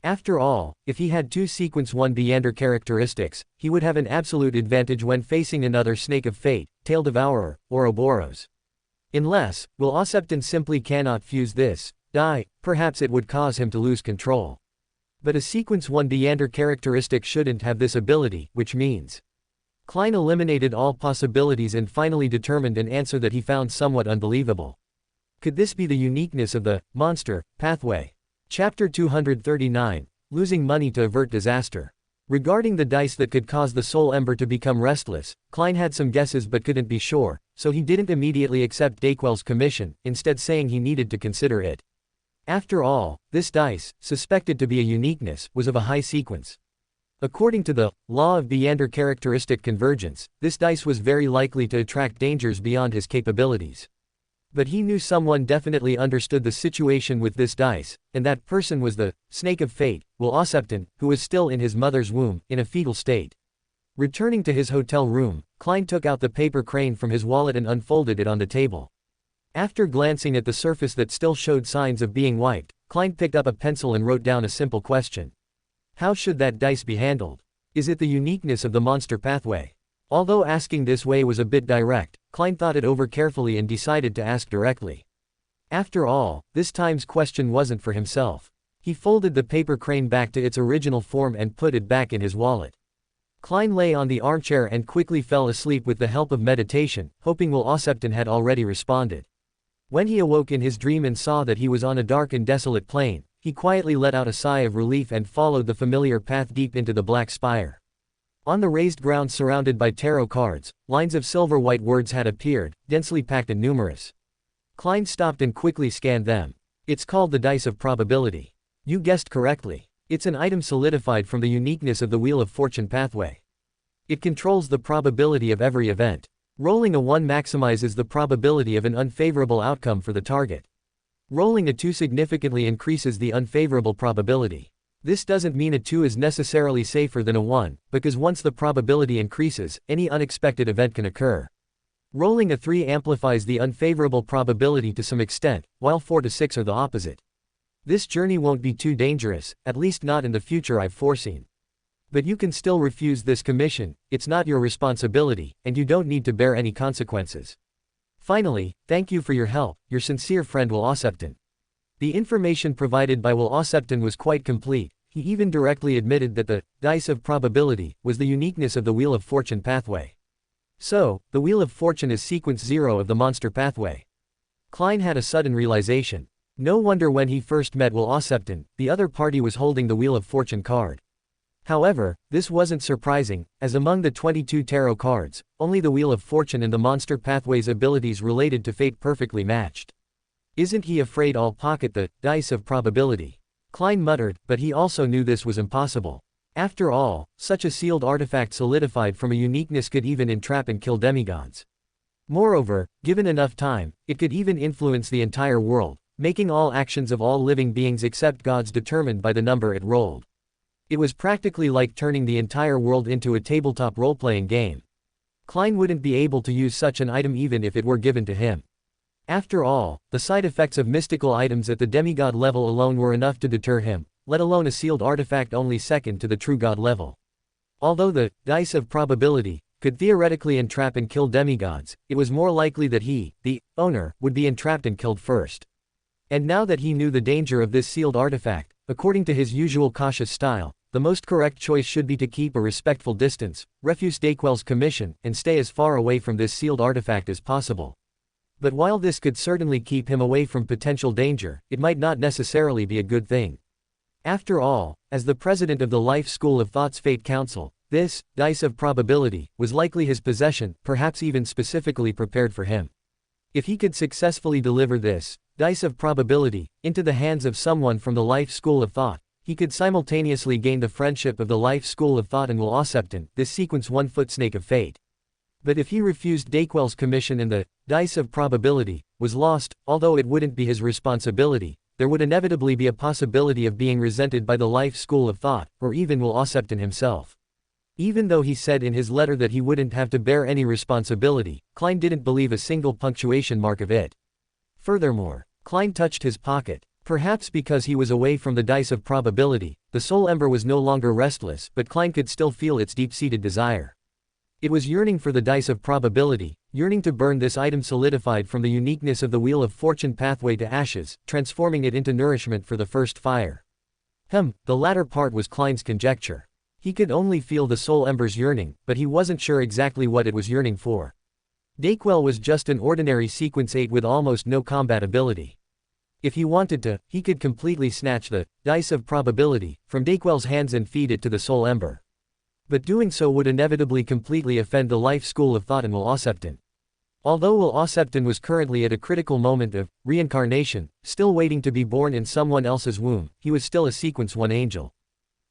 After all, if he had 2 Sequence 1 Beander characteristics, he would have an absolute advantage when facing another Snake of Fate, Tail Devourer, or Ouroboros. Unless, Will Osepton simply cannot fuse this die, perhaps it would cause him to lose control. But a sequence 1 Deander characteristic shouldn't have this ability, which means. Klein eliminated all possibilities and finally determined an answer that he found somewhat unbelievable. Could this be the uniqueness of the monster pathway? Chapter 239, Losing Money to Avert Disaster. Regarding the dice that could cause the soul ember to become restless, Klein had some guesses but couldn't be sure, so he didn't immediately accept Dayquel's commission, instead saying he needed to consider it. After all, this dice, suspected to be a uniqueness, was of a high sequence. According to the law of Deander characteristic convergence, this dice was very likely to attract dangers beyond his capabilities. But he knew someone definitely understood the situation with this dice, and that person was the Snake of Fate, Will Osepton, who was still in his mother's womb, in a fetal state. Returning to his hotel room, Klein took out the paper crane from his wallet and unfolded it on the table. After glancing at the surface that still showed signs of being wiped, Klein picked up a pencil and wrote down a simple question. How should that dice be handled? Is it the uniqueness of the monster pathway? Although asking this way was a bit direct, Klein thought it over carefully and decided to ask directly. After all, this time's question wasn't for himself. He folded the paper crane back to its original form and put it back in his wallet. Klein lay on the armchair and quickly fell asleep with the help of meditation, hoping Will Osepton had already responded. When he awoke in his dream and saw that he was on a dark and desolate plain, he quietly let out a sigh of relief and followed the familiar path deep into the black spire. On the raised ground surrounded by tarot cards, lines of silver-white words had appeared, densely packed and numerous. Klein stopped and quickly scanned them. It's called the Dice of Probability. You guessed correctly. It's an item solidified from the uniqueness of the Wheel of Fortune pathway. It controls the probability of every event. Rolling a 1 maximizes the probability of an unfavorable outcome for the target. Rolling a 2 significantly increases the unfavorable probability. This doesn't mean a 2 is necessarily safer than a 1, because once the probability increases, any unexpected event can occur. Rolling a 3 amplifies the unfavorable probability to some extent, while 4 to 6 are the opposite. This journey won't be too dangerous, at least not in the future I've foreseen. But you can still refuse this commission, it's not your responsibility, and you don't need to bear any consequences. Finally, thank you for your help, your sincere friend Will Osepton. The information provided by Will Osepton was quite complete. He even directly admitted that the Dice of Probability was the uniqueness of the Wheel of Fortune pathway. So, the Wheel of Fortune is sequence 0 of the monster pathway. Klein had a sudden realization. No wonder when he first met Will Osepton, the other party was holding the Wheel of Fortune card. However, this wasn't surprising, as among the 22 tarot cards, only the Wheel of Fortune and the monster pathway's abilities related to fate perfectly matched. Isn't he afraid I'll pocket the Dice of Probability? Klein muttered, but he also knew this was impossible. After all, such a sealed artifact solidified from a uniqueness could even entrap and kill demigods. Moreover, given enough time, it could even influence the entire world, making all actions of all living beings except gods determined by the number it rolled. It was practically like turning the entire world into a tabletop role-playing game. Klein wouldn't be able to use such an item even if it were given to him. After all, the side effects of mystical items at the demigod level alone were enough to deter him, let alone a sealed artifact only second to the true god level. Although the Dice of Probability could theoretically entrap and kill demigods, it was more likely that he, the owner, would be entrapped and killed first. And now that he knew the danger of this sealed artifact, according to his usual cautious style, the most correct choice should be to keep a respectful distance, refuse Dayquel's commission, and stay as far away from this sealed artifact as possible. But while this could certainly keep him away from potential danger, it might not necessarily be a good thing. After all, as the president of the Life School of Thought's Fate Council, this Dice of Probability was likely his possession, perhaps even specifically prepared for him. If he could successfully deliver this Dice of Probability into the hands of someone from the Life School of Thought, he could simultaneously gain the friendship of the Life School of Thought and Will Osepton, this sequence 1-foot snake of fate. But if he refused Dayquel's commission and the Dice of Probability was lost, although it wouldn't be his responsibility, there would inevitably be a possibility of being resented by the Life School of Thought, or even Will Osepton himself. Even though he said in his letter that he wouldn't have to bear any responsibility, Klein didn't believe a single punctuation mark of it. Furthermore, Klein touched his pocket. Perhaps because he was away from the Dice of Probability, the soul ember was no longer restless, but Klein could still feel its deep-seated desire. It was yearning for the Dice of Probability, yearning to burn this item solidified from the uniqueness of the Wheel of Fortune pathway to ashes, transforming it into nourishment for the first fire. The latter part was Klein's conjecture. He could only feel the soul embers yearning, but he wasn't sure exactly what it was yearning for. Dayquil was just an ordinary sequence 8 with almost no combat ability. If he wanted to, he could completely snatch the dice of probability from Dayquil's hands and feed it to the soul ember. But doing so would inevitably completely offend the life school of thought in Will Osepton. Although Will Osepton was currently at a critical moment of reincarnation, still waiting to be born in someone else's womb, he was still a Sequence 1 angel.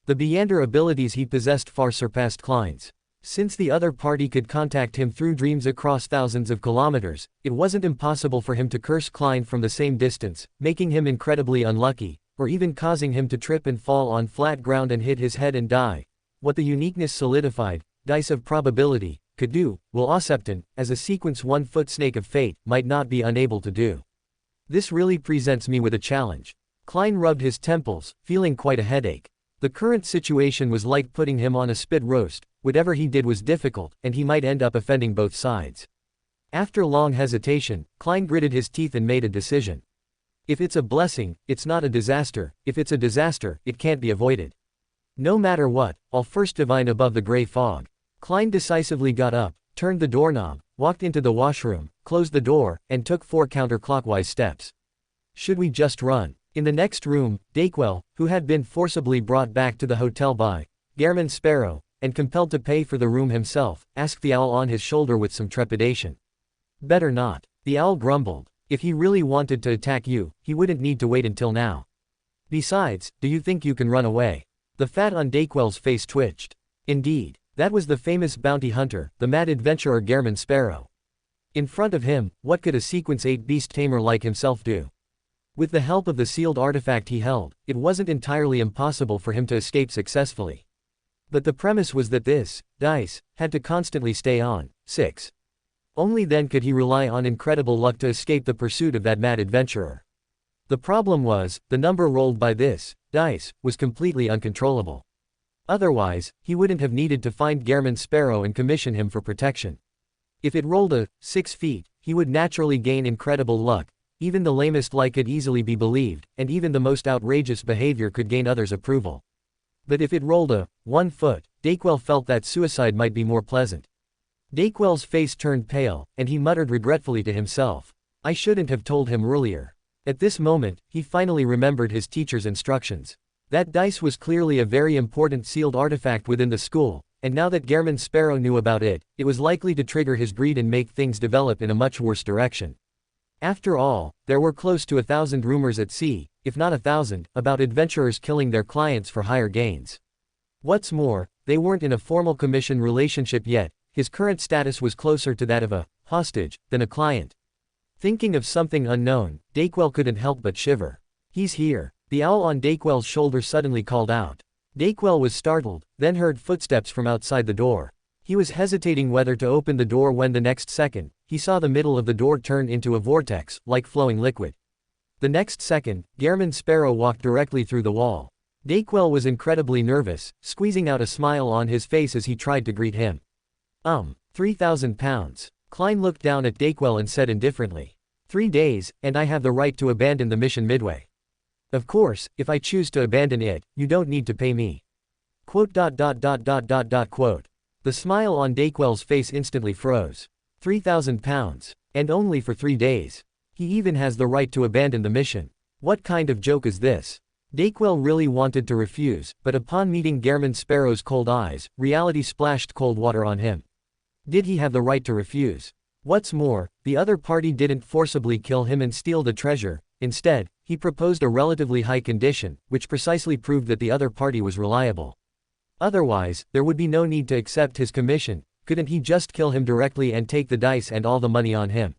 The Beyonder abilities he possessed far surpassed Klein's. Since the other party could contact him through dreams across thousands of kilometers, it wasn't impossible for him to curse Klein from the same distance, making him incredibly unlucky, or even causing him to trip and fall on flat ground and hit his head and die. What the uniqueness solidified, dice of probability, could do, Will Osepton, as a Sequence 1 foot snake of fate, might not be unable to do. This really presents me with a challenge. Klein rubbed his temples, feeling quite a headache. The current situation was like putting him on a spit roast. Whatever he did was difficult, and he might end up offending both sides. After long hesitation, Klein gritted his teeth and made a decision. If it's a blessing, it's not a disaster. If it's a disaster, it can't be avoided. No matter what, I'll first divine above the gray fog. Klein decisively got up, turned the doorknob, walked into the washroom, closed the door, and took 4 counterclockwise steps. Should we just run? In the next room, Dayquil, who had been forcibly brought back to the hotel by Gehrman Sparrow, and compelled to pay for the room himself, asked the owl on his shoulder with some trepidation. Better not. The owl grumbled. If he really wanted to attack you, he wouldn't need to wait until now. Besides, do you think you can run away? The fat on Dayquil's face twitched. Indeed, that was the famous bounty hunter, the mad adventurer Gehrman Sparrow. In front of him, what could a Sequence 8 beast tamer like himself do? With the help of the sealed artifact he held, it wasn't entirely impossible for him to escape successfully. But the premise was that this dice had to constantly stay on 6. Only then could he rely on incredible luck to escape the pursuit of that mad adventurer. The problem was, the number rolled by this dice was completely uncontrollable. Otherwise, he wouldn't have needed to find Gehrman Sparrow and commission him for protection. If it rolled a 6 feet, he would naturally gain incredible luck. Even the lamest lie could easily be believed, and even the most outrageous behavior could gain others' approval. But if it rolled a 1 foot, Dayquil felt that suicide might be more pleasant. Dayquil's face turned pale, and he muttered regretfully to himself. I shouldn't have told him earlier. At this moment, he finally remembered his teacher's instructions. That dice was clearly a very important sealed artifact within the school, and now that Gehrman Sparrow knew about it, it was likely to trigger his greed and make things develop in a much worse direction. After all, there were close to 1,000 rumors at sea, if not 1,000, about adventurers killing their clients for higher gains. What's more, they weren't in a formal commission relationship yet. His current status was closer to that of a hostage than a client. Thinking of something unknown, Dayquil couldn't help but shiver. He's here. The owl on Dayquil's shoulder suddenly called out. Dayquil was startled, then heard footsteps from outside the door. He was hesitating whether to open the door when the next second, he saw the middle of the door turn into a vortex, like flowing liquid. The next second, Gehrman Sparrow walked directly through the wall. Dayquil was incredibly nervous, squeezing out a smile on his face as he tried to greet him. 3,000 pounds. Klein looked down at Dayquil and said indifferently. 3 days, and I have the right to abandon the mission midway. Of course, if I choose to abandon it, you don't need to pay me. Quote. The smile on Dayquil's face instantly froze. 3,000 pounds. And only for 3 days. He even has the right to abandon the mission. What kind of joke is this? Dayquil really wanted to refuse, but upon meeting Gehrman Sparrow's cold eyes, reality splashed cold water on him. Did he have the right to refuse? What's more, the other party didn't forcibly kill him and steal the treasure. Instead, he proposed a relatively high condition, which precisely proved that the other party was reliable. Otherwise, there would be no need to accept his commission. Couldn't he just kill him directly and take the dice and all the money on him?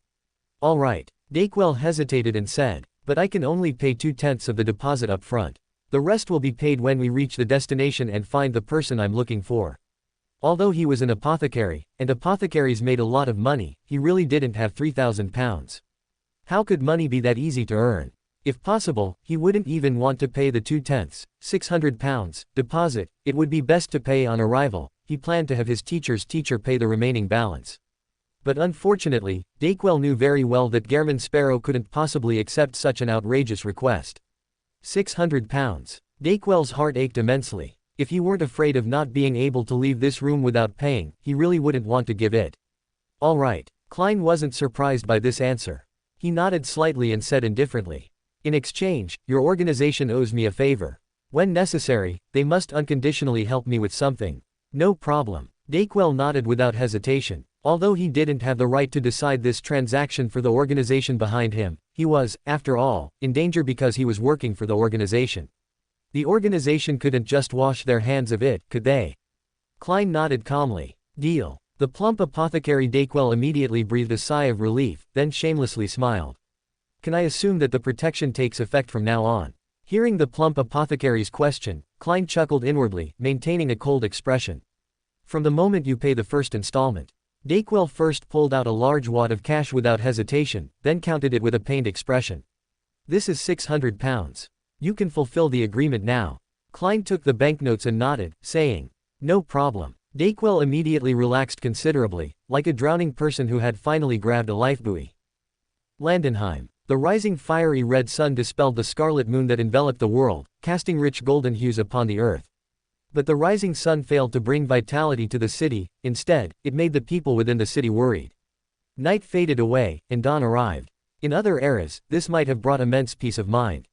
All right. Dayquil hesitated and said, but I can only pay 2/10 of the deposit up front. The rest will be paid when we reach the destination and find the person I'm looking for. Although he was an apothecary, and apothecaries made a lot of money, he really didn't have 3,000 pounds. How could money be that easy to earn? If possible, he wouldn't even want to pay the 2/10, 600 pounds, deposit. It would be best to pay on arrival. He planned to have his teacher's teacher pay the remaining balance. But unfortunately, Dayquil knew very well that Gehrman Sparrow couldn't possibly accept such an outrageous request. 600 pounds. Dayquel's heart ached immensely. If he weren't afraid of not being able to leave this room without paying, he really wouldn't want to give it. All right. Klein wasn't surprised by this answer. He nodded slightly and said indifferently. In exchange, your organization owes me a favor. When necessary, they must unconditionally help me with something. No problem. Dayquel nodded without hesitation. Although he didn't have the right to decide this transaction for the organization behind him, he was, after all, in danger because he was working for the organization. The organization couldn't just wash their hands of it, could they? Klein nodded calmly. Deal. The plump apothecary Dayquel immediately breathed a sigh of relief, then shamelessly smiled. Can I assume that the protection takes effect from now on? Hearing the plump apothecary's question, Klein chuckled inwardly, maintaining a cold expression. From the moment you pay the first installment. Dayquel first pulled out a large wad of cash without hesitation, then counted it with a pained expression. This is 600 pounds. You can fulfill the agreement now. Klein took the banknotes and nodded, saying, no problem. Dayquel immediately relaxed considerably, like a drowning person who had finally grabbed a lifebuoy. Landenheim. The rising fiery red sun dispelled the scarlet moon that enveloped the world, casting rich golden hues upon the earth. But the rising sun failed to bring vitality to the city, instead, it made the people within the city worried. Night faded away, and dawn arrived. In other eras, this might have brought immense peace of mind.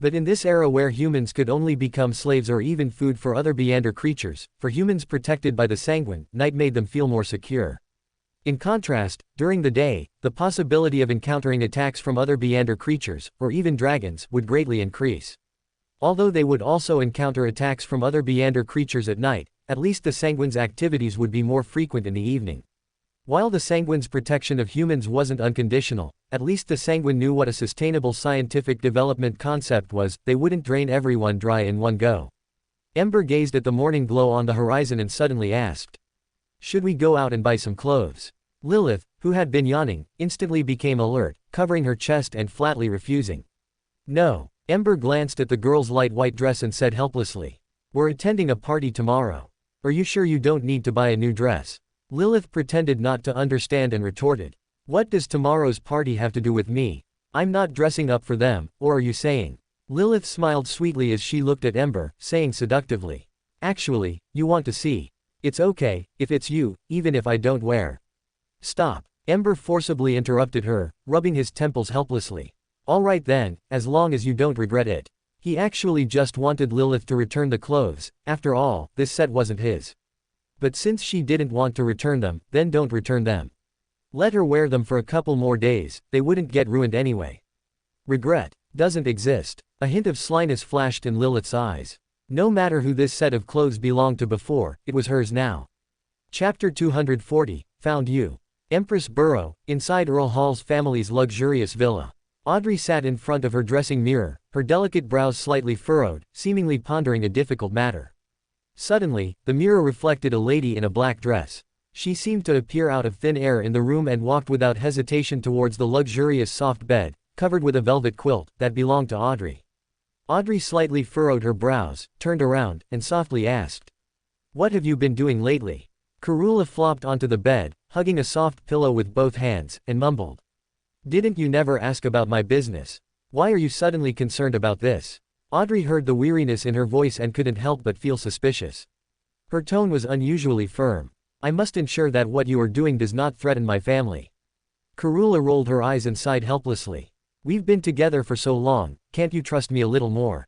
But in this era where humans could only become slaves or even food for other Beyonder creatures, for humans protected by the Sanguine, night made them feel more secure. In contrast, during the day, the possibility of encountering attacks from other Beyonder creatures, or even dragons, would greatly increase. Although they would also encounter attacks from other Beyonder creatures at night, at least the Sanguine's activities would be more frequent in the evening. While the Sanguine's protection of humans wasn't unconditional, at least the Sanguine knew what a sustainable scientific development concept was. They wouldn't drain everyone dry in one go. Ember gazed at the morning glow on the horizon and suddenly asked, should we go out and buy some clothes? Lilith, who had been yawning, instantly became alert, covering her chest and flatly refusing. No. Ember glanced at the girl's light white dress and said helplessly, we're attending a party tomorrow. Are you sure you don't need to buy a new dress? Lilith pretended not to understand and retorted, what does tomorrow's party have to do with me? I'm not dressing up for them, or are you saying? Lilith smiled sweetly as she looked at Ember, saying seductively, actually, you want to see. It's okay, if it's you, even if I don't wear. Stop. Ember forcibly interrupted her, rubbing his temples helplessly. All right then, as long as you don't regret it. He actually just wanted Lilith to return the clothes. After all, this set wasn't his. But since she didn't want to return them, then don't return them. Let her wear them for a couple more days, they wouldn't get ruined anyway. Regret doesn't exist. A hint of slyness flashed in Lilith's eyes. No matter who this set of clothes belonged to before, it was hers now. Chapter 240, Found You. Empress Burrow, inside Earl Hall's family's luxurious villa. Audrey sat in front of her dressing mirror, her delicate brows slightly furrowed, seemingly pondering a difficult matter. Suddenly, the mirror reflected a lady in a black dress. She seemed to appear out of thin air in the room and walked without hesitation towards the luxurious soft bed, covered with a velvet quilt, that belonged to Audrey. Audrey slightly furrowed her brows, turned around, and softly asked, what have you been doing lately? Karula flopped onto the bed, hugging a soft pillow with both hands, and mumbled. Didn't you never ask about my business? Why are you suddenly concerned about this? Audrey heard the weariness in her voice and couldn't help but feel suspicious. Her tone was unusually firm. I must ensure that what you are doing does not threaten my family. Karula rolled her eyes and sighed helplessly. We've been together for so long, can't you trust me a little more?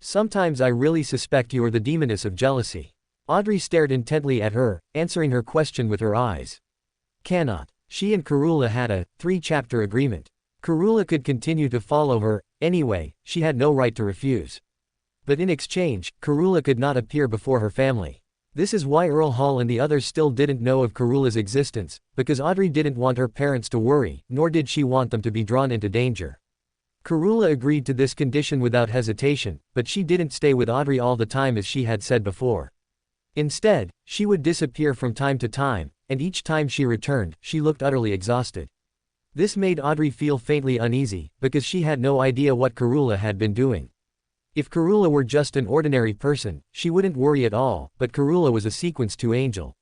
Sometimes I really suspect you are the demoness of jealousy. Audrey stared intently at her, answering her question with her eyes. Cannot. She and Karula had a 3-chapter agreement. Karula could continue to follow her, anyway, she had no right to refuse. But in exchange, Karula could not appear before her family. This is why Earl Hall and the others still didn't know of Karula's existence, because Audrey didn't want her parents to worry, nor did she want them to be drawn into danger. Karula agreed to this condition without hesitation, but she didn't stay with Audrey all the time as she had said before. Instead, she would disappear from time to time, and each time she returned, she looked utterly exhausted. This made Audrey feel faintly uneasy, because she had no idea what Karula had been doing. If Karula were just an ordinary person, she wouldn't worry at all, but Karula was a Sequence 2 angel.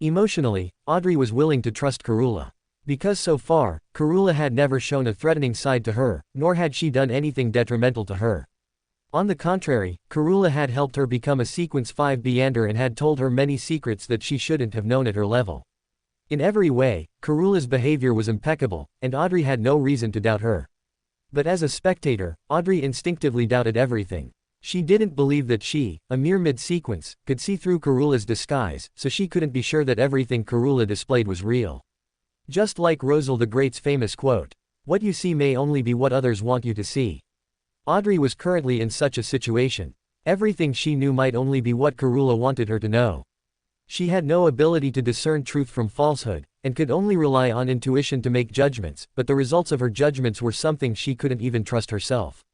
Emotionally, Audrey was willing to trust Karula. Because so far, Karula had never shown a threatening side to her, nor had she done anything detrimental to her. On the contrary, Karula had helped her become a Sequence 5 Beander and had told her many secrets that she shouldn't have known at her level. In every way, Karula's behavior was impeccable, and Audrey had no reason to doubt her. But as a spectator, Audrey instinctively doubted everything. She didn't believe that she, a mere mid-sequence, could see through Karula's disguise, so she couldn't be sure that everything Karula displayed was real. Just like Rosal the Great's famous quote, "What you see may only be what others want you to see." Audrey was currently in such a situation. Everything she knew might only be what Karula wanted her to know. She had no ability to discern truth from falsehood, and could only rely on intuition to make judgments, but the results of her judgments were something she couldn't even trust herself.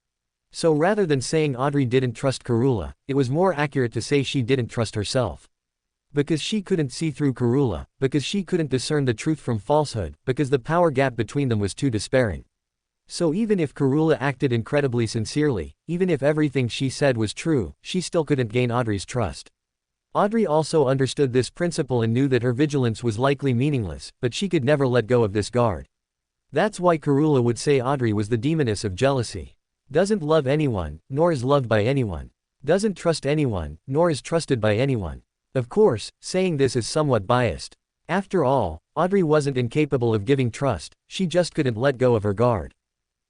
So rather than saying Audrey didn't trust Karula, it was more accurate to say she didn't trust herself. Because she couldn't see through Karula, because she couldn't discern the truth from falsehood, because the power gap between them was too despairing. So even if Karula acted incredibly sincerely, even if everything she said was true, she still couldn't gain Audrey's trust. Audrey also understood this principle and knew that her vigilance was likely meaningless, but she could never let go of this guard. That's why Karula would say Audrey was the demoness of jealousy. Doesn't love anyone, nor is loved by anyone. Doesn't trust anyone, nor is trusted by anyone. Of course, saying this is somewhat biased. After all, Audrey wasn't incapable of giving trust, she just couldn't let go of her guard.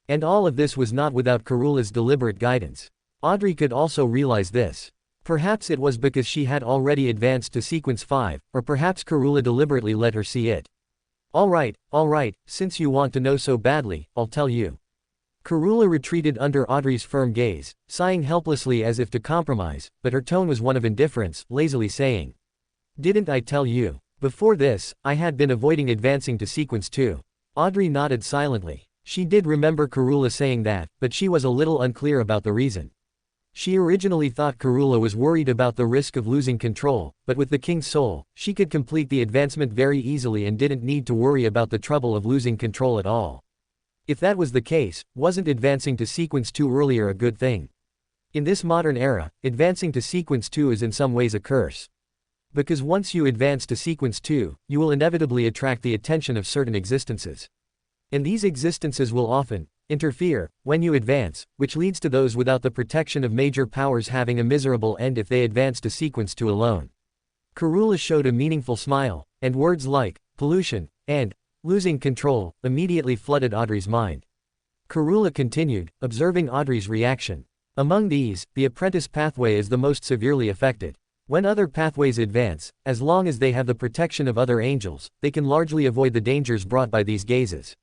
And all of this was not without Karula's deliberate guidance. Audrey could also realize this. Perhaps it was because she had already advanced to Sequence 5, or perhaps Karula deliberately let her see it. Alright, since you want to know so badly, I'll tell you. Karula retreated under Audrey's firm gaze, sighing helplessly as if to compromise, but her tone was one of indifference, lazily saying, "Didn't I tell you? Before this, I had been avoiding advancing to Sequence 2. Audrey nodded silently. She did remember Karula saying that, but she was a little unclear about the reason. She originally thought Karula was worried about the risk of losing control, but with the King's Soul, she could complete the advancement very easily and didn't need to worry about the trouble of losing control at all. If that was the case, wasn't advancing to Sequence 2 earlier a good thing? In this modern era, advancing to Sequence 2 is in some ways a curse. Because once you advance to Sequence 2, you will inevitably attract the attention of certain existences. And these existences will often interfere when you advance, which leads to those without the protection of major powers having a miserable end if they advance to Sequence 2 alone. Karula showed a meaningful smile, and words like pollution and losing control immediately flooded Audrey's mind. Karula continued, observing Audrey's reaction. Among these, the apprentice pathway is the most severely affected. When other pathways advance, as long as they have the protection of other angels, they can largely avoid the dangers brought by these gazes.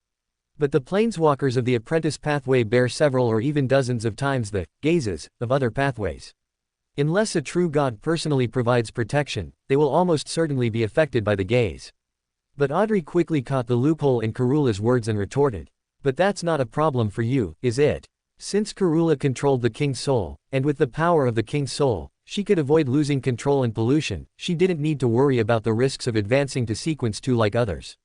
But the planeswalkers of the apprentice pathway bear several or even dozens of times the gazes of other pathways. Unless a true god personally provides protection, they will almost certainly be affected by the gaze. But Audrey quickly caught the loophole in Karula's words and retorted, "But that's not a problem for you, is it? Since Karula controlled the King's Soul, and with the power of the King's Soul, she could avoid losing control and pollution, she didn't need to worry about the risks of advancing to Sequence 2 like others.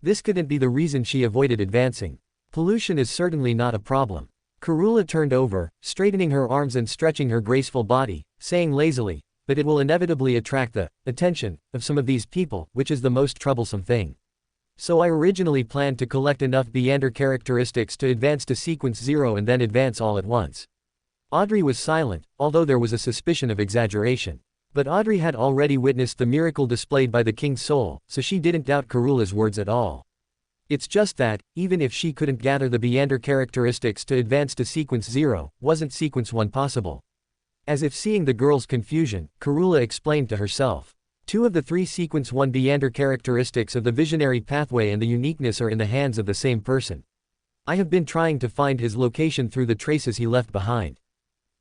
This couldn't be the reason she avoided advancing. Pollution is certainly not a problem." Karula turned over, straightening her arms and stretching her graceful body, saying lazily, "But it will inevitably attract the attention of some of these people, which is the most troublesome thing. So I originally planned to collect enough Beander characteristics to advance to Sequence 0 and then advance all at once." Audrey was silent, although there was a suspicion of exaggeration. But Audrey had already witnessed the miracle displayed by the King's Soul, so she didn't doubt Karula's words at all. It's just that, even if she couldn't gather the Beander characteristics to advance to Sequence 0, wasn't Sequence 1 possible? As if seeing the girl's confusion, Karula explained to herself. 2 of the 3 Sequence 1 Beander characteristics of the visionary pathway and the uniqueness are in the hands of the same person. I have been trying to find his location through the traces he left behind.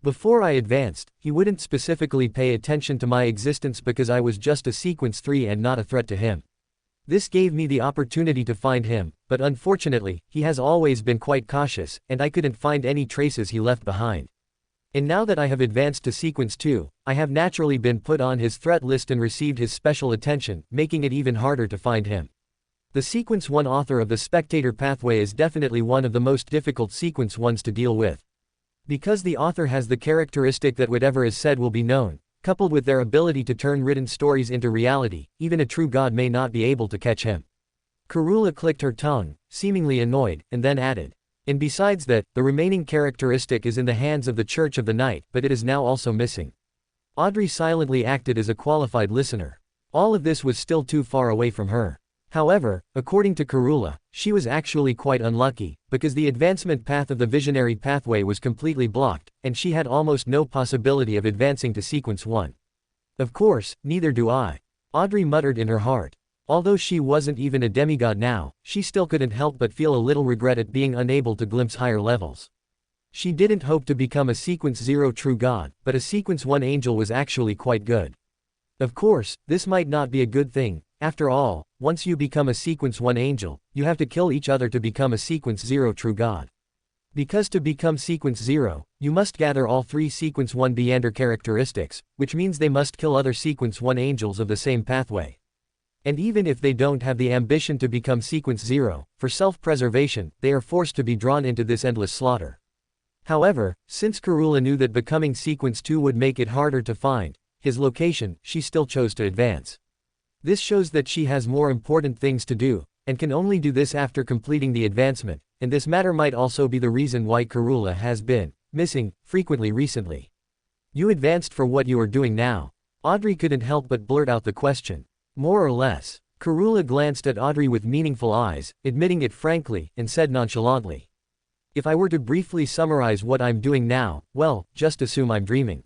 Before I advanced, he wouldn't specifically pay attention to my existence because I was just a Sequence 3 and not a threat to him. This gave me the opportunity to find him, but unfortunately, he has always been quite cautious, and I couldn't find any traces he left behind. And now that I have advanced to Sequence 2, I have naturally been put on his threat list and received his special attention, making it even harder to find him. The Sequence 1 author of the Spectator Pathway is definitely one of the most difficult Sequence 1s to deal with. Because the author has the characteristic that whatever is said will be known, coupled with their ability to turn written stories into reality, even a true god may not be able to catch him. Karula clicked her tongue, seemingly annoyed, and then added, And besides that, the remaining characteristic is in the hands of the Church of the Night, but it is now also missing. Audrey silently acted as a qualified listener. All of this was still too far away from her. However, according to Karula, she was actually quite unlucky, because the advancement path of the visionary pathway was completely blocked, and she had almost no possibility of advancing to sequence 1. Of course, neither do I. Audrey muttered in her heart. Although she wasn't even a demigod now, she still couldn't help but feel a little regret at being unable to glimpse higher levels. She didn't hope to become a sequence 0 true god, but a sequence 1 angel was actually quite good. Of course, this might not be a good thing. After all, once you become a sequence 1 angel, you have to kill each other to become a sequence 0 true god. Because to become sequence 0, you must gather all 3 sequence 1 Beander characteristics, which means they must kill other sequence 1 angels of the same pathway. And even if they don't have the ambition to become sequence 0, for self-preservation, they are forced to be drawn into this endless slaughter. However, since Karula knew that becoming sequence 2 would make it harder to find his location, she still chose to advance. This shows that she has more important things to do, and can only do this after completing the advancement, and this matter might also be the reason why Karula has been missing frequently recently. You advanced for what you are doing now. Audrey couldn't help but blurt out the question. More or less. Karula glanced at Audrey with meaningful eyes, admitting it frankly, and said nonchalantly. If I were to briefly summarize what I'm doing now, well, just assume I'm dreaming.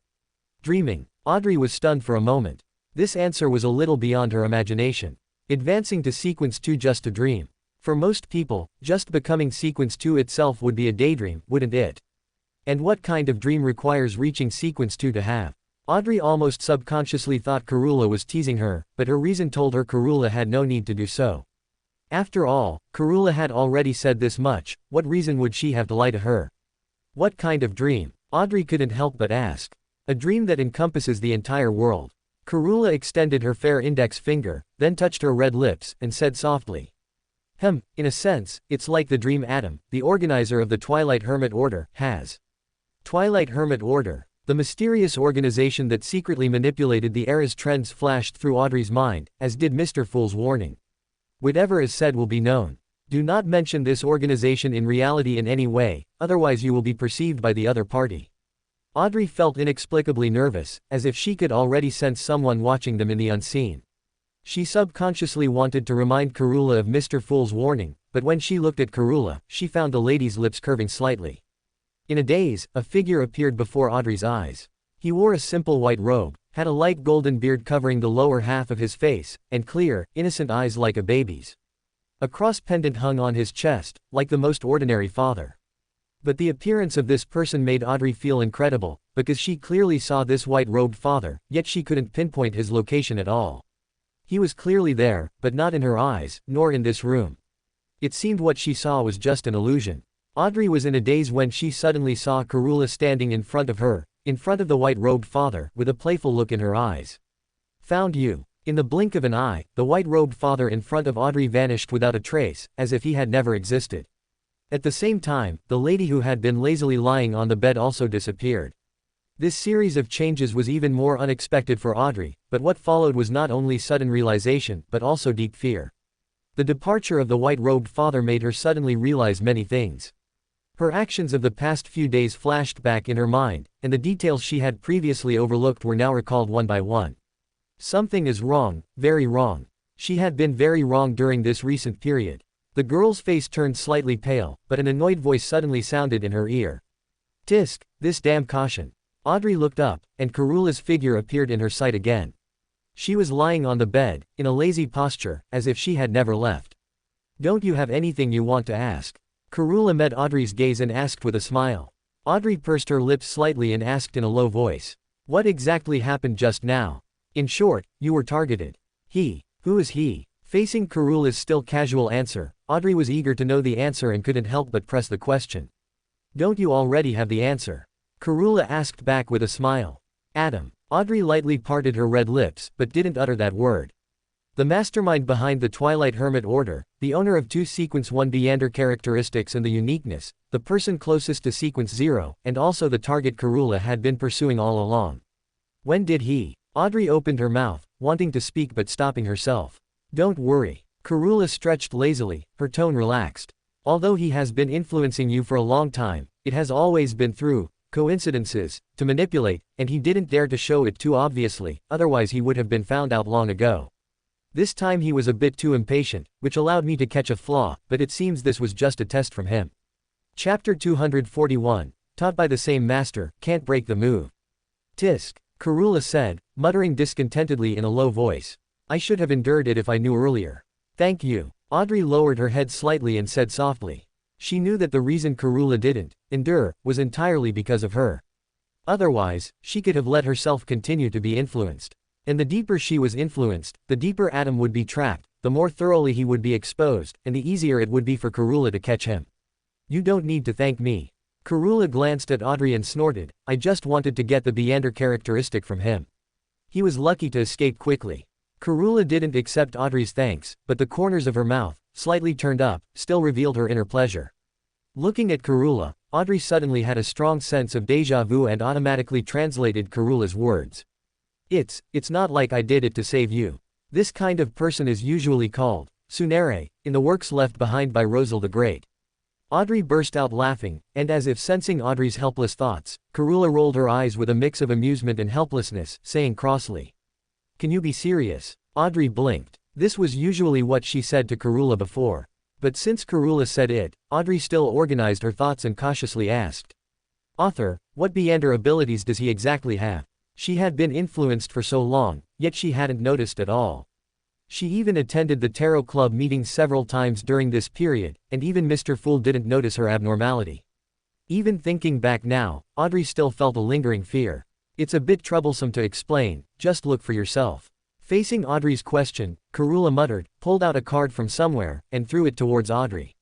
Dreaming. Audrey was stunned for a moment. This answer was a little beyond her imagination. Advancing to sequence 2 just a dream. For most people, just becoming sequence 2 itself would be a daydream, wouldn't it? And what kind of dream requires reaching sequence 2 to have? Audrey almost subconsciously thought Karula was teasing her, but her reason told her Karula had no need to do so. After all, Karula had already said this much, what reason would she have to lie to her? What kind of dream? Audrey couldn't help but ask. A dream that encompasses the entire world. Karula extended her fair index finger, then touched her red lips, and said softly. In a sense, it's like the dream Adam, the organizer of the Twilight Hermit Order, has. Twilight Hermit Order. The mysterious organization that secretly manipulated the era's trends flashed through Audrey's mind, as did Mr. Fool's warning. Whatever is said will be known. Do not mention this organization in reality in any way, otherwise you will be perceived by the other party. Audrey felt inexplicably nervous, as if she could already sense someone watching them in the unseen. She subconsciously wanted to remind Karula of Mr. Fool's warning, but when she looked at Karula, she found the lady's lips curving slightly. In a daze, a figure appeared before Audrey's eyes. He wore a simple white robe, had a light golden beard covering the lower half of his face, and clear, innocent eyes like a baby's. A cross pendant hung on his chest, like the most ordinary father. But the appearance of this person made Audrey feel incredible, because she clearly saw this white-robed father, yet she couldn't pinpoint his location at all. He was clearly there, but not in her eyes, nor in this room. It seemed what she saw was just an illusion. Audrey was in a daze when she suddenly saw Karula standing in front of her, in front of the white-robed father, with a playful look in her eyes. Found you. In the blink of an eye, the white-robed father in front of Audrey vanished without a trace, as if he had never existed. At the same time, the lady who had been lazily lying on the bed also disappeared. This series of changes was even more unexpected for Audrey, but what followed was not only sudden realization, but also deep fear. The departure of the white-robed father made her suddenly realize many things. Her actions of the past few days flashed back in her mind, and the details she had previously overlooked were now recalled one by one. Something is wrong, very wrong. She had been very wrong during this recent period. The girl's face turned slightly pale, but an annoyed voice suddenly sounded in her ear. Tisk, this damn caution. Audrey looked up, and Karula's figure appeared in her sight again. She was lying on the bed, in a lazy posture, as if she had never left. Don't you have anything you want to ask? Karula met Audrey's gaze and asked with a smile. Audrey pursed her lips slightly and asked in a low voice. What exactly happened just now? In short, you were targeted. He. Who is he? Facing Karula's still casual answer, Audrey was eager to know the answer and couldn't help but press the question. Don't you already have the answer? Karula asked back with a smile. Adam. Audrey lightly parted her red lips, but didn't utter that word. The mastermind behind the Twilight Hermit Order, the owner of 2 Sequence 1 Beander characteristics and the uniqueness, the person closest to Sequence 0, and also the target Karula had been pursuing all along. When did he? Audrey opened her mouth, wanting to speak but stopping herself. Don't worry. Karula stretched lazily, her tone relaxed. Although he has been influencing you for a long time, it has always been through coincidences, to manipulate, and he didn't dare to show it too obviously, otherwise he would have been found out long ago. This time he was a bit too impatient, which allowed me to catch a flaw, but it seems this was just a test from him. Chapter 241, Taught by the Same Master, Can't Break the Move. Tisk, Karula said, muttering discontentedly in a low voice. I should have endured it if I knew earlier. Thank you. Audrey lowered her head slightly and said softly. She knew that the reason Karula didn't endure was entirely because of her. Otherwise, she could have let herself continue to be influenced. And the deeper she was influenced, the deeper Adam would be trapped, the more thoroughly he would be exposed, and the easier it would be for Karula to catch him. You don't need to thank me. Karula glanced at Audrey and snorted, I just wanted to get the Beander characteristic from him. He was lucky to escape quickly. Karula didn't accept Audrey's thanks, but the corners of her mouth, slightly turned up, still revealed her inner pleasure. Looking at Karula, Audrey suddenly had a strong sense of déjà vu and automatically translated Karula's words. It's not like I did it to save you. This kind of person is usually called Sunere, in the works left behind by Rosal the Great. Audrey burst out laughing, and as if sensing Audrey's helpless thoughts, Karula rolled her eyes with a mix of amusement and helplessness, saying crossly. Can you be serious? Audrey blinked. This was usually what she said to Karula before. But since Karula said it, Audrey still organized her thoughts and cautiously asked. Author, what Beander abilities does he exactly have? She had been influenced for so long, yet she hadn't noticed at all. She even attended the Tarot Club meetings several times during this period, and even Mr. Fool didn't notice her abnormality. Even thinking back now, Audrey still felt a lingering fear. It's a bit troublesome to explain, just look for yourself. Facing Audrey's question, Karula muttered, pulled out a card from somewhere, and threw it towards Audrey.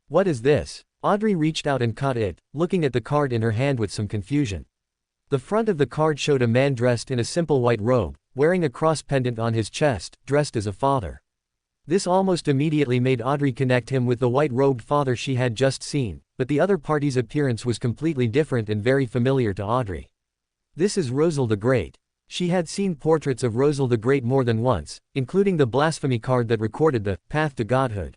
What is this? Audrey reached out and caught it, looking at the card in her hand with some confusion. The front of the card showed a man dressed in a simple white robe, wearing a cross pendant on his chest, dressed as a father. This almost immediately made Audrey connect him with the white-robed father she had just seen, but the other party's appearance was completely different and very familiar to Audrey. This is Rosal the Great. She had seen portraits of Rosal the Great more than once, including the blasphemy card that recorded the path to godhood.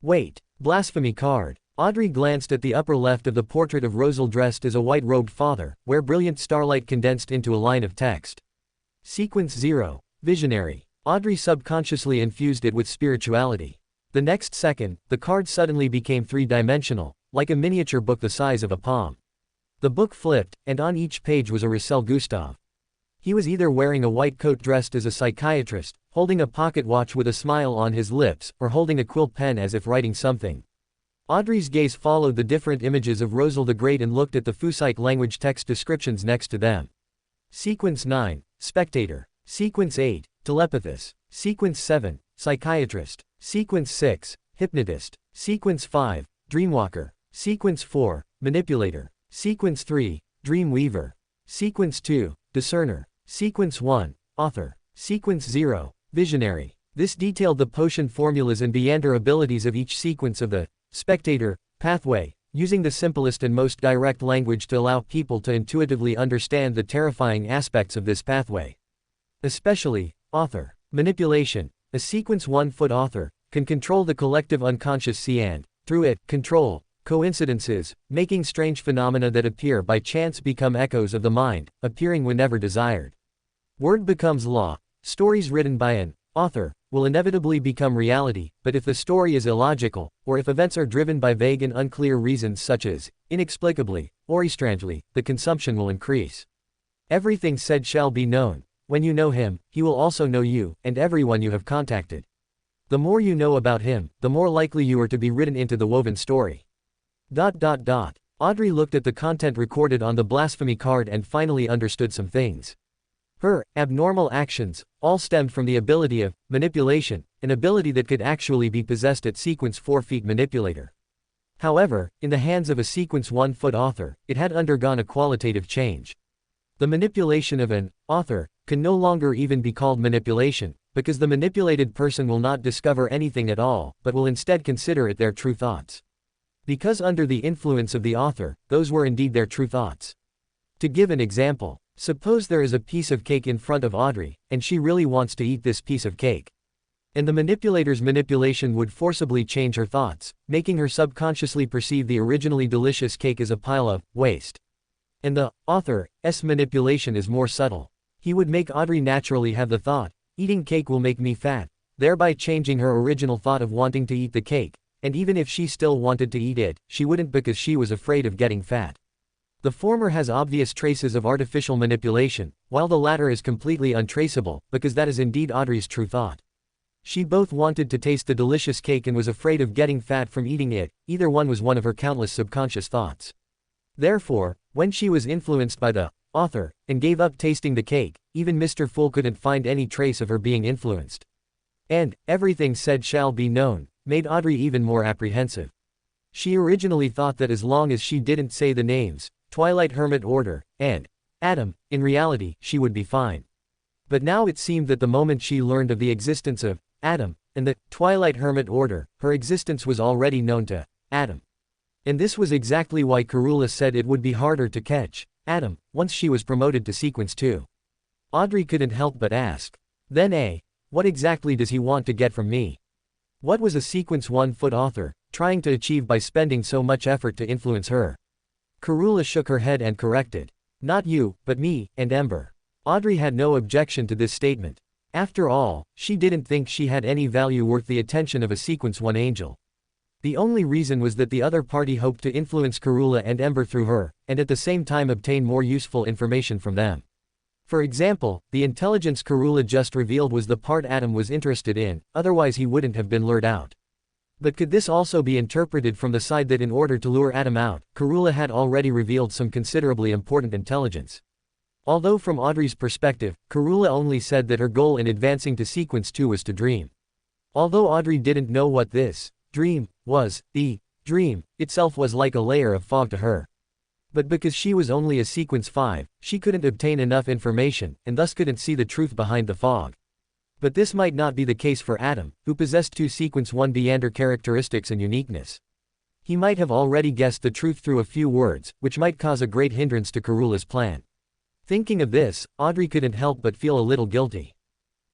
Wait, blasphemy card. Audrey glanced at the upper left of the portrait of Rosal dressed as a white-robed father, where brilliant starlight condensed into a line of text. Sequence 0. Visionary. Audrey subconsciously infused it with spirituality. The next second, the card suddenly became three-dimensional, like a miniature book the size of a palm. The book flipped, and on each page was a Russell Gustav. He was either wearing a white coat dressed as a psychiatrist, holding a pocket watch with a smile on his lips, or holding a quill pen as if writing something. Audrey's gaze followed the different images of Rosal the Great and looked at the Fusite language text descriptions next to them. Sequence 9, Spectator. Sequence 8, Telepathist. Sequence 7, Psychiatrist. Sequence 6, Hypnotist. Sequence 5, Dreamwalker. Sequence 4, Manipulator. Sequence 3, Dreamweaver. Sequence 2, Discerner. Sequence 1, Author. Sequence 0, Visionary. This detailed the potion formulas and Beander abilities of each sequence of the Spectator pathway, using the simplest and most direct language to allow people to intuitively understand the terrifying aspects of this pathway. Especially, Author. Manipulation. A sequence 1-foot author can control the collective unconscious see and, through it, control coincidences, making strange phenomena that appear by chance become echoes of the mind, appearing whenever desired. Word becomes law. Stories written by an author will inevitably become reality, but if the story is illogical, or if events are driven by vague and unclear reasons such as, inexplicably, or strangely, the consumption will increase. Everything said shall be known. When you know him, he will also know you, and everyone you have contacted. The more you know about him, the more likely you are to be written into the woven story. Audrey looked at the content recorded on the blasphemy card and finally understood some things. Her abnormal actions all stemmed from the ability of manipulation, an ability that could actually be possessed at sequence 4-feet manipulator. However, in the hands of a sequence 1-foot author, it had undergone a qualitative change. The manipulation of an author can no longer even be called manipulation, because the manipulated person will not discover anything at all, but will instead consider it their true thoughts. Because under the influence of the author, those were indeed their true thoughts. To give an example, suppose there is a piece of cake in front of Audrey, and she really wants to eat this piece of cake. And the manipulator's manipulation would forcibly change her thoughts, making her subconsciously perceive the originally delicious cake as a pile of waste. And the author's manipulation is more subtle. He would make Audrey naturally have the thought, eating cake will make me fat, thereby changing her original thought of wanting to eat the cake, and even if she still wanted to eat it, she wouldn't because she was afraid of getting fat. The former has obvious traces of artificial manipulation, while the latter is completely untraceable, because that is indeed Audrey's true thought. She both wanted to taste the delicious cake and was afraid of getting fat from eating it, either one was one of her countless subconscious thoughts. Therefore, when she was influenced by the author, and gave up tasting the cake, even Mr. Fool couldn't find any trace of her being influenced. And, everything said shall be known, made Audrey even more apprehensive. She originally thought that as long as she didn't say the names, Twilight Hermit Order, and Adam, in reality, she would be fine. But now it seemed that the moment she learned of the existence of Adam, and the Twilight Hermit Order, her existence was already known to Adam. And this was exactly why Karula said it would be harder to catch Adam, once she was promoted to Sequence 2. Audrey couldn't help but ask. Then what exactly does he want to get from me? What was a Sequence 1 foot author trying to achieve by spending so much effort to influence her? Karula shook her head and corrected. Not you, but me, and Ember. Audrey had no objection to this statement. After all, she didn't think she had any value worth the attention of a Sequence 1 angel. The only reason was that the other party hoped to influence Karula and Ember through her, and at the same time obtain more useful information from them. For example, the intelligence Karula just revealed was the part Adam was interested in, otherwise he wouldn't have been lured out. But could this also be interpreted from the side that in order to lure Adam out, Karula had already revealed some considerably important intelligence? Although from Audrey's perspective, Karula only said that her goal in advancing to Sequence 2 was to dream. Although Audrey didn't know what this dream was, the dream itself was like a layer of fog to her. But because she was only a Sequence 5, she couldn't obtain enough information, and thus couldn't see the truth behind the fog. But this might not be the case for Adam, who possessed 2 Sequence 1 Beander characteristics and uniqueness. He might have already guessed the truth through a few words, which might cause a great hindrance to Karula's plan. Thinking of this, Audrey couldn't help but feel a little guilty.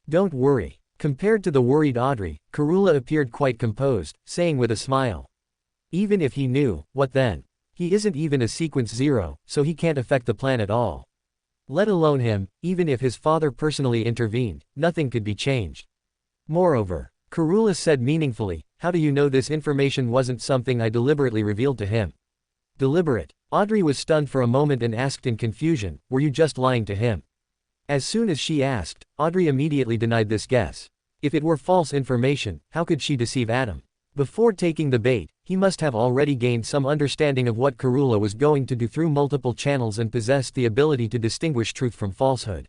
Don't worry. Compared to the worried Audrey, Karula appeared quite composed, saying with a smile. Even if he knew, what then? He isn't even a Sequence 0, so he can't affect the plan at all. Let alone him, even if his father personally intervened, nothing could be changed. Moreover, Karula said meaningfully, how do you know this information wasn't something I deliberately revealed to him? Deliberate. Audrey was stunned for a moment and asked in confusion, were you just lying to him? As soon as she asked, Audrey immediately denied this guess. If it were false information, how could she deceive Adam? Before taking the bait, he must have already gained some understanding of what Karula was going to do through multiple channels and possessed the ability to distinguish truth from falsehood.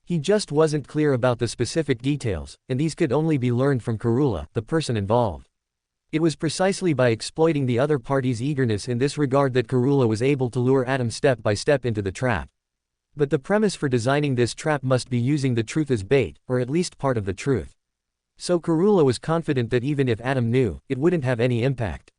He just wasn't clear about the specific details, and these could only be learned from Karula, the person involved. It was precisely by exploiting the other party's eagerness in this regard that Karula was able to lure Adam step by step into the trap. But the premise for designing this trap must be using the truth as bait, or at least part of the truth. So Karula was confident that even if Adam knew, it wouldn't have any impact.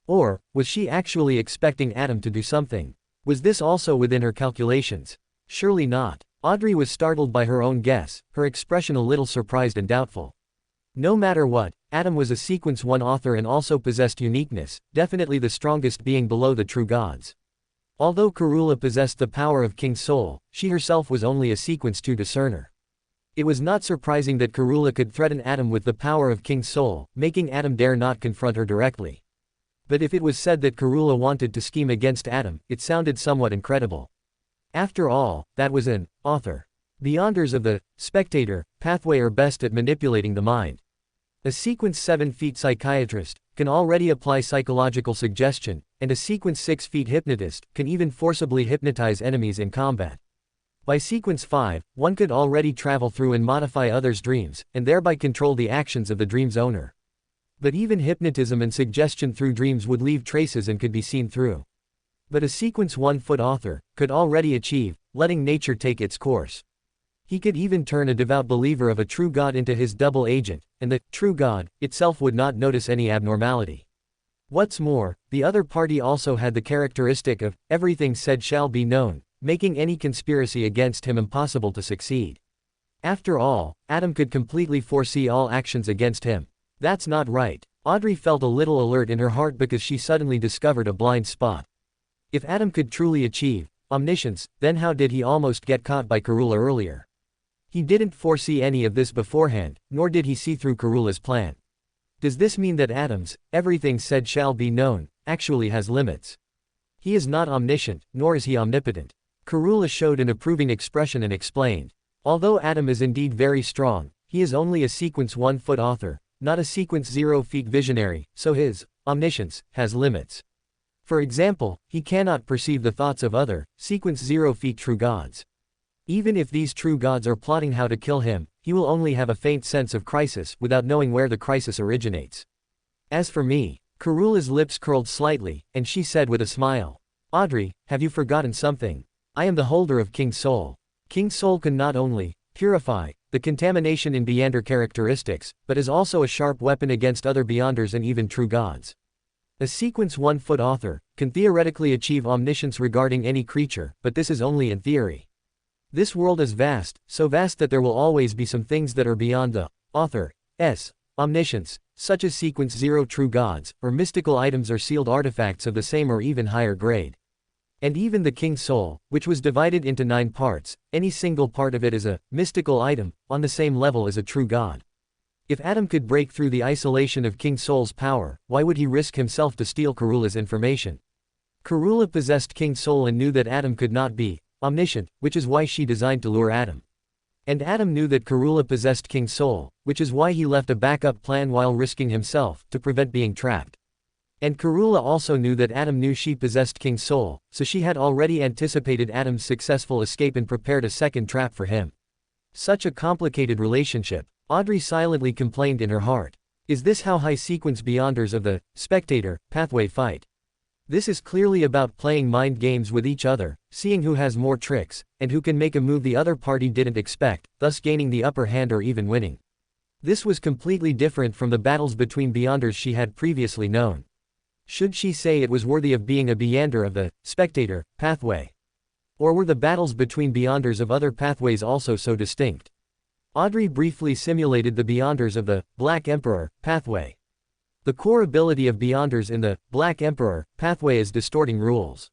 Or, was she actually expecting Adam to do something? Was this also within her calculations? Surely not. Audrey was startled by her own guess, her expression a little surprised and doubtful. No matter what, Adam was a Sequence 1 author and also possessed uniqueness, definitely the strongest being below the true gods. Although Karula possessed the power of King Soul, she herself was only a Sequence 2 discerner. It was not surprising that Karula could threaten Adam with the power of King Soul, making Adam dare not confront her directly. But if it was said that Karula wanted to scheme against Adam, it sounded somewhat incredible. After all, that was an author. Beyonders of the spectator pathway are best at manipulating the mind. A Sequence 7 feet psychiatrist can already apply psychological suggestion, and a Sequence 6 feet hypnotist can even forcibly hypnotize enemies in combat. By Sequence 5, one could already travel through and modify others' dreams, and thereby control the actions of the dream's owner. But even hypnotism and suggestion through dreams would leave traces and could be seen through. But a Sequence 1 foot author could already achieve letting nature take its course. He could even turn a devout believer of a true god into his double agent, and the true god itself would not notice any abnormality. What's more, the other party also had the characteristic of everything said shall be known, making any conspiracy against him impossible to succeed. After all, Adam could completely foresee all actions against him. That's not right. Audrey felt a little alert in her heart because she suddenly discovered a blind spot. If Adam could truly achieve omniscience, then how did he almost get caught by Karula earlier? He didn't foresee any of this beforehand, nor did he see through Karula's plan. Does this mean that Adam's everything said shall be known actually has limits? He is not omniscient, nor is he omnipotent. Karula showed an approving expression and explained. Although Adam is indeed very strong, he is only a sequence 1 foot author, not a sequence 0 feet visionary, so his omniscience has limits. For example, he cannot perceive the thoughts of other sequence 0 feet true gods. Even if these true gods are plotting how to kill him, he will only have a faint sense of crisis without knowing where the crisis originates. As for me, Karula's lips curled slightly, and she said with a smile, Audrey, have you forgotten something? I am the holder of King's Soul. King's Soul can not only purify the contamination in Beyonder characteristics, but is also a sharp weapon against other Beyonders and even true gods. A sequence 1 foot author can theoretically achieve omniscience regarding any creature, but this is only in theory. This world is vast, so vast that there will always be some things that are beyond the author's omniscience, such as sequence 0 true gods, or mystical items or sealed artifacts of the same or even higher grade. And even the King's Soul, which was divided into 9 parts, any single part of it is a mystical item, on the same level as a true god. If Adam could break through the isolation of King's Soul's power, why would he risk himself to steal Karula's information? Karula possessed King's Soul and knew that Adam could not be omniscient, which is why she designed to lure Adam. And Adam knew that Karula possessed King's Soul, which is why he left a backup plan while risking himself, to prevent being trapped. And Karula also knew that Adam knew she possessed King's Soul, so she had already anticipated Adam's successful escape and prepared a second trap for him. Such a complicated relationship. Audrey silently complained in her heart. Is this how high sequence Beyonders of the spectator pathway fight? This is clearly about playing mind games with each other, seeing who has more tricks, and who can make a move the other party didn't expect, thus gaining the upper hand or even winning. This was completely different from the battles between Beyonders she had previously known. Should she say it was worthy of being a Beyonder of the spectator pathway? Or were the battles between Beyonders of other pathways also so distinct? Audrey briefly simulated the Beyonders of the Black Emperor pathway. The core ability of Beyonders in the Black Emperor pathway is distorting rules.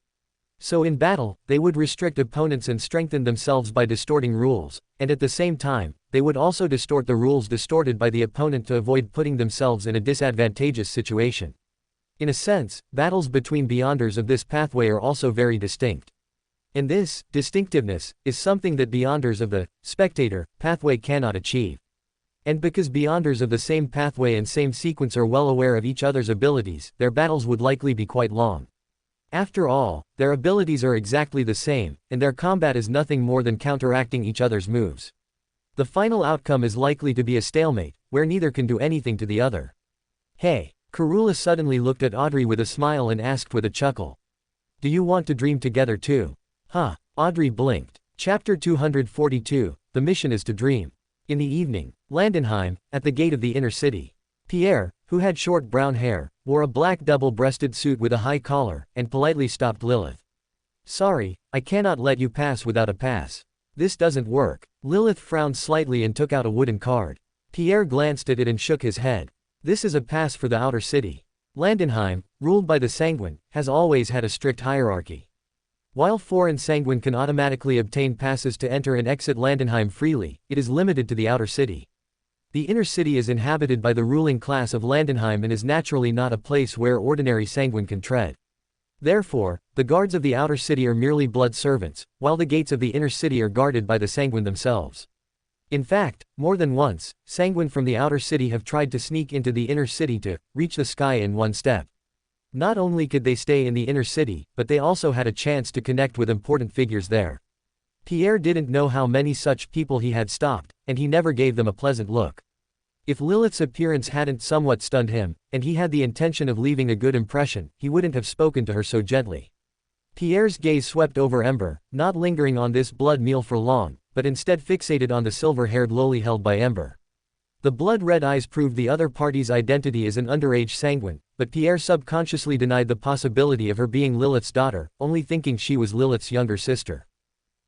So in battle, they would restrict opponents and strengthen themselves by distorting rules, and at the same time, they would also distort the rules distorted by the opponent to avoid putting themselves in a disadvantageous situation. In a sense, battles between Beyonders of this pathway are also very distinct. And this distinctiveness is something that Beyonders of the spectator pathway cannot achieve. And because Beyonders of the same pathway and same sequence are well aware of each other's abilities, their battles would likely be quite long. After all, their abilities are exactly the same, and their combat is nothing more than counteracting each other's moves. The final outcome is likely to be a stalemate, where neither can do anything to the other. Hey! Karula suddenly looked at Audrey with a smile and asked with a chuckle. Do you want to dream together too? Huh. Audrey blinked. Chapter 242, The mission is to dream. In the evening, Landenheim, at the gate of the inner city. Pierre, who had short brown hair, wore a black double-breasted suit with a high collar, and politely stopped Lilith. Sorry, I cannot let you pass without a pass. This doesn't work. Lilith frowned slightly and took out a wooden card. Pierre glanced at it and shook his head. This is a pass for the outer city. Landenheim, ruled by the Sanguine, has always had a strict hierarchy. While foreign Sanguine can automatically obtain passes to enter and exit Landenheim freely, it is limited to the outer city. The inner city is inhabited by the ruling class of Landenheim and is naturally not a place where ordinary Sanguine can tread. Therefore, the guards of the outer city are merely blood servants, while the gates of the inner city are guarded by the Sanguine themselves. In fact, more than once, Sanguine from the outer city have tried to sneak into the inner city to reach the sky in one step. Not only could they stay in the inner city, but they also had a chance to connect with important figures there. Pierre didn't know how many such people he had stopped, and he never gave them a pleasant look. If Lilith's appearance hadn't somewhat stunned him, and he had the intention of leaving a good impression, he wouldn't have spoken to her so gently. Pierre's gaze swept over Ember, not lingering on this blood meal for long, but instead fixated on the silver-haired loli held by Ember. The blood-red eyes proved the other party's identity as an underage Sanguine, but Pierre subconsciously denied the possibility of her being Lilith's daughter, only thinking she was Lilith's younger sister.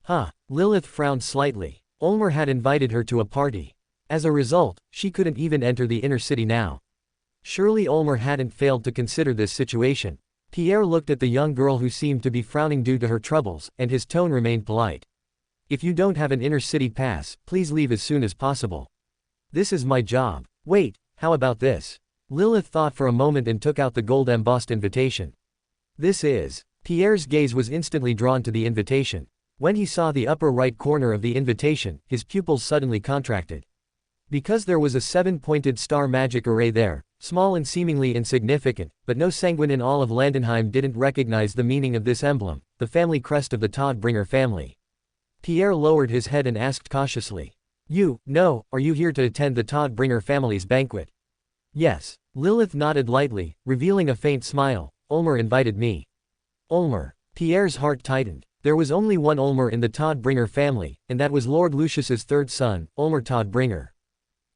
Huh. Lilith frowned slightly. Ulmer had invited her to a party. As a result, she couldn't even enter the inner city now. Surely Ulmer hadn't failed to consider this situation. Pierre looked at the young girl who seemed to be frowning due to her troubles, and his tone remained polite. If you don't have an inner city pass, please leave as soon as possible. This is my job. Wait, how about this? Lilith thought for a moment and took out the gold-embossed invitation. This is. Pierre's gaze was instantly drawn to the invitation. When he saw the upper right corner of the invitation, his pupils suddenly contracted. Because there was a 7-pointed star magic array there, small and seemingly insignificant, but no sanguine in all of Landenheim didn't recognize the meaning of this emblem, the family crest of the Todbringer family. Pierre lowered his head and asked cautiously. Are you here to attend the Todbringer family's banquet? Yes. Lilith nodded lightly, revealing a faint smile. Ulmer invited me. Ulmer. Pierre's heart tightened. There was only one Ulmer in the Todbringer family, and that was Lord Lucius's third son, Ulmer Todbringer.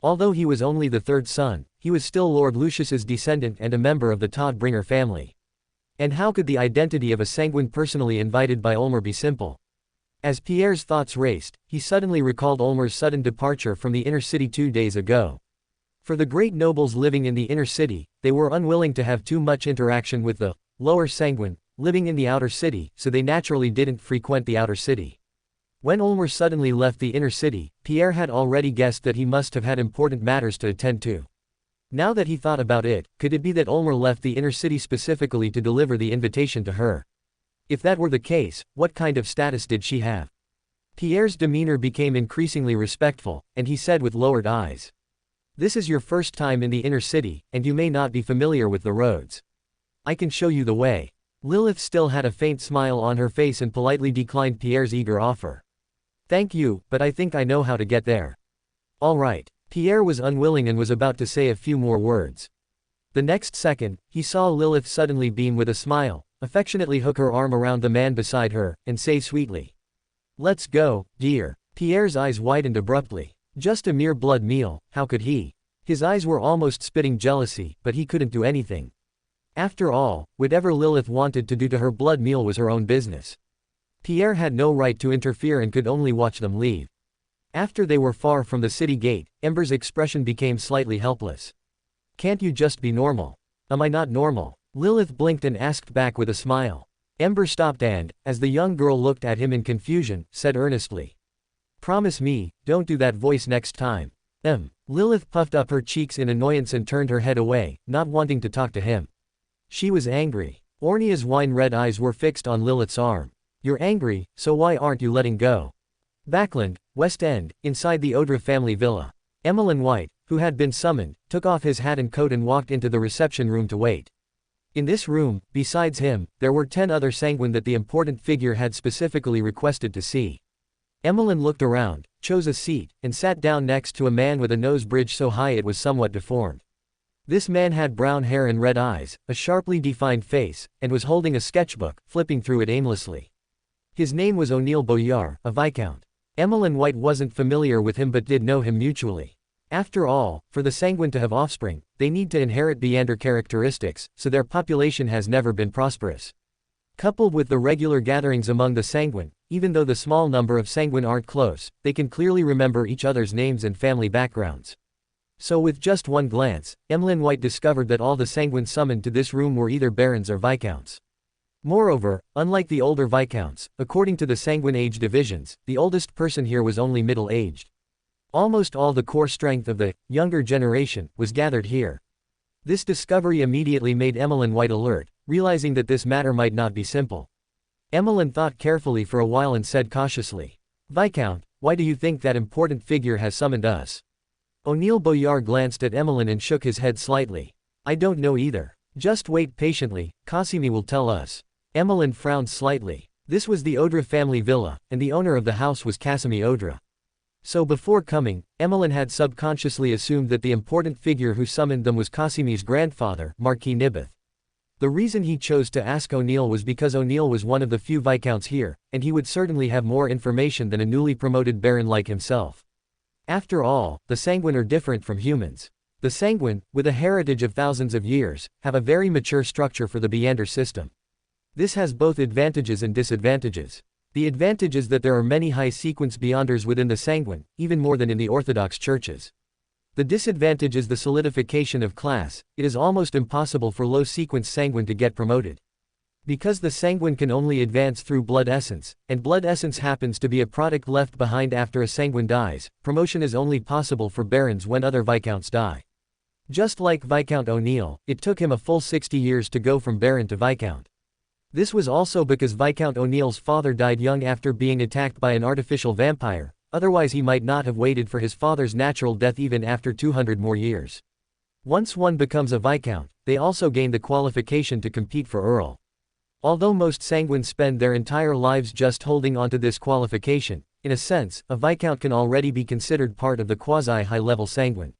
Although he was only the third son, he was still Lord Lucius's descendant and a member of the Todbringer family. And how could the identity of a sanguine personally invited by Ulmer be simple? As Pierre's thoughts raced, he suddenly recalled Ulmer's sudden departure from the inner city 2 days ago. For the great nobles living in the inner city, they were unwilling to have too much interaction with the lower sanguine living in the outer city, so they naturally didn't frequent the outer city. When Ulmer suddenly left the inner city, Pierre had already guessed that he must have had important matters to attend to. Now that he thought about it, could it be that Ulmer left the inner city specifically to deliver the invitation to her? If that were the case, what kind of status did she have? Pierre's demeanor became increasingly respectful, and he said with lowered eyes. This is your first time in the inner city, and you may not be familiar with the roads. I can show you the way. Lilith still had a faint smile on her face and politely declined Pierre's eager offer. Thank you, but I think I know how to get there. All right. Pierre was unwilling and was about to say a few more words. The next second, he saw Lilith suddenly beam with a smile, affectionately hook her arm around the man beside her, and say sweetly. Let's go, dear. Pierre's eyes widened abruptly. Just a mere blood meal, how could he? His eyes were almost spitting jealousy, but he couldn't do anything. After all, whatever Lilith wanted to do to her blood meal was her own business. Pierre had no right to interfere and could only watch them leave. After they were far from the city gate, Ember's expression became slightly helpless. Can't you just be normal? Am I not normal? Lilith blinked and asked back with a smile. Ember stopped and, as the young girl looked at him in confusion, said earnestly. Promise me, don't do that voice next time. Lilith puffed up her cheeks in annoyance and turned her head away, not wanting to talk to him. She was angry. Ornia's wine-red eyes were fixed on Lilith's arm. You're angry, so why aren't you letting go? Backland, West End, inside the Odra family villa. Emmeline White, who had been summoned, took off his hat and coat and walked into the reception room to wait. In this room, besides him, there were 10 other sanguine that the important figure had specifically requested to see. Emmeline looked around, chose a seat, and sat down next to a man with a nose bridge so high it was somewhat deformed. This man had brown hair and red eyes, a sharply defined face, and was holding a sketchbook, flipping through it aimlessly. His name was O'Neill Boyar, a viscount. Emmeline White wasn't familiar with him but did know him mutually. After all, for the sanguine to have offspring, they need to inherit Beander characteristics, so their population has never been prosperous. Coupled with the regular gatherings among the sanguine, even though the small number of sanguine aren't close, they can clearly remember each other's names and family backgrounds. So with just one glance, Emmeline White discovered that all the sanguine summoned to this room were either barons or viscounts. Moreover, unlike the older viscounts, according to the sanguine age divisions, the oldest person here was only middle-aged. Almost all the core strength of the younger generation was gathered here. This discovery immediately made Emmeline White alert, realizing that this matter might not be simple. Emmeline thought carefully for a while and said cautiously, Viscount, why do you think that important figure has summoned us? O'Neill Boyar glanced at Emmeline and shook his head slightly. I don't know either. Just wait patiently, Cassimi will tell us. Emmeline frowned slightly. This was the Odra family villa, and the owner of the house was Cassimi Odra. So before coming, Emmeline had subconsciously assumed that the important figure who summoned them was Cassimi's grandfather, Marquis Nibeth. The reason he chose to ask O'Neill was because O'Neill was one of the few viscounts here, and he would certainly have more information than a newly promoted baron like himself. After all, the sanguine are different from humans. The sanguine, with a heritage of thousands of years, have a very mature structure for the Beander system. This has both advantages and disadvantages. The advantage is that there are many high-sequence beyonders within the Sanguine, even more than in the Orthodox churches. The disadvantage is the solidification of class. It is almost impossible for low-sequence Sanguine to get promoted. Because the Sanguine can only advance through blood essence, and blood essence happens to be a product left behind after a Sanguine dies, promotion is only possible for Barons when other Viscounts die. Just like Viscount O'Neill, it took him a full 60 years to go from Baron to Viscount. This was also because Viscount O'Neill's father died young after being attacked by an artificial vampire, otherwise he might not have waited for his father's natural death even after 200 more years. Once one becomes a Viscount, they also gain the qualification to compete for Earl. Although most Sanguines spend their entire lives just holding onto this qualification, in a sense, a Viscount can already be considered part of the quasi-high-level Sanguine.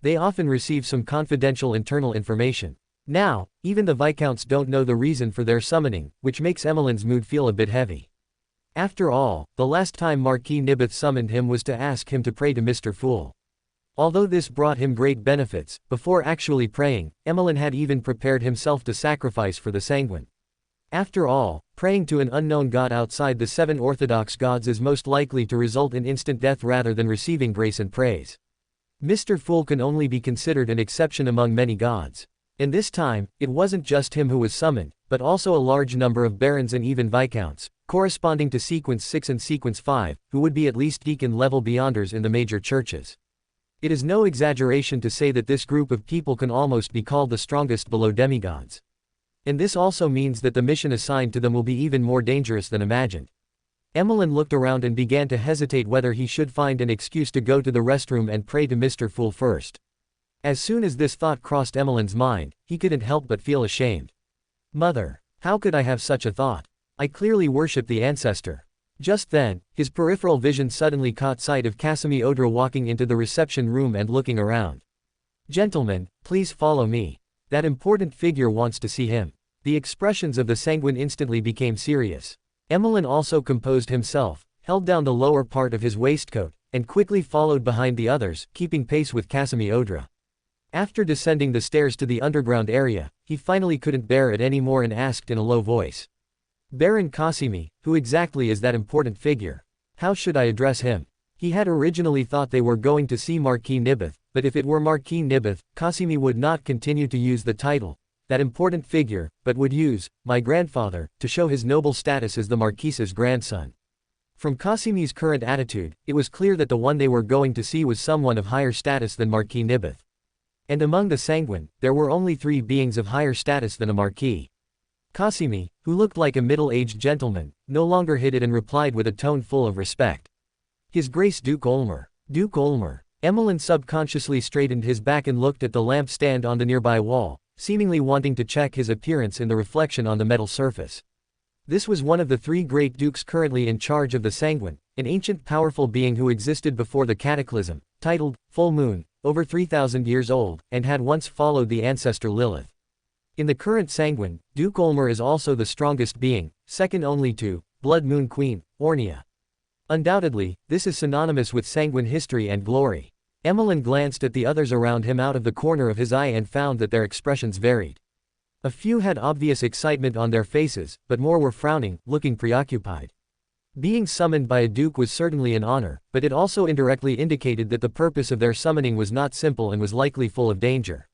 They often receive some confidential internal information. Now, even the Viscounts don't know the reason for their summoning, which makes Emmeline's mood feel a bit heavy. After all, the last time Marquis Nibeth summoned him was to ask him to pray to Mr. Fool. Although this brought him great benefits, before actually praying, Emmeline had even prepared himself to sacrifice for the Sanguine. After all, praying to an unknown god outside the 7 Orthodox gods is most likely to result in instant death rather than receiving grace and praise. Mr. Fool can only be considered an exception among many gods. In this time, it wasn't just him who was summoned, but also a large number of barons and even viscounts, corresponding to Sequence 6 and Sequence 5, who would be at least deacon-level beyonders in the major churches. It is no exaggeration to say that this group of people can almost be called the strongest below demigods. And this also means that the mission assigned to them will be even more dangerous than imagined. Emmeline looked around and began to hesitate whether he should find an excuse to go to the restroom and pray to Mr. Fool first. As soon as this thought crossed Emmeline's mind, he couldn't help but feel ashamed. Mother, how could I have such a thought? I clearly worship the ancestor. Just then, his peripheral vision suddenly caught sight of Casimir Odra walking into the reception room and looking around. Gentlemen, please follow me. That important figure wants to see him. The expressions of the Sanguine instantly became serious. Emmeline also composed himself, held down the lower part of his waistcoat, and quickly followed behind the others, keeping pace with Casimir Odra. After descending the stairs to the underground area, he finally couldn't bear it anymore and asked in a low voice. Baron Casimir, who exactly is that important figure? How should I address him? He had originally thought they were going to see Marquis Nibeth, but if it were Marquis Nibeth, Casimir would not continue to use the title, that important figure, but would use, my grandfather, to show his noble status as the Marquise's grandson. From Casimir's current attitude, it was clear that the one they were going to see was someone of higher status than Marquis Nibeth. And among the Sanguine, there were only 3 beings of higher status than a Marquis. Casimir, who looked like a middle-aged gentleman, no longer hid it and replied with a tone full of respect. His Grace Duke Olmer. Duke Olmer. Emmeline subconsciously straightened his back and looked at the lamp stand on the nearby wall, seemingly wanting to check his appearance in the reflection on the metal surface. This was one of the 3 great dukes currently in charge of the Sanguine, an ancient powerful being who existed before the Cataclysm, titled Full Moon, over 3,000 years old, and had once followed the ancestor Lilith. In the current Sanguine, Duke Olmer is also the strongest being, second only to Blood Moon Queen, Ornia. Undoubtedly, this is synonymous with Sanguine history and glory. Emmeline glanced at the others around him out of the corner of his eye and found that their expressions varied. A few had obvious excitement on their faces, but more were frowning, looking preoccupied. Being summoned by a duke was certainly an honor, but it also indirectly indicated that the purpose of their summoning was not simple and was likely full of danger.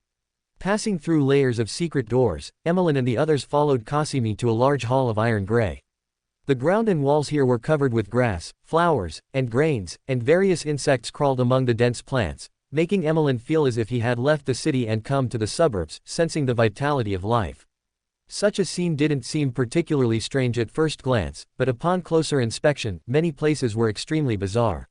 Passing through layers of secret doors, Emmeline and the others followed Casimir to a large hall of iron gray. The ground and walls here were covered with grass, flowers, and grains, and various insects crawled among the dense plants, making Emmeline feel as if he had left the city and come to the suburbs, sensing the vitality of life. Such a scene didn't seem particularly strange at first glance, but upon closer inspection, many places were extremely bizarre.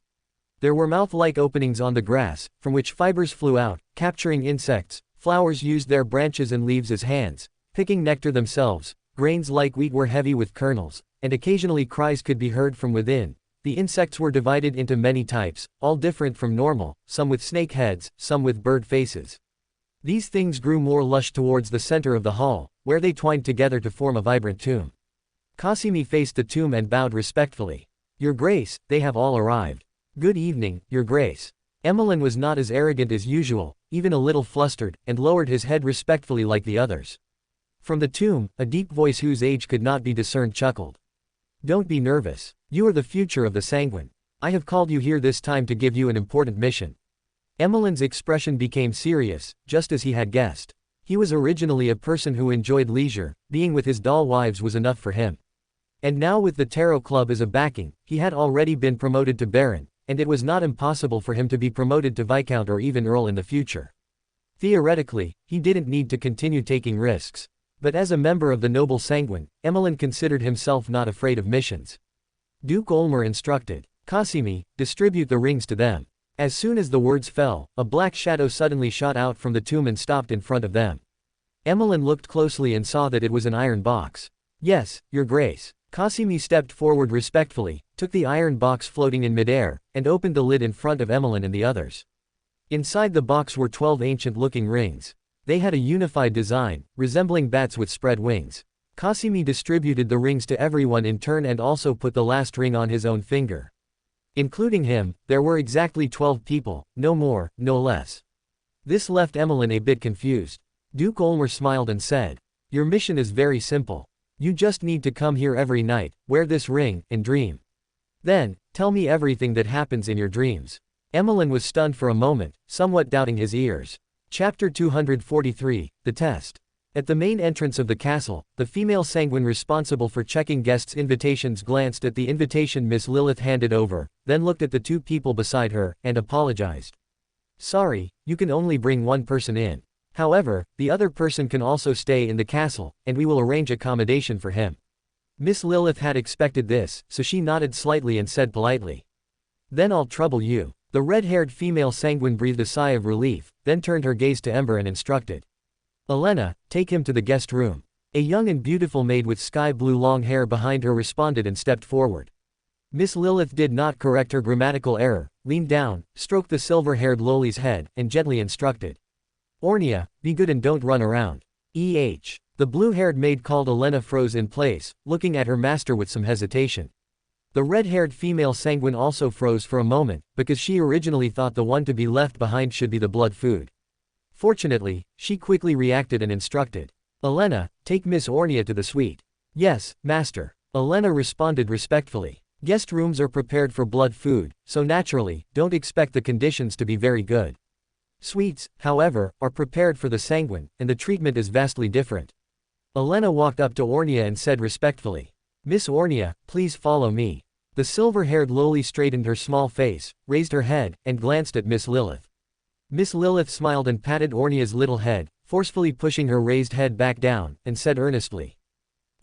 There were mouth-like openings on the grass, from which fibers flew out, capturing insects. Flowers used their branches and leaves as hands, picking nectar themselves. Grains like wheat were heavy with kernels, and occasionally cries could be heard from within. The insects were divided into many types, all different from normal, some with snake heads, some with bird faces. These things grew more lush towards the center of the hall, where they twined together to form a vibrant tomb. Casimir faced the tomb and bowed respectfully. Your Grace, they have all arrived. Good evening, Your Grace. Emmeline was not as arrogant as usual, even a little flustered, and lowered his head respectfully like the others. From the tomb, a deep voice whose age could not be discerned chuckled. Don't be nervous. You are the future of the Sanguine. I have called you here this time to give you an important mission. Emmeline's expression became serious, just as he had guessed. He was originally a person who enjoyed leisure, being with his doll wives was enough for him. And now with the Tarot Club as a backing, he had already been promoted to Baron, and it was not impossible for him to be promoted to Viscount or even Earl in the future. Theoretically, he didn't need to continue taking risks. But as a member of the noble Sanguine, Emmeline considered himself not afraid of missions. Duke Olmer instructed, Cassimi, distribute the rings to them. As soon as the words fell, a black shadow suddenly shot out from the tomb and stopped in front of them. Emmeline looked closely and saw that it was an iron box. Yes, Your Grace. Cassimi stepped forward respectfully, took the iron box floating in midair, and opened the lid in front of Emmeline and the others. Inside the box were 12 ancient-looking rings. They had a unified design, resembling bats with spread wings. Cassimi distributed the rings to everyone in turn and also put the last ring on his own finger. Including him, there were exactly 12 people, no more, no less. This left Emmeline a bit confused. Duke Olmer smiled and said, Your mission is very simple. You just need to come here every night, wear this ring, and dream. Then, tell me everything that happens in your dreams. Emmeline was stunned for a moment, somewhat doubting his ears. Chapter 243, The Test. At the main entrance of the castle, the female Sanguine responsible for checking guests' invitations glanced at the invitation Miss Lilith handed over, then looked at the two people beside her, and apologized. Sorry, you can only bring one person in. However, the other person can also stay in the castle, and we will arrange accommodation for him. Miss Lilith had expected this, so she nodded slightly and said politely. Then I'll trouble you. The red-haired female Sanguine breathed a sigh of relief, then turned her gaze to Ember and instructed. Elena, take him to the guest room. A young and beautiful maid with sky-blue long hair behind her responded and stepped forward. Miss Lilith did not correct her grammatical error, leaned down, stroked the silver-haired Loli's head, and gently instructed. Ornia, be good and don't run around. E.H. The blue-haired maid called Elena froze in place, looking at her master with some hesitation. The red-haired female Sanguine also froze for a moment, because she originally thought the one to be left behind should be the blood food. Fortunately, she quickly reacted and instructed. Elena, take Miss Ornia to the suite. Yes, master. Elena responded respectfully. Guest rooms are prepared for blood food, so naturally, don't expect the conditions to be very good. Suites, however, are prepared for the Sanguine, and the treatment is vastly different. Elena walked up to Ornia and said respectfully. Miss Ornia, please follow me. The silver-haired Loli straightened her small face, raised her head, and glanced at Miss Lilith. Miss Lilith smiled and patted Ornia's little head, forcefully pushing her raised head back down, and said earnestly.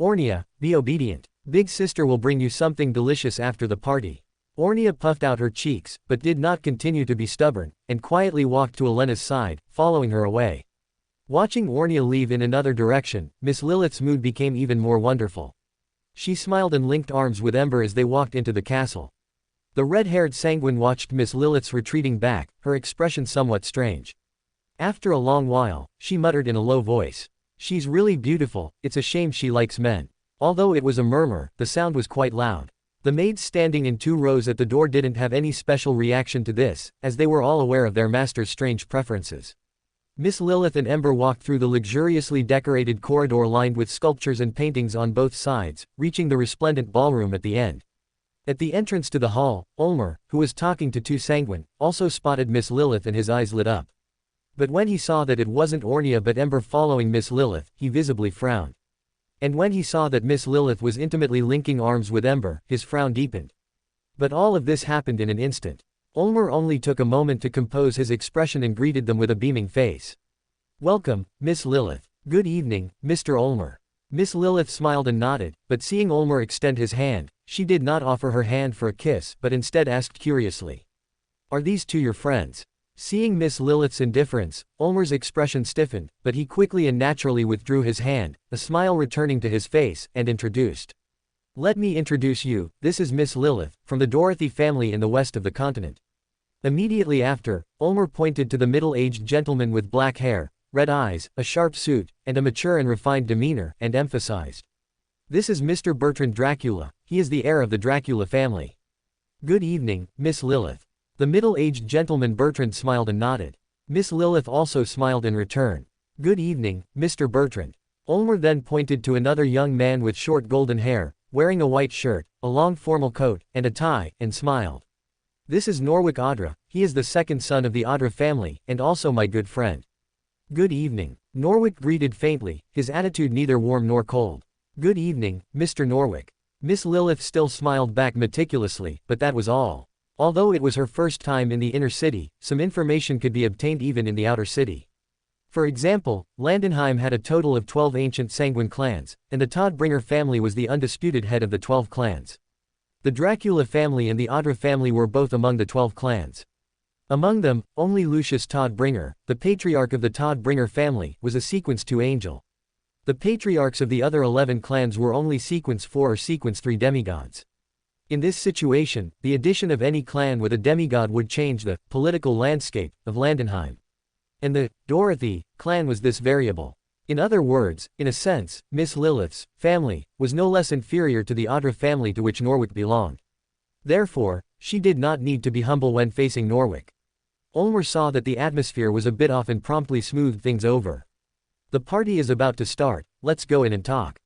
Ornia, be obedient. Big sister will bring you something delicious after the party. Ornia puffed out her cheeks, but did not continue to be stubborn, and quietly walked to Elena's side, following her away. Watching Ornia leave in another direction, Miss Lilith's mood became even more wonderful. She smiled and linked arms with Ember as they walked into the castle. The red-haired Sanguine watched Miss Lilith's retreating back, her expression somewhat strange. After a long while, she muttered in a low voice. She's really beautiful, it's a shame she likes men. Although it was a murmur, the sound was quite loud. The maids standing in 2 rows at the door didn't have any special reaction to this, as they were all aware of their master's strange preferences. Miss Lilith and Ember walked through the luxuriously decorated corridor lined with sculptures and paintings on both sides, reaching the resplendent ballroom at the end. At the entrance to the hall, Olmer, who was talking to 2 Sanguine, also spotted Miss Lilith and his eyes lit up. But when he saw that it wasn't Ornia but Ember following Miss Lilith, he visibly frowned. And when he saw that Miss Lilith was intimately linking arms with Ember, his frown deepened. But all of this happened in an instant. Olmer only took a moment to compose his expression and greeted them with a beaming face. Welcome, Miss Lilith. Good evening, Mr. Olmer. Miss Lilith smiled and nodded, but seeing Olmer extend his hand, she did not offer her hand for a kiss but instead asked curiously. Are these 2 your friends? Seeing Miss Lilith's indifference, Olmer's expression stiffened, but he quickly and naturally withdrew his hand, a smile returning to his face, and introduced. Let me introduce you, this is Miss Lilith, from the Dorothy family in the west of the continent. Immediately after, Olmer pointed to the middle-aged gentleman with black hair, red eyes, a sharp suit, and a mature and refined demeanor, and emphasized. This is Mr. Bertrand Dracula, he is the heir of the Dracula family. Good evening, Miss Lilith. The middle-aged gentleman Bertrand smiled and nodded. Miss Lilith also smiled in return. Good evening, Mr. Bertrand. Olmer then pointed to another young man with short golden hair, wearing a white shirt, a long formal coat, and a tie, and smiled. "This is Norwick Audra, he is the second son of the Audra family, and also my good friend." "Good evening." Norwick greeted faintly, his attitude neither warm nor cold. "Good evening, Mr. Norwick." Miss Lilith still smiled back meticulously, but that was all. Although it was her first time in the inner city, some information could be obtained even in the outer city. For example, Landenheim had a total of 12 ancient sanguine clans, and the Todbringer family was the undisputed head of the 12 clans. The Dracula family and the Audra family were both among the 12 clans. Among them, only Lucius Todbringer, the patriarch of the Todbringer family, was a Sequence 2 angel. The patriarchs of the other 11 clans were only Sequence 4 or Sequence 3 demigods. In this situation, the addition of any clan with a demigod would change the political landscape of Landenheim. And the Dorothy clan was this variable. In other words, in a sense, Miss Lilith's family was no less inferior to the Audra family to which Norwick belonged. Therefore, she did not need to be humble when facing Norwick. Ulmer saw that the atmosphere was a bit off and promptly smoothed things over. "The party is about to start, let's go in and talk."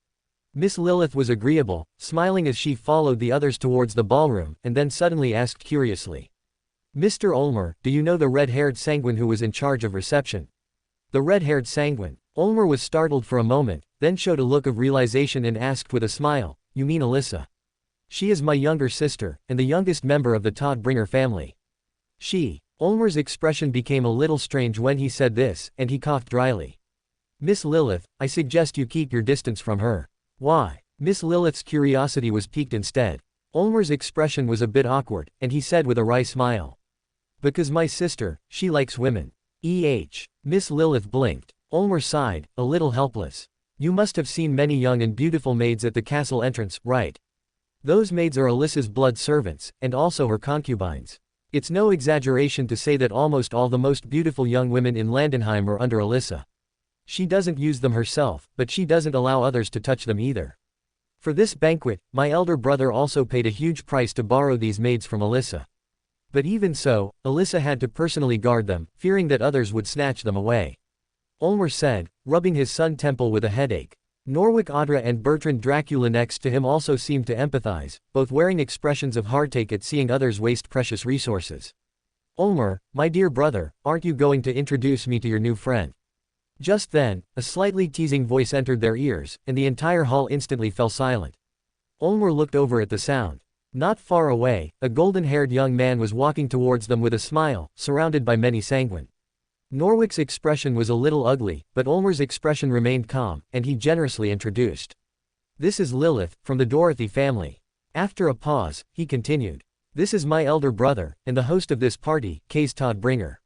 Miss Lilith was agreeable, smiling as she followed the others towards the ballroom, and then suddenly asked curiously, "Mr. Ulmer, do you know the red-haired sanguine who was in charge of reception?" The red-haired sanguine. Ulmer was startled for a moment, then showed a look of realization and asked with a smile, "You mean Alyssa? She is my younger sister, and the youngest member of the Todbringer family." "She." Ulmer's expression became a little strange when he said this, and he coughed dryly. "Miss Lilith, I suggest you keep your distance from her." "Why?" Miss Lilith's curiosity was piqued instead. Ulmer's expression was a bit awkward, and he said with a wry smile, "Because my sister, she likes women." Miss Lilith blinked. Ulmer sighed, a little helpless. "You must have seen many young and beautiful maids at the castle entrance, right? Those maids are Alyssa's blood servants, and also her concubines. It's no exaggeration to say that almost all the most beautiful young women in Landenheim are under Alyssa. She doesn't use them herself, but she doesn't allow others to touch them either. For this banquet, my elder brother also paid a huge price to borrow these maids from Alyssa. But even so, Alyssa had to personally guard them, fearing that others would snatch them away." Ulmer said, rubbing his sun temple with a headache. Norwick Audra and Bertrand Dracula next to him also seemed to empathize, both wearing expressions of heartache at seeing others waste precious resources. "Ulmer, my dear brother, aren't you going to introduce me to your new friend?" Just then, a slightly teasing voice entered their ears, and the entire hall instantly fell silent. Ulmer looked over at the sound. Not far away, a golden-haired young man was walking towards them with a smile, surrounded by many sanguine. Norwick's expression was a little ugly, but Ulmer's expression remained calm, and he generously introduced. "This is Lilith, from the Dorothy family." After a pause, he continued. "This is my elder brother, and the host of this party, Kays Todbringer."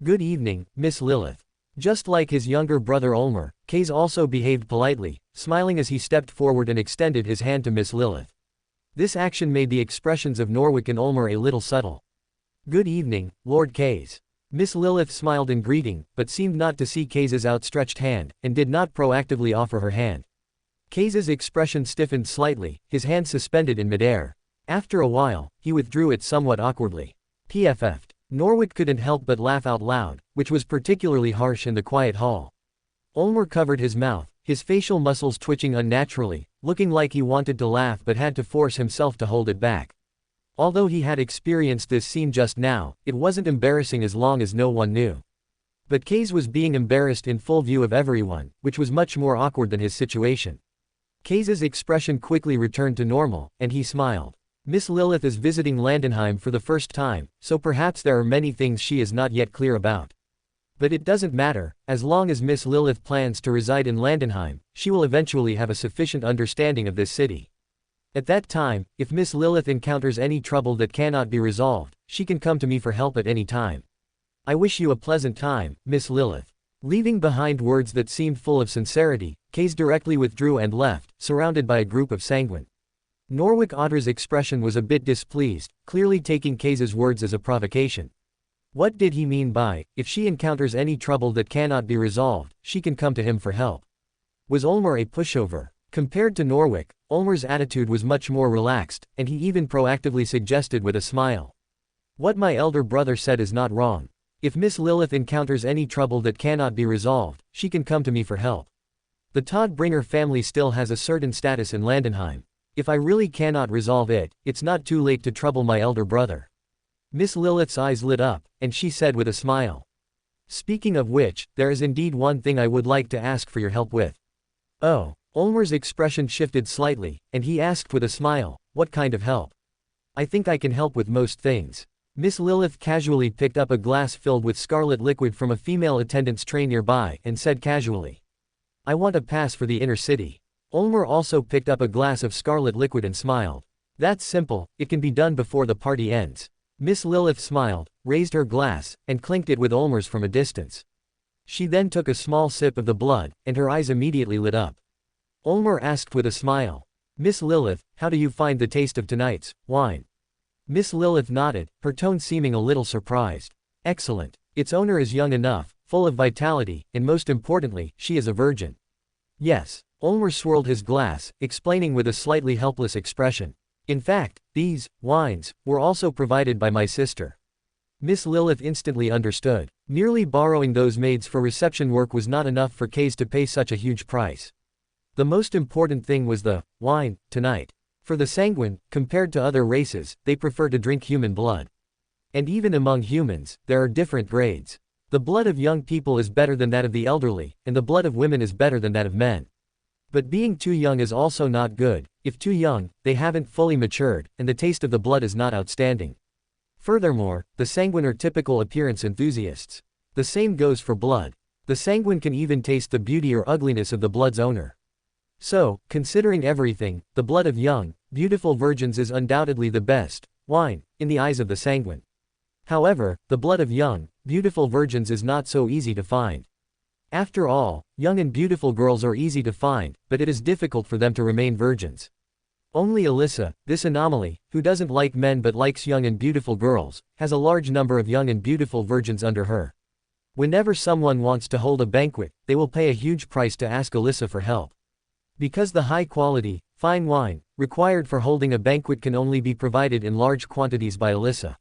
"Good evening, Miss Lilith." Just like his younger brother Ulmer, Kays also behaved politely, smiling as he stepped forward and extended his hand to Miss Lilith. This action made the expressions of Norwick and Ulmer a little subtle. "Good evening, Lord Kays." Miss Lilith smiled in greeting, but seemed not to see Kays's outstretched hand, and did not proactively offer her hand. Kays's expression stiffened slightly, his hand suspended in midair. After a while, he withdrew it somewhat awkwardly. PFF'd. Norwick couldn't help but laugh out loud, which was particularly harsh in the quiet hall. Ulmer covered his mouth, his facial muscles twitching unnaturally, looking like he wanted to laugh but had to force himself to hold it back. Although he had experienced this scene just now, it wasn't embarrassing as long as no one knew. But Kays was being embarrassed in full view of everyone, which was much more awkward than his situation. Kays's expression quickly returned to normal, and he smiled. Miss Lilith is visiting Landenheim for the first time, so perhaps there are many things she is not yet clear about. But it doesn't matter, as long as Miss Lilith plans to reside in Landenheim, she will eventually have a sufficient understanding of this city. At that time, if Miss Lilith encounters any trouble that cannot be resolved, she can come to me for help at any time. I wish you a pleasant time, Miss Lilith. Leaving behind words that seemed full of sincerity, Kays directly withdrew and left, surrounded by a group of sanguine. Norwick Audra's expression was a bit displeased, clearly taking Kays's words as a provocation. What did he mean by, if she encounters any trouble that cannot be resolved, she can come to him for help? Was Ulmer a pushover? Compared to Norwick, Ulmer's attitude was much more relaxed, and he even proactively suggested with a smile. What my elder brother said is not wrong. If Miss Lilith encounters any trouble that cannot be resolved, she can come to me for help. The Todbringer family still has a certain status in Landenheim. If I really cannot resolve it, it's not too late to trouble my elder brother. Miss Lilith's eyes lit up, and she said with a smile. Speaking of which, there is indeed one thing I would like to ask for your help with. Oh, Ulmer's expression shifted slightly, and he asked with a smile, what kind of help? I think I can help with most things. Miss Lilith casually picked up a glass filled with scarlet liquid from a female attendant's tray nearby, and said casually, I want a pass for the inner city. Ulmer also picked up a glass of scarlet liquid and smiled. That's simple, it can be done before the party ends. Miss Lilith smiled, raised her glass, and clinked it with Ulmer's from a distance. She then took a small sip of the blood, and her eyes immediately lit up. Ulmer asked with a smile, Miss Lilith, how do you find the taste of tonight's wine? Miss Lilith nodded, her tone seeming a little surprised. Excellent. Its owner is young enough, full of vitality, and most importantly, she is a virgin. Yes. Ulmer swirled his glass, explaining with a slightly helpless expression. In fact, these wines were also provided by my sister. Miss Lilith instantly understood. Merely borrowing those maids for reception work was not enough for Kays to pay such a huge price. The most important thing was the wine tonight. For the sanguine, compared to other races, they prefer to drink human blood. And even among humans, there are different grades. The blood of young people is better than that of the elderly, and the blood of women is better than that of men. But being too young is also not good. If too young, they haven't fully matured, and the taste of the blood is not outstanding. Furthermore, the sanguine are typical appearance enthusiasts. The same goes for blood. The sanguine can even taste the beauty or ugliness of the blood's owner. So, considering everything, the blood of young, beautiful virgins is undoubtedly the best wine in the eyes of the sanguine. However, the blood of young, beautiful virgins is not so easy to find. After all, young and beautiful girls are easy to find, but it is difficult for them to remain virgins. Only Alyssa, this anomaly, who doesn't like men but likes young and beautiful girls, has a large number of young and beautiful virgins under her. Whenever someone wants to hold a banquet, they will pay a huge price to ask Alyssa for help. Because the high quality, fine wine, required for holding a banquet can only be provided in large quantities by Alyssa.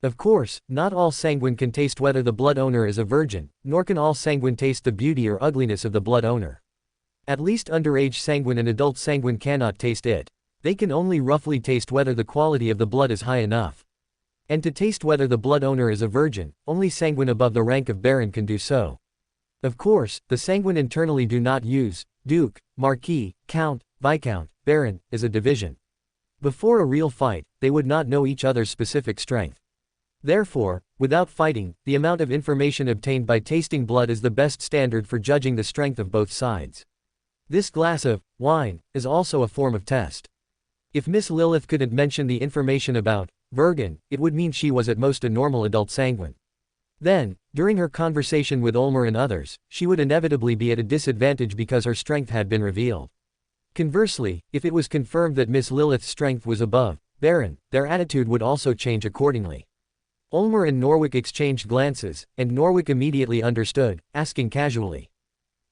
Of course, not all sanguine can taste whether the blood owner is a virgin, nor can all sanguine taste the beauty or ugliness of the blood owner. At least underage sanguine and adult sanguine cannot taste it. They can only roughly taste whether the quality of the blood is high enough. And to taste whether the blood owner is a virgin, only sanguine above the rank of baron can do so. Of course, the sanguine internally do not use duke, marquis, count, viscount, baron as a division. Before a real fight, they would not know each other's specific strength. Therefore, without fighting, the amount of information obtained by tasting blood is the best standard for judging the strength of both sides. This glass of wine is also a form of test. If Miss Lilith couldn't mention the information about virgin, it would mean she was at most a normal adult sanguine. Then, during her conversation with Ulmer and others, she would inevitably be at a disadvantage because her strength had been revealed. Conversely, if it was confirmed that Miss Lilith's strength was above baron, their attitude would also change accordingly. Ulmer and Norwick exchanged glances, and Norwick immediately understood, asking casually,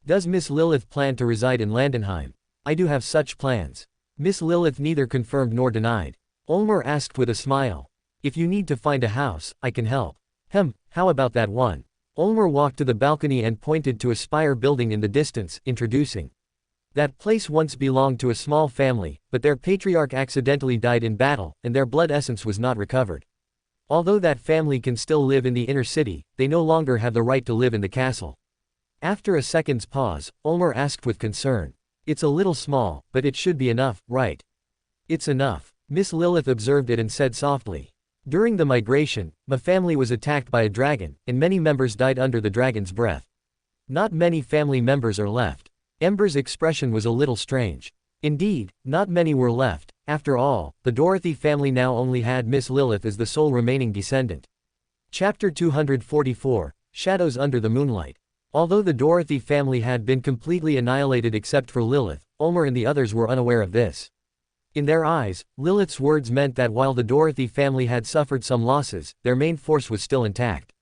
Does Miss Lilith plan to reside in Landenheim? I do have such plans. Miss Lilith neither confirmed nor denied. Ulmer asked with a smile, If you need to find a house, I can help. How about that one? Ulmer walked to the balcony and pointed to a spire building in the distance, introducing. That place once belonged to a small family, but their patriarch accidentally died in battle, and their blood essence was not recovered. Although that family can still live in the inner city, they no longer have the right to live in the castle. After a second's pause, Ulmer asked with concern. It's a little small, but it should be enough, right? It's enough. Miss Lilith observed it and said softly. During the migration, my family was attacked by a dragon, and many members died under the dragon's breath. Not many family members are left. Ember's expression was a little strange. Indeed, not many were left. After all, the Dorothy family now only had Miss Lilith as the sole remaining descendant. Chapter 244, Shadows Under the Moonlight. Although the Dorothy family had been completely annihilated except for Lilith, Ulmer and the others were unaware of this. In their eyes, Lilith's words meant that while the Dorothy family had suffered some losses, their main force was still intact.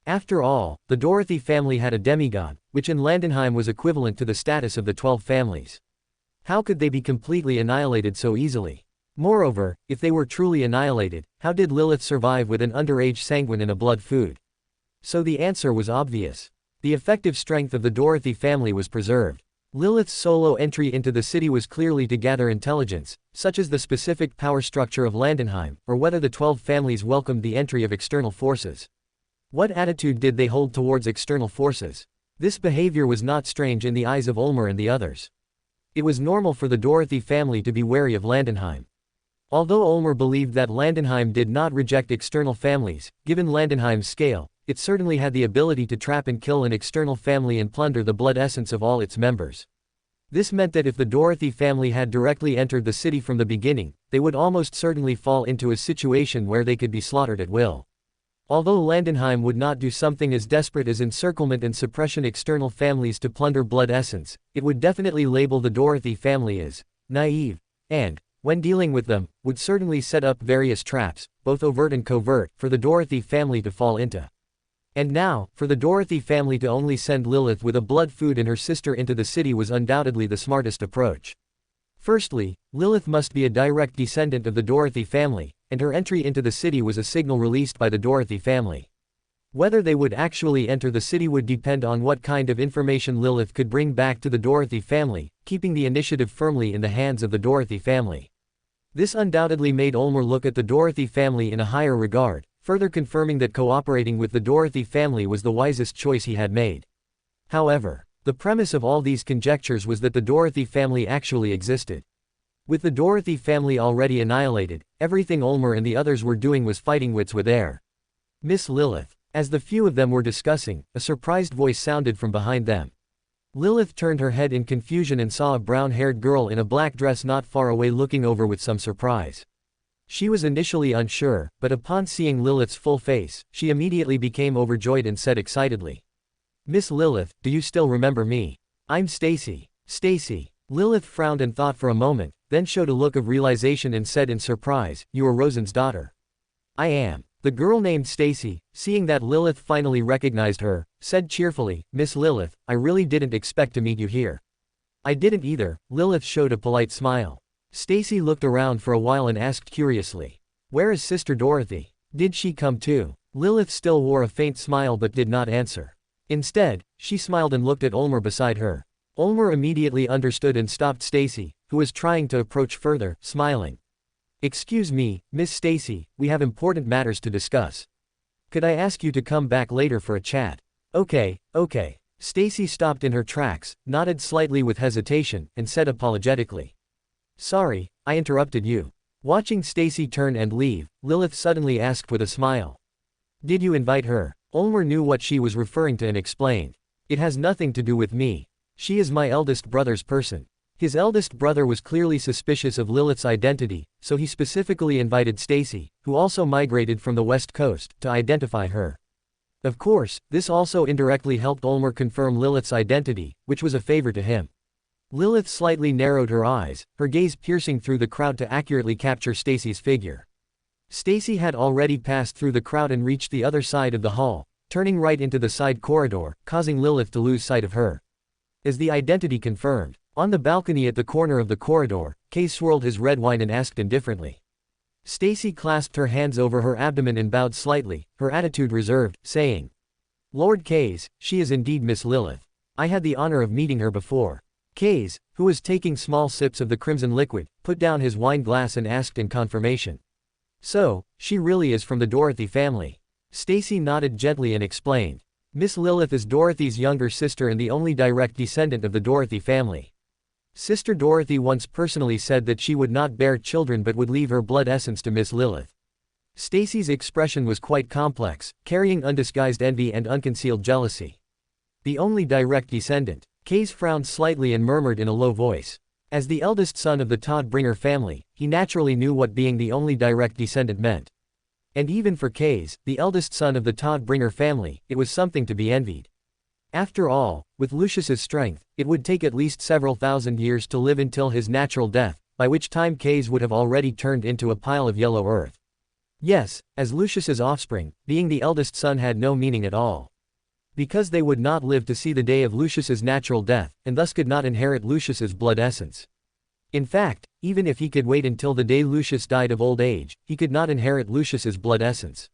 After all, the Dorothy family had a demigod, which in Landenheim was equivalent to the status of the 12 families. How could they be completely annihilated so easily? Moreover, if they were truly annihilated, how did Lilith survive with an underage sanguine and a blood food? So the answer was obvious. The effective strength of the Dorothy family was preserved. Lilith's solo entry into the city was clearly to gather intelligence, such as the specific power structure of Landenheim, or whether the 12 families welcomed the entry of external forces. What attitude did they hold towards external forces? This behavior was not strange in the eyes of Ulmer and the others. It was normal for the Dorothy family to be wary of Landenheim. Although Ulmer believed that Landenheim did not reject external families, given Landenheim's scale, it certainly had the ability to trap and kill an external family and plunder the blood essence of all its members. This meant that if the Dorothy family had directly entered the city from the beginning, they would almost certainly fall into a situation where they could be slaughtered at will. Although Landenheim would not do something as desperate as encirclement and suppression external families to plunder blood essence, it would definitely label the Dorothy family as naive, and, when dealing with them, would certainly set up various traps, both overt and covert, for the Dorothy family to fall into. And now, for the Dorothy family to only send Lilith with a blood food and her sister into the city was undoubtedly the smartest approach. Firstly, Lilith must be a direct descendant of the Dorothy family, and her entry into the city was a signal released by the Dorothy family. Whether they would actually enter the city would depend on what kind of information Lilith could bring back to the Dorothy family, keeping the initiative firmly in the hands of the Dorothy family. This undoubtedly made Ulmer look at the Dorothy family in a higher regard, further confirming that cooperating with the Dorothy family was the wisest choice he had made. However, the premise of all these conjectures was that the Dorothy family actually existed. With the Dorothy family already annihilated, everything Ulmer and the others were doing was fighting wits with air. Miss Lilith. As the few of them were discussing, a surprised voice sounded from behind them. Lilith turned her head in confusion and saw a brown-haired girl in a black dress not far away looking over with some surprise. She was initially unsure, but upon seeing Lilith's full face, she immediately became overjoyed and said excitedly, "Miss Lilith, do you still remember me? I'm Stacy." Stacy. Lilith frowned and thought for a moment, then showed a look of realization and said in surprise, "You are Rosen's daughter." "I am." The girl named Stacy, seeing that Lilith finally recognized her, said cheerfully, "Miss Lilith, I really didn't expect to meet you here." "I didn't either." Lilith showed a polite smile. Stacy looked around for a while and asked curiously, "Where is Sister Dorothy? Did she come too?" Lilith still wore a faint smile but did not answer. Instead, she smiled and looked at Ulmer beside her. Ulmer immediately understood and stopped Stacy, who was trying to approach further, smiling. "Excuse me, Miss Stacy, we have important matters to discuss. Could I ask you to come back later for a chat?" Okay. Stacy stopped in her tracks, nodded slightly with hesitation, and said apologetically, "Sorry, I interrupted you." Watching Stacy turn and leave, Lilith suddenly asked with a smile, "Did you invite her?" Ulmer knew what she was referring to and explained, "It has nothing to do with me. She is my eldest brother's person." His eldest brother was clearly suspicious of Lilith's identity, so he specifically invited Stacy, who also migrated from the West Coast, to identify her. Of course, this also indirectly helped Ulmer confirm Lilith's identity, which was a favor to him. Lilith slightly narrowed her eyes, her gaze piercing through the crowd to accurately capture Stacy's figure. Stacy had already passed through the crowd and reached the other side of the hall, turning right into the side corridor, causing Lilith to lose sight of her. As the identity confirmed, on the balcony at the corner of the corridor, Kay swirled his red wine and asked indifferently. Stacy clasped her hands over her abdomen and bowed slightly, her attitude reserved, saying, "Lord Kays, she is indeed Miss Lilith. I had the honor of meeting her before." Kays, who was taking small sips of the crimson liquid, put down his wine glass and asked in confirmation, "So, she really is from the Dorothy family?" Stacy nodded gently and explained, "Miss Lilith is Dorothy's younger sister and the only direct descendant of the Dorothy family. Sister Dorothy once personally said that she would not bear children but would leave her blood essence to Miss Lilith." Stacy's expression was quite complex, carrying undisguised envy and unconcealed jealousy. "The only direct descendant." Kays frowned slightly and murmured in a low voice. As the eldest son of the Todd-Bringer family, he naturally knew what being the only direct descendant meant. And even for Kays, the eldest son of the Todd-Bringer family, it was something to be envied. After all, with Lucius's strength, it would take at least several thousand years to live until his natural death, by which time Kays would have already turned into a pile of yellow earth. Yes, as Lucius's offspring, being the eldest son had no meaning at all. Because they would not live to see the day of Lucius's natural death, and thus could not inherit Lucius's blood essence. In fact, even if he could wait until the day Lucius died of old age, he could not inherit Lucius's blood essence.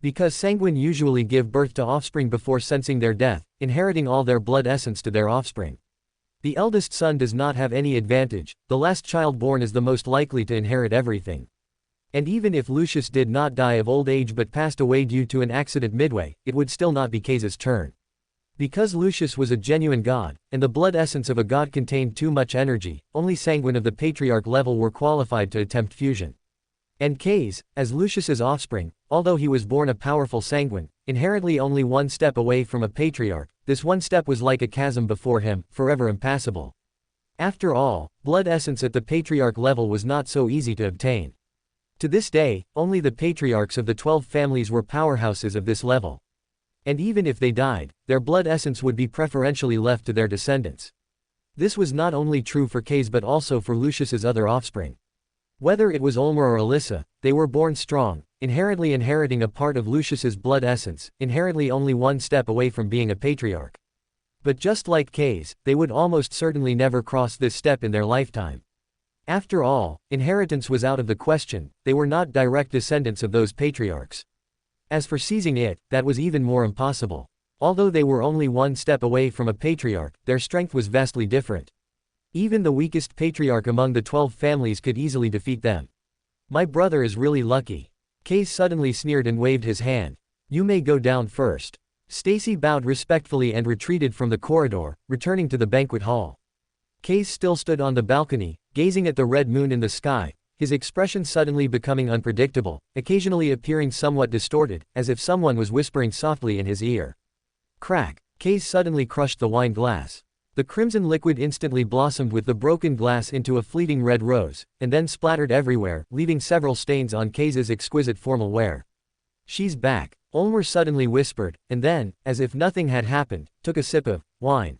Because sanguine usually give birth to offspring before sensing their death, inheriting all their blood essence to their offspring. The eldest son does not have any advantage, the last child born is the most likely to inherit everything. And even if Lucius did not die of old age but passed away due to an accident midway, it would still not be Kay's turn. Because Lucius was a genuine god, and the blood essence of a god contained too much energy, only sanguine of the patriarch level were qualified to attempt fusion. And Kay's, as Lucius's offspring, although he was born a powerful sanguine, inherently only one step away from a patriarch, this one step was like a chasm before him, forever impassable. After all, blood essence at the patriarch level was not so easy to obtain. To this day, only the patriarchs of the 12 families were powerhouses of this level. And even if they died, their blood essence would be preferentially left to their descendants. This was not only true for Kay's but also for Lucius's other offspring. Whether it was Ulmer or Alyssa, they were born strong, inherently inheriting a part of Lucius's blood essence, inherently only one step away from being a patriarch. But just like Kay's, they would almost certainly never cross this step in their lifetime. After all, inheritance was out of the question, they were not direct descendants of those patriarchs. As for seizing it, that was even more impossible. Although they were only one step away from a patriarch, their strength was vastly different. Even the weakest patriarch among the 12 families could easily defeat them. My brother is really lucky. Kay suddenly sneered and waved his hand. You may go down first. Stacy bowed respectfully and retreated from the corridor, returning to the banquet hall. Kay still stood on the balcony, gazing at the red moon in the sky, his expression suddenly becoming unpredictable, occasionally appearing somewhat distorted, as if someone was whispering softly in his ear. Crack! Kay suddenly crushed the wine glass. The crimson liquid instantly blossomed with the broken glass into a fleeting red rose, and then splattered everywhere, leaving several stains on Kay's exquisite formal wear. She's back, Ulmer suddenly whispered, and then, as if nothing had happened, took a sip of wine.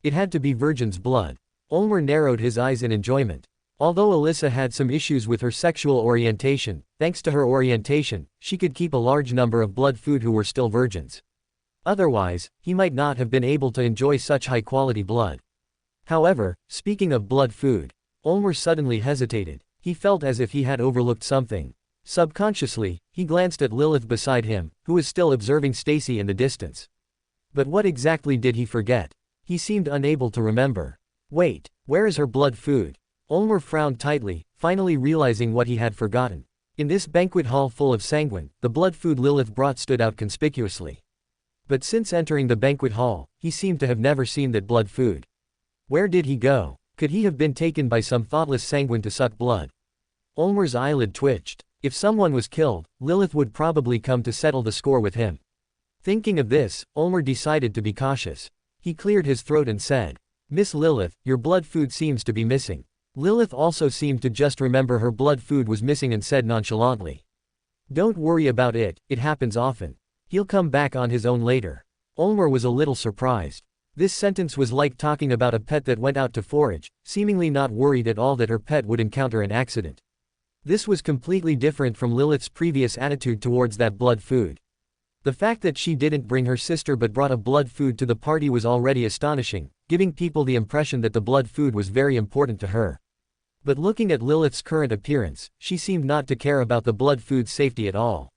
It had to be virgin's blood. Ulmer narrowed his eyes in enjoyment. Although Alyssa had some issues with her sexual orientation, thanks to her orientation, she could keep a large number of blood food who were still virgins. Otherwise, he might not have been able to enjoy such high-quality blood. However, speaking of blood food, Ulmer suddenly hesitated. He felt as if he had overlooked something. Subconsciously, he glanced at Lilith beside him, who was still observing Stacy in the distance. But what exactly did he forget? He seemed unable to remember. Wait, where is her blood food? Ulmer frowned tightly, finally realizing what he had forgotten. In this banquet hall full of sanguine, the blood food Lilith brought stood out conspicuously. But since entering the banquet hall, he seemed to have never seen that blood food. Where did he go? Could he have been taken by some thoughtless sanguine to suck blood? Ulmer's eyelid twitched. If someone was killed, Lilith would probably come to settle the score with him. Thinking of this, Ulmer decided to be cautious. He cleared his throat and said, Miss Lilith, your blood food seems to be missing. Lilith also seemed to just remember her blood food was missing and said nonchalantly. Don't worry about it, it happens often. He'll come back on his own later. Ulmer was a little surprised. This sentence was like talking about a pet that went out to forage, seemingly not worried at all that her pet would encounter an accident. This was completely different from Lilith's previous attitude towards that blood food. The fact that she didn't bring her sister but brought a blood food to the party was already astonishing, giving people the impression that the blood food was very important to her. But looking at Lilith's current appearance, she seemed not to care about the blood food's safety at all.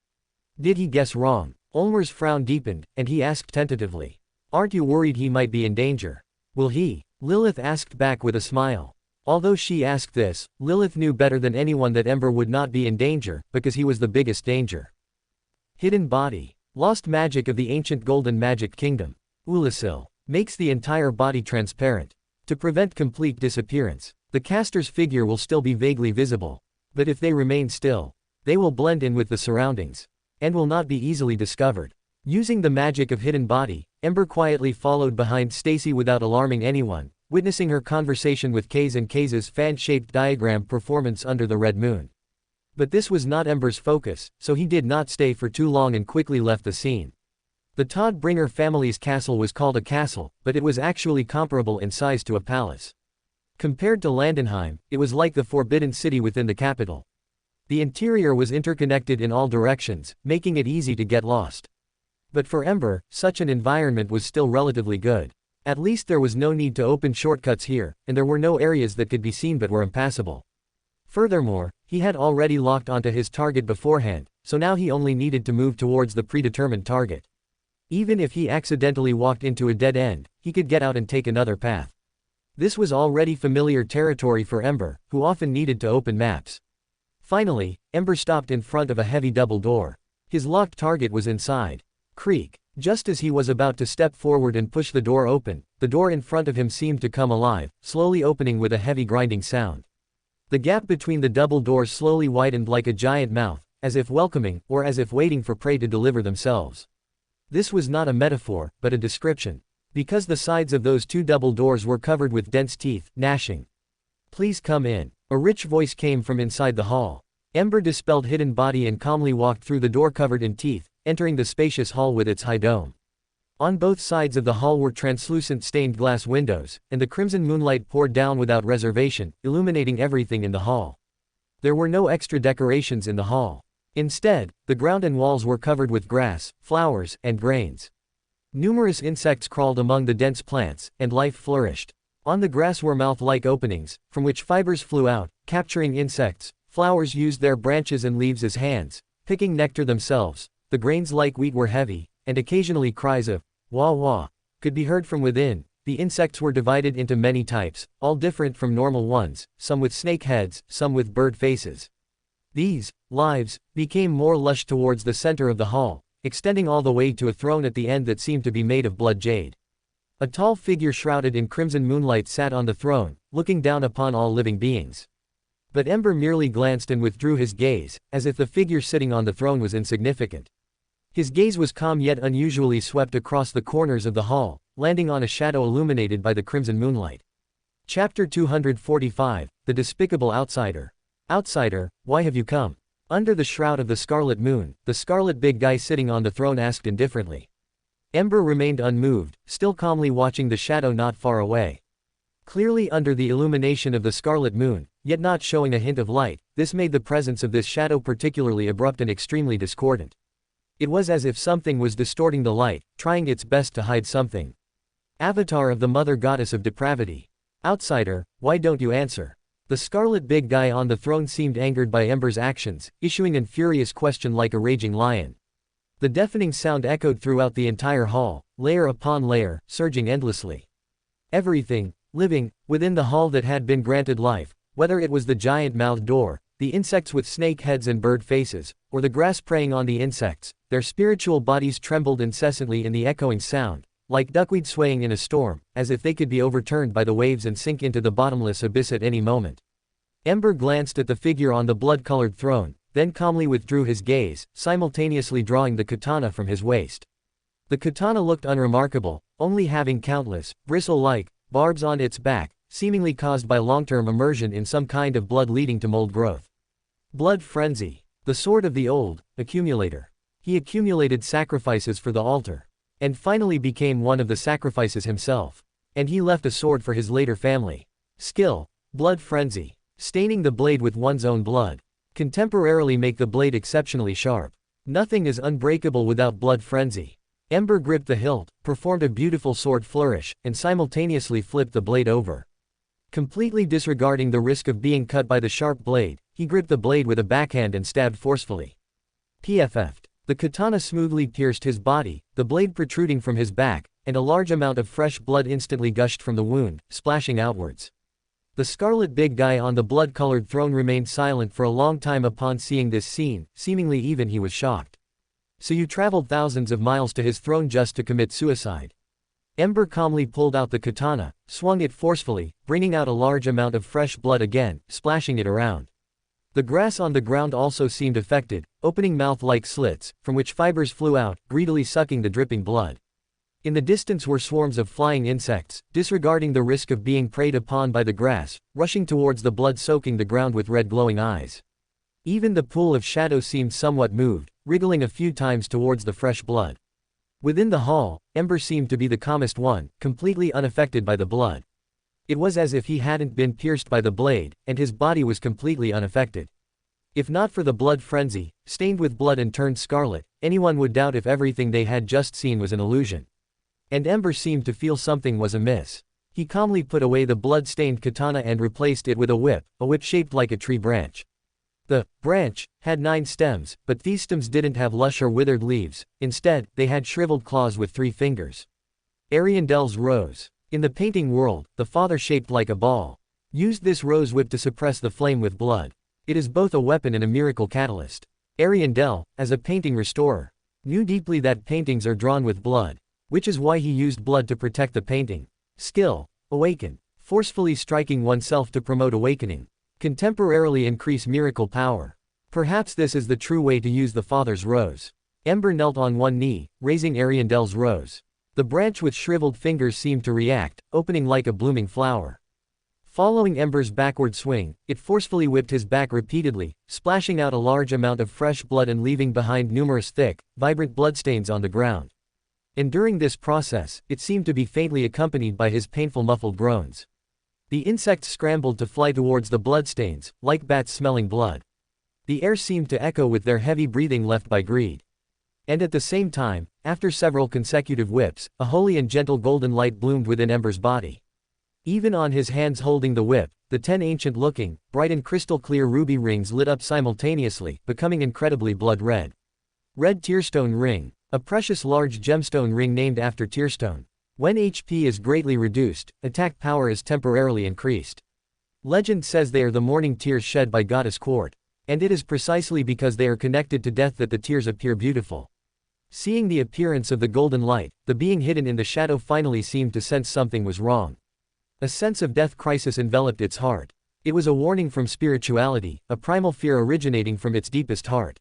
Did he guess wrong? Ulmer's frown deepened, and he asked tentatively. Aren't you worried he might be in danger? Will he? Lilith asked back with a smile. Although she asked this, Lilith knew better than anyone that Ember would not be in danger, because he was the biggest danger. Hidden body. Lost magic of the ancient golden magic kingdom. Ulasil. Makes the entire body transparent. To prevent complete disappearance, the caster's figure will still be vaguely visible. But if they remain still, they will blend in with the surroundings. And will not be easily discovered. Using the magic of hidden body, Ember quietly followed behind Stacy without alarming anyone, witnessing her conversation with Kay's and Kay's fan-shaped diagram performance under the red moon. But this was not Ember's focus, so he did not stay for too long and quickly left the scene. The Todd-Bringer family's castle was called a castle, but it was actually comparable in size to a palace. Compared to Landenheim, it was like the Forbidden City within the capital. The interior was interconnected in all directions, making it easy to get lost. But for Ember, such an environment was still relatively good. At least there was no need to open shortcuts here, and there were no areas that could be seen but were impassable. Furthermore, he had already locked onto his target beforehand, so now he only needed to move towards the predetermined target. Even if he accidentally walked into a dead end, he could get out and take another path. This was already familiar territory for Ember, who often needed to open maps. Finally, Ember stopped in front of a heavy double door. His locked target was inside. Creak. Just as he was about to step forward and push the door open, the door in front of him seemed to come alive, slowly opening with a heavy grinding sound. The gap between the double doors slowly widened like a giant mouth, as if welcoming, or as if waiting for prey to deliver themselves. This was not a metaphor, but a description. Because the sides of those two double doors were covered with dense teeth, gnashing. "Please come in." A rich voice came from inside the hall. Ember dispelled hidden body and calmly walked through the door covered in teeth, entering the spacious hall with its high dome. On both sides of the hall were translucent stained glass windows, and the crimson moonlight poured down without reservation, illuminating everything in the hall. There were no extra decorations in the hall. Instead, the ground and walls were covered with grass, flowers, and grains. Numerous insects crawled among the dense plants, and life flourished. On the grass were mouth-like openings, from which fibers flew out, capturing insects. Flowers used their branches and leaves as hands, picking nectar themselves. The grains like wheat were heavy, and occasionally cries of wah wah could be heard from within. The insects were divided into many types, all different from normal ones, some with snake heads, some with bird faces. These lives became more lush towards the center of the hall, extending all the way to a throne at the end that seemed to be made of blood jade. A tall figure shrouded in crimson moonlight sat on the throne, looking down upon all living beings. But Ember merely glanced and withdrew his gaze, as if the figure sitting on the throne was insignificant. His gaze was calm yet unusually swept across the corners of the hall, landing on a shadow illuminated by the crimson moonlight. Chapter 245, The Despicable Outsider. Outsider, why have you come? Under the shroud of the scarlet moon, the scarlet big guy sitting on the throne asked indifferently. Ember remained unmoved, still calmly watching the shadow not far away. Clearly under the illumination of the scarlet moon, yet not showing a hint of light, this made the presence of this shadow particularly abrupt and extremely discordant. It was as if something was distorting the light, trying its best to hide something. Avatar of the mother goddess of depravity. Outsider, why don't you answer? The scarlet big guy on the throne seemed angered by Ember's actions, issuing an furious question like a raging lion. The deafening sound echoed throughout the entire hall, layer upon layer, surging endlessly. Everything, living, within the hall that had been granted life, whether it was the giant-mouthed door, the insects with snake heads and bird faces, or the grass preying on the insects, their spiritual bodies trembled incessantly in the echoing sound, like duckweed swaying in a storm, as if they could be overturned by the waves and sink into the bottomless abyss at any moment. Ember glanced at the figure on the blood-colored throne, then calmly withdrew his gaze, simultaneously drawing the katana from his waist. The katana looked unremarkable, only having countless, bristle-like, barbs on its back, seemingly caused by long-term immersion in some kind of blood leading to mold growth. Blood frenzy. The sword of the old accumulator. He accumulated sacrifices for the altar. And finally became one of the sacrifices himself. And he left a sword for his later family. Skill. Blood frenzy. Staining the blade with one's own blood. Can temporarily make the blade exceptionally sharp. Nothing is unbreakable without blood frenzy. Ember gripped the hilt, performed a beautiful sword flourish, and simultaneously flipped the blade over. Completely disregarding the risk of being cut by the sharp blade, he gripped the blade with a backhand and stabbed forcefully. PFF'd. The katana smoothly pierced his body, the blade protruding from his back, and a large amount of fresh blood instantly gushed from the wound, splashing outwards. The scarlet big guy on the blood-colored throne remained silent for a long time upon seeing this scene, seemingly even he was shocked. So you traveled thousands of miles to his throne just to commit suicide. Ember calmly pulled out the katana, swung it forcefully, bringing out a large amount of fresh blood again, splashing it around. The grass on the ground also seemed affected, opening mouth-like slits, from which fibers flew out, greedily sucking the dripping blood. In the distance were swarms of flying insects, disregarding the risk of being preyed upon by the grass, rushing towards the blood soaking the ground with red glowing eyes. Even the pool of shadow seemed somewhat moved, wriggling a few times towards the fresh blood. Within the hall, Ember seemed to be the calmest one, completely unaffected by the blood. It was as if he hadn't been pierced by the blade, and his body was completely unaffected. If not for the blood frenzy, stained with blood and turned scarlet, anyone would doubt if everything they had just seen was an illusion. And Ember seemed to feel something was amiss. He calmly put away the blood-stained katana and replaced it with a whip shaped like a tree branch. The branch had 9 stems, but these stems didn't have lush or withered leaves. Instead, they had shriveled claws with 3 fingers. Ariandel's rose. In the painting world, the father shaped like a ball used this rose whip to suppress the flame with blood. It is both a weapon and a miracle catalyst. Ariandel, as a painting restorer, knew deeply that paintings are drawn with blood, which is why he used blood to protect the painting. Skill, awaken, forcefully striking oneself to promote awakening, can temporarily increase miracle power. Perhaps this is the true way to use the father's rose. Ember knelt on one knee, raising Ariandel's rose. The branch with shriveled fingers seemed to react, opening like a blooming flower. Following Ember's backward swing, it forcefully whipped his back repeatedly, splashing out a large amount of fresh blood and leaving behind numerous thick, vibrant bloodstains on the ground. And during this process, it seemed to be faintly accompanied by his painful muffled groans. The insects scrambled to fly towards the bloodstains, like bats smelling blood. The air seemed to echo with their heavy breathing left by greed. And at the same time, after several consecutive whips, a holy and gentle golden light bloomed within Ember's body. Even on his hands holding the whip, the 10 ancient-looking, bright and crystal-clear ruby rings lit up simultaneously, becoming incredibly blood-red. Red Tearstone Ring, a precious large gemstone ring named after Tearstone. When HP is greatly reduced, attack power is temporarily increased. Legend says they are the morning tears shed by Goddess Quart, and it is precisely because they are connected to death that the tears appear beautiful. Seeing the appearance of the golden light, the being hidden in the shadow finally seemed to sense something was wrong. A sense of death crisis enveloped its heart. It was a warning from spirituality, a primal fear originating from its deepest heart.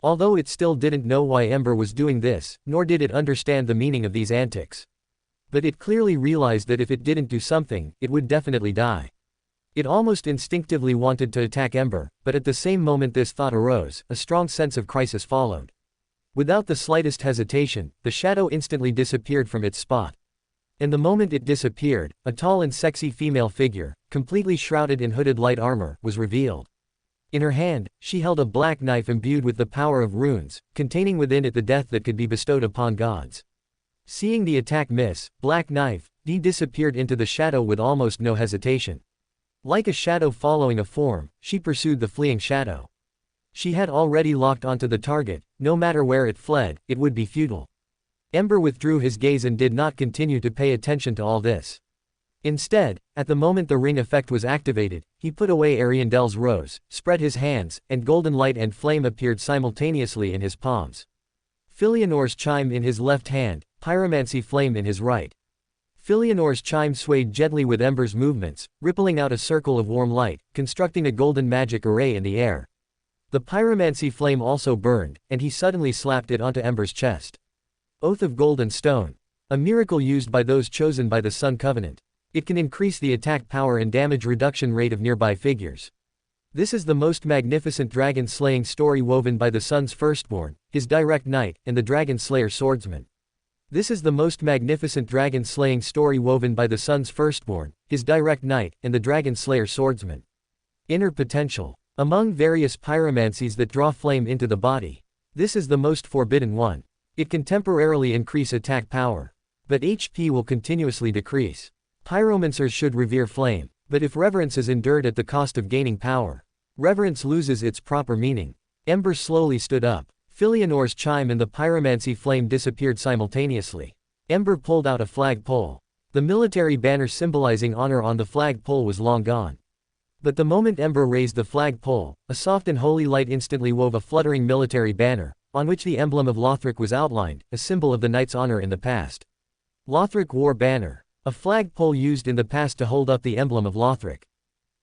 Although it still didn't know why Ember was doing this, nor did it understand the meaning of these antics. But it clearly realized that if it didn't do something, it would definitely die. It almost instinctively wanted to attack Ember, but at the same moment this thought arose, a strong sense of crisis followed. Without the slightest hesitation, the shadow instantly disappeared from its spot. And the moment it disappeared, a tall and sexy female figure, completely shrouded in hooded light armor, was revealed. In her hand, she held a black knife imbued with the power of runes, containing within it the death that could be bestowed upon gods. Seeing the attack miss, Black Knife, Ni disappeared into the shadow with almost no hesitation. Like a shadow following a form, she pursued the fleeing shadow. She had already locked onto the target, no matter where it fled, it would be futile. Ember withdrew his gaze and did not continue to pay attention to all this. Instead, at the moment the ring effect was activated, he put away Ariandel's rose, spread his hands, and golden light and flame appeared simultaneously in his palms. Filianor's chime in his left hand, pyromancy flame in his right. Filianor's chime swayed gently with Ember's movements, rippling out a circle of warm light, constructing a golden magic array in the air. The pyromancy flame also burned, and he suddenly slapped it onto Ember's chest. Oath of Gold and Stone. A miracle used by those chosen by the Sun Covenant. It can increase the attack power and damage reduction rate of nearby figures. This is the most magnificent dragon-slaying story woven by the Sun's firstborn, his direct knight, and the Dragon Slayer swordsman. This is the most magnificent dragon-slaying story woven by the Sun's firstborn, his direct knight, and the Dragon Slayer swordsman. Inner potential. Among various pyromancies that draw flame into the body, this is the most forbidden one. It can temporarily increase attack power, but HP will continuously decrease. Pyromancers should revere flame, but if reverence is endured at the cost of gaining power, reverence loses its proper meaning. Ember slowly stood up. Filianor's chime and the pyromancy flame disappeared simultaneously. Ember pulled out a flagpole. The military banner symbolizing honor on the flagpole was long gone. But the moment Ember raised the flagpole, a soft and holy light instantly wove a fluttering military banner, on which the emblem of Lothric was outlined, a symbol of the knight's honor in the past. Lothric War Banner. A flagpole used in the past to hold up the emblem of Lothric.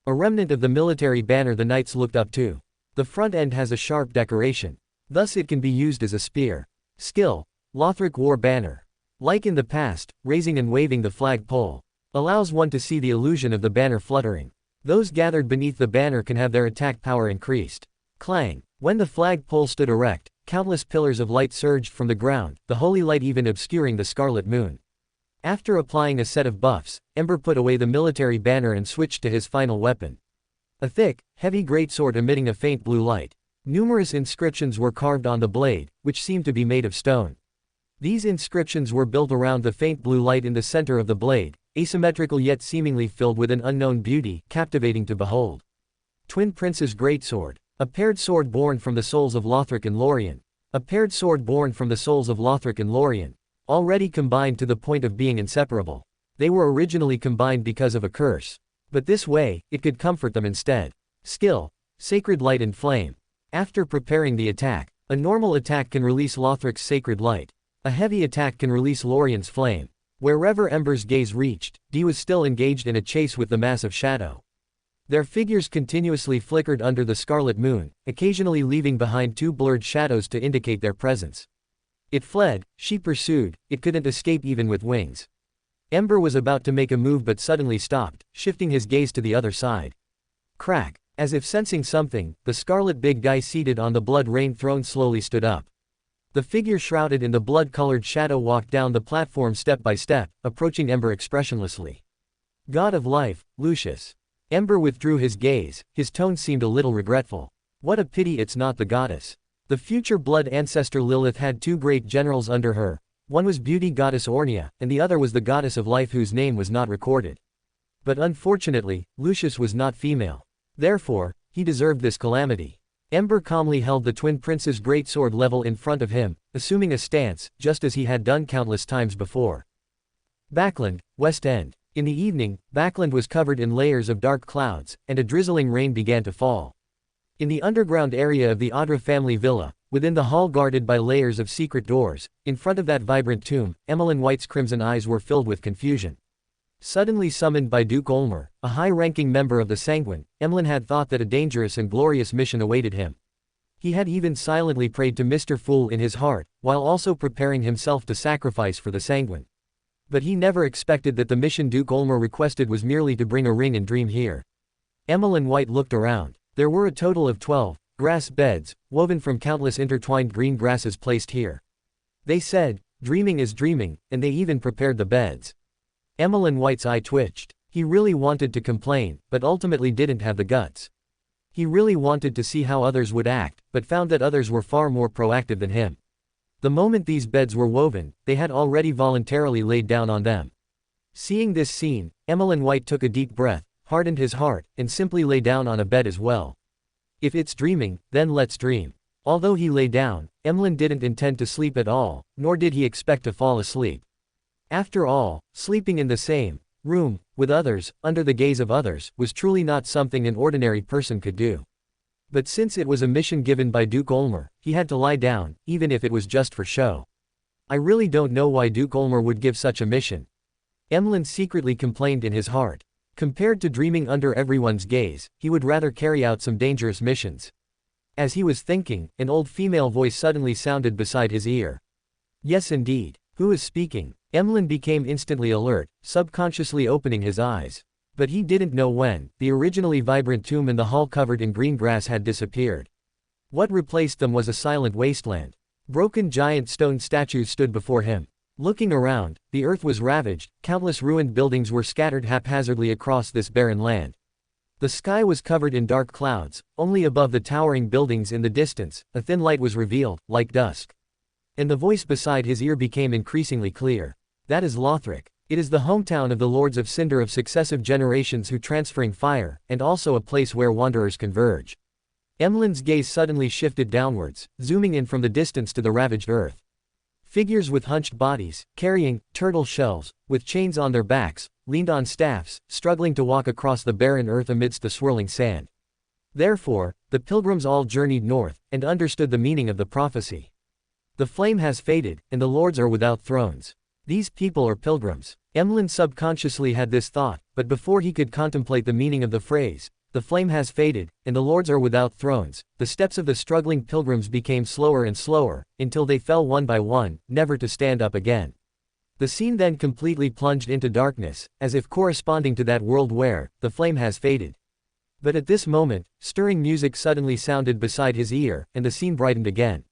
A remnant of the military banner the knights looked up to. The front end has a sharp decoration. Thus it can be used as a spear. Skill. Lothric War Banner. Like in the past, raising and waving the flagpole allows one to see the illusion of the banner fluttering. Those gathered beneath the banner can have their attack power increased. Clang. When the flagpole stood erect, countless pillars of light surged from the ground, the holy light even obscuring the scarlet moon. After applying a set of buffs, Ember put away the military banner and switched to his final weapon. A thick, heavy greatsword emitting a faint blue light. Numerous inscriptions were carved on the blade, which seemed to be made of stone. These inscriptions were built around the faint blue light in the center of the blade, asymmetrical yet seemingly filled with an unknown beauty, captivating to behold. Twin Prince's Greatsword. A paired sword born from the souls of Lothric and Lorien. A paired sword born from the souls of Lothric and Lorien. Already combined to the point of being inseparable. They were originally combined because of a curse. But this way, it could comfort them instead. Skill. Sacred Light and Flame. After preparing the attack, a normal attack can release Lothric's Sacred Light. A heavy attack can release Lorien's Flame. Wherever Ember's gaze reached, Dee was still engaged in a chase with the mass of shadow. Their figures continuously flickered under the scarlet moon, occasionally leaving behind two blurred shadows to indicate their presence. It fled, she pursued, it couldn't escape even with wings. Ember was about to make a move but suddenly stopped, shifting his gaze to the other side. Crack. As if sensing something, the scarlet big guy seated on the blood-rain throne slowly stood up. The figure shrouded in the blood-colored shadow walked down the platform step by step, approaching Ember expressionlessly. God of Life, Lucius. Ember withdrew his gaze, his tone seemed a little regretful. What a pity it's not the goddess. The future blood ancestor Lilith had two great generals under her. One was beauty goddess Ornia, and the other was the goddess of life whose name was not recorded. But unfortunately, Lucius was not female. Therefore, he deserved this calamity. Ember calmly held the twin prince's greatsword level in front of him, assuming a stance, just as he had done countless times before. Backland, West End. In the evening, Backland was covered in layers of dark clouds, and a drizzling rain began to fall. In the underground area of the Audra family villa, within the hall guarded by layers of secret doors, in front of that vibrant tomb, Emmeline White's crimson eyes were filled with confusion. Suddenly summoned by Duke Olmer, a high-ranking member of the Sanguine, Emmeline had thought that a dangerous and glorious mission awaited him. He had even silently prayed to Mr. Fool in his heart, while also preparing himself to sacrifice for the Sanguine. But he never expected that the mission Duke Olmer requested was merely to bring a ring and dream here. Emmeline White looked around. There were a total of 12 grass beds, woven from countless intertwined green grasses placed here. They said, "Dreaming is dreaming," and they even prepared the beds. Emmeline White's eye twitched. He really wanted to complain, but ultimately didn't have the guts. He really wanted to see how others would act, but found that others were far more proactive than him. The moment these beds were woven, they had already voluntarily laid down on them. Seeing this scene, Emmeline White took a deep breath, hardened his heart, and simply lay down on a bed as well. If it's dreaming, then let's dream. Although he lay down, Emmeline didn't intend to sleep at all, nor did he expect to fall asleep. After all, sleeping in the same room, with others, under the gaze of others, was truly not something an ordinary person could do. But since it was a mission given by Duke Olmer, he had to lie down, even if it was just for show. I really don't know why Duke Olmer would give such a mission. Emmeline secretly complained in his heart. Compared to dreaming under everyone's gaze, he would rather carry out some dangerous missions. As he was thinking, an old female voice suddenly sounded beside his ear. Yes indeed. Who is speaking? Emmeline became instantly alert, subconsciously opening his eyes. But he didn't know when. The originally vibrant tomb in the hall covered in green grass had disappeared. What replaced them was a silent wasteland. Broken giant stone statues stood before him. Looking around, the earth was ravaged, countless ruined buildings were scattered haphazardly across this barren land. The sky was covered in dark clouds, only above the towering buildings in the distance, a thin light was revealed, like dusk. And the voice beside his ear became increasingly clear. That is Lothric. It is the hometown of the Lords of Cinder of successive generations who transferring fire, and also a place where wanderers converge. Emmeline's gaze suddenly shifted downwards, zooming in from the distance to the ravaged earth. Figures with hunched bodies, carrying turtle shells, with chains on their backs, leaned on staffs, struggling to walk across the barren earth amidst the swirling sand. Therefore, the pilgrims all journeyed north, and understood the meaning of the prophecy. The flame has faded, and the lords are without thrones. These people are pilgrims. Emmeline subconsciously had this thought, but before he could contemplate the meaning of the phrase, the flame has faded, and the lords are without thrones, the steps of the struggling pilgrims became slower and slower, until they fell one by one, never to stand up again. The scene then completely plunged into darkness, as if corresponding to that world where the flame has faded. But at this moment, stirring music suddenly sounded beside his ear, and the scene brightened again.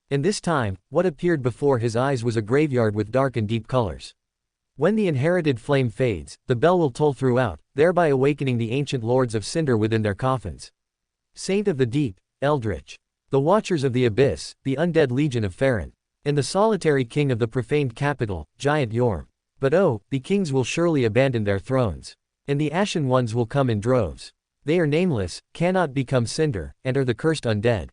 And this time, what appeared before his eyes was a graveyard with dark and deep colors. When the inherited flame fades, the bell will toll throughout, thereby awakening the ancient lords of cinder within their coffins. Saint of the Deep, Eldritch. The Watchers of the Abyss, the Undead Legion of Farron. And the solitary king of the profaned capital, Giant Yorm. But oh, the kings will surely abandon their thrones. And the Ashen Ones will come in droves. They are nameless, cannot become cinder, and are the cursed undead.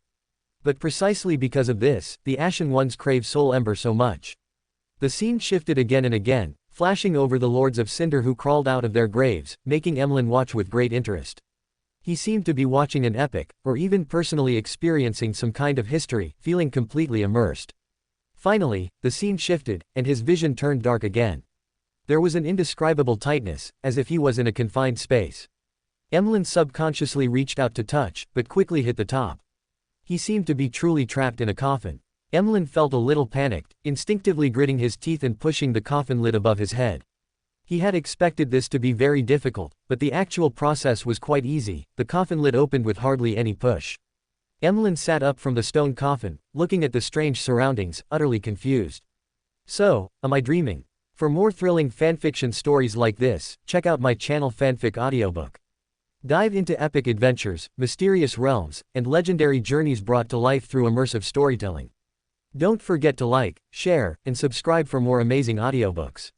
But precisely because of this, the Ashen Ones crave soul ember so much. The scene shifted again and again, flashing over the Lords of Cinder who crawled out of their graves, making Emlyn watch with great interest. He seemed to be watching an epic, or even personally experiencing some kind of history, feeling completely immersed. Finally, the scene shifted, and his vision turned dark again. There was an indescribable tightness, as if he was in a confined space. Emlyn subconsciously reached out to touch, but quickly hit the top. He seemed to be truly trapped in a coffin. Emlyn felt a little panicked, instinctively gritting his teeth and pushing the coffin lid above his head. He had expected this to be very difficult, but the actual process was quite easy. The coffin lid opened with hardly any push. Emlyn sat up from the stone coffin, looking at the strange surroundings, utterly confused. So, am I dreaming? For more thrilling fanfiction stories like this, check out my channel Fanfic Audiobook. Dive into epic adventures, mysterious realms, and legendary journeys brought to life through immersive storytelling. Don't forget to like, share, and subscribe for more amazing audiobooks.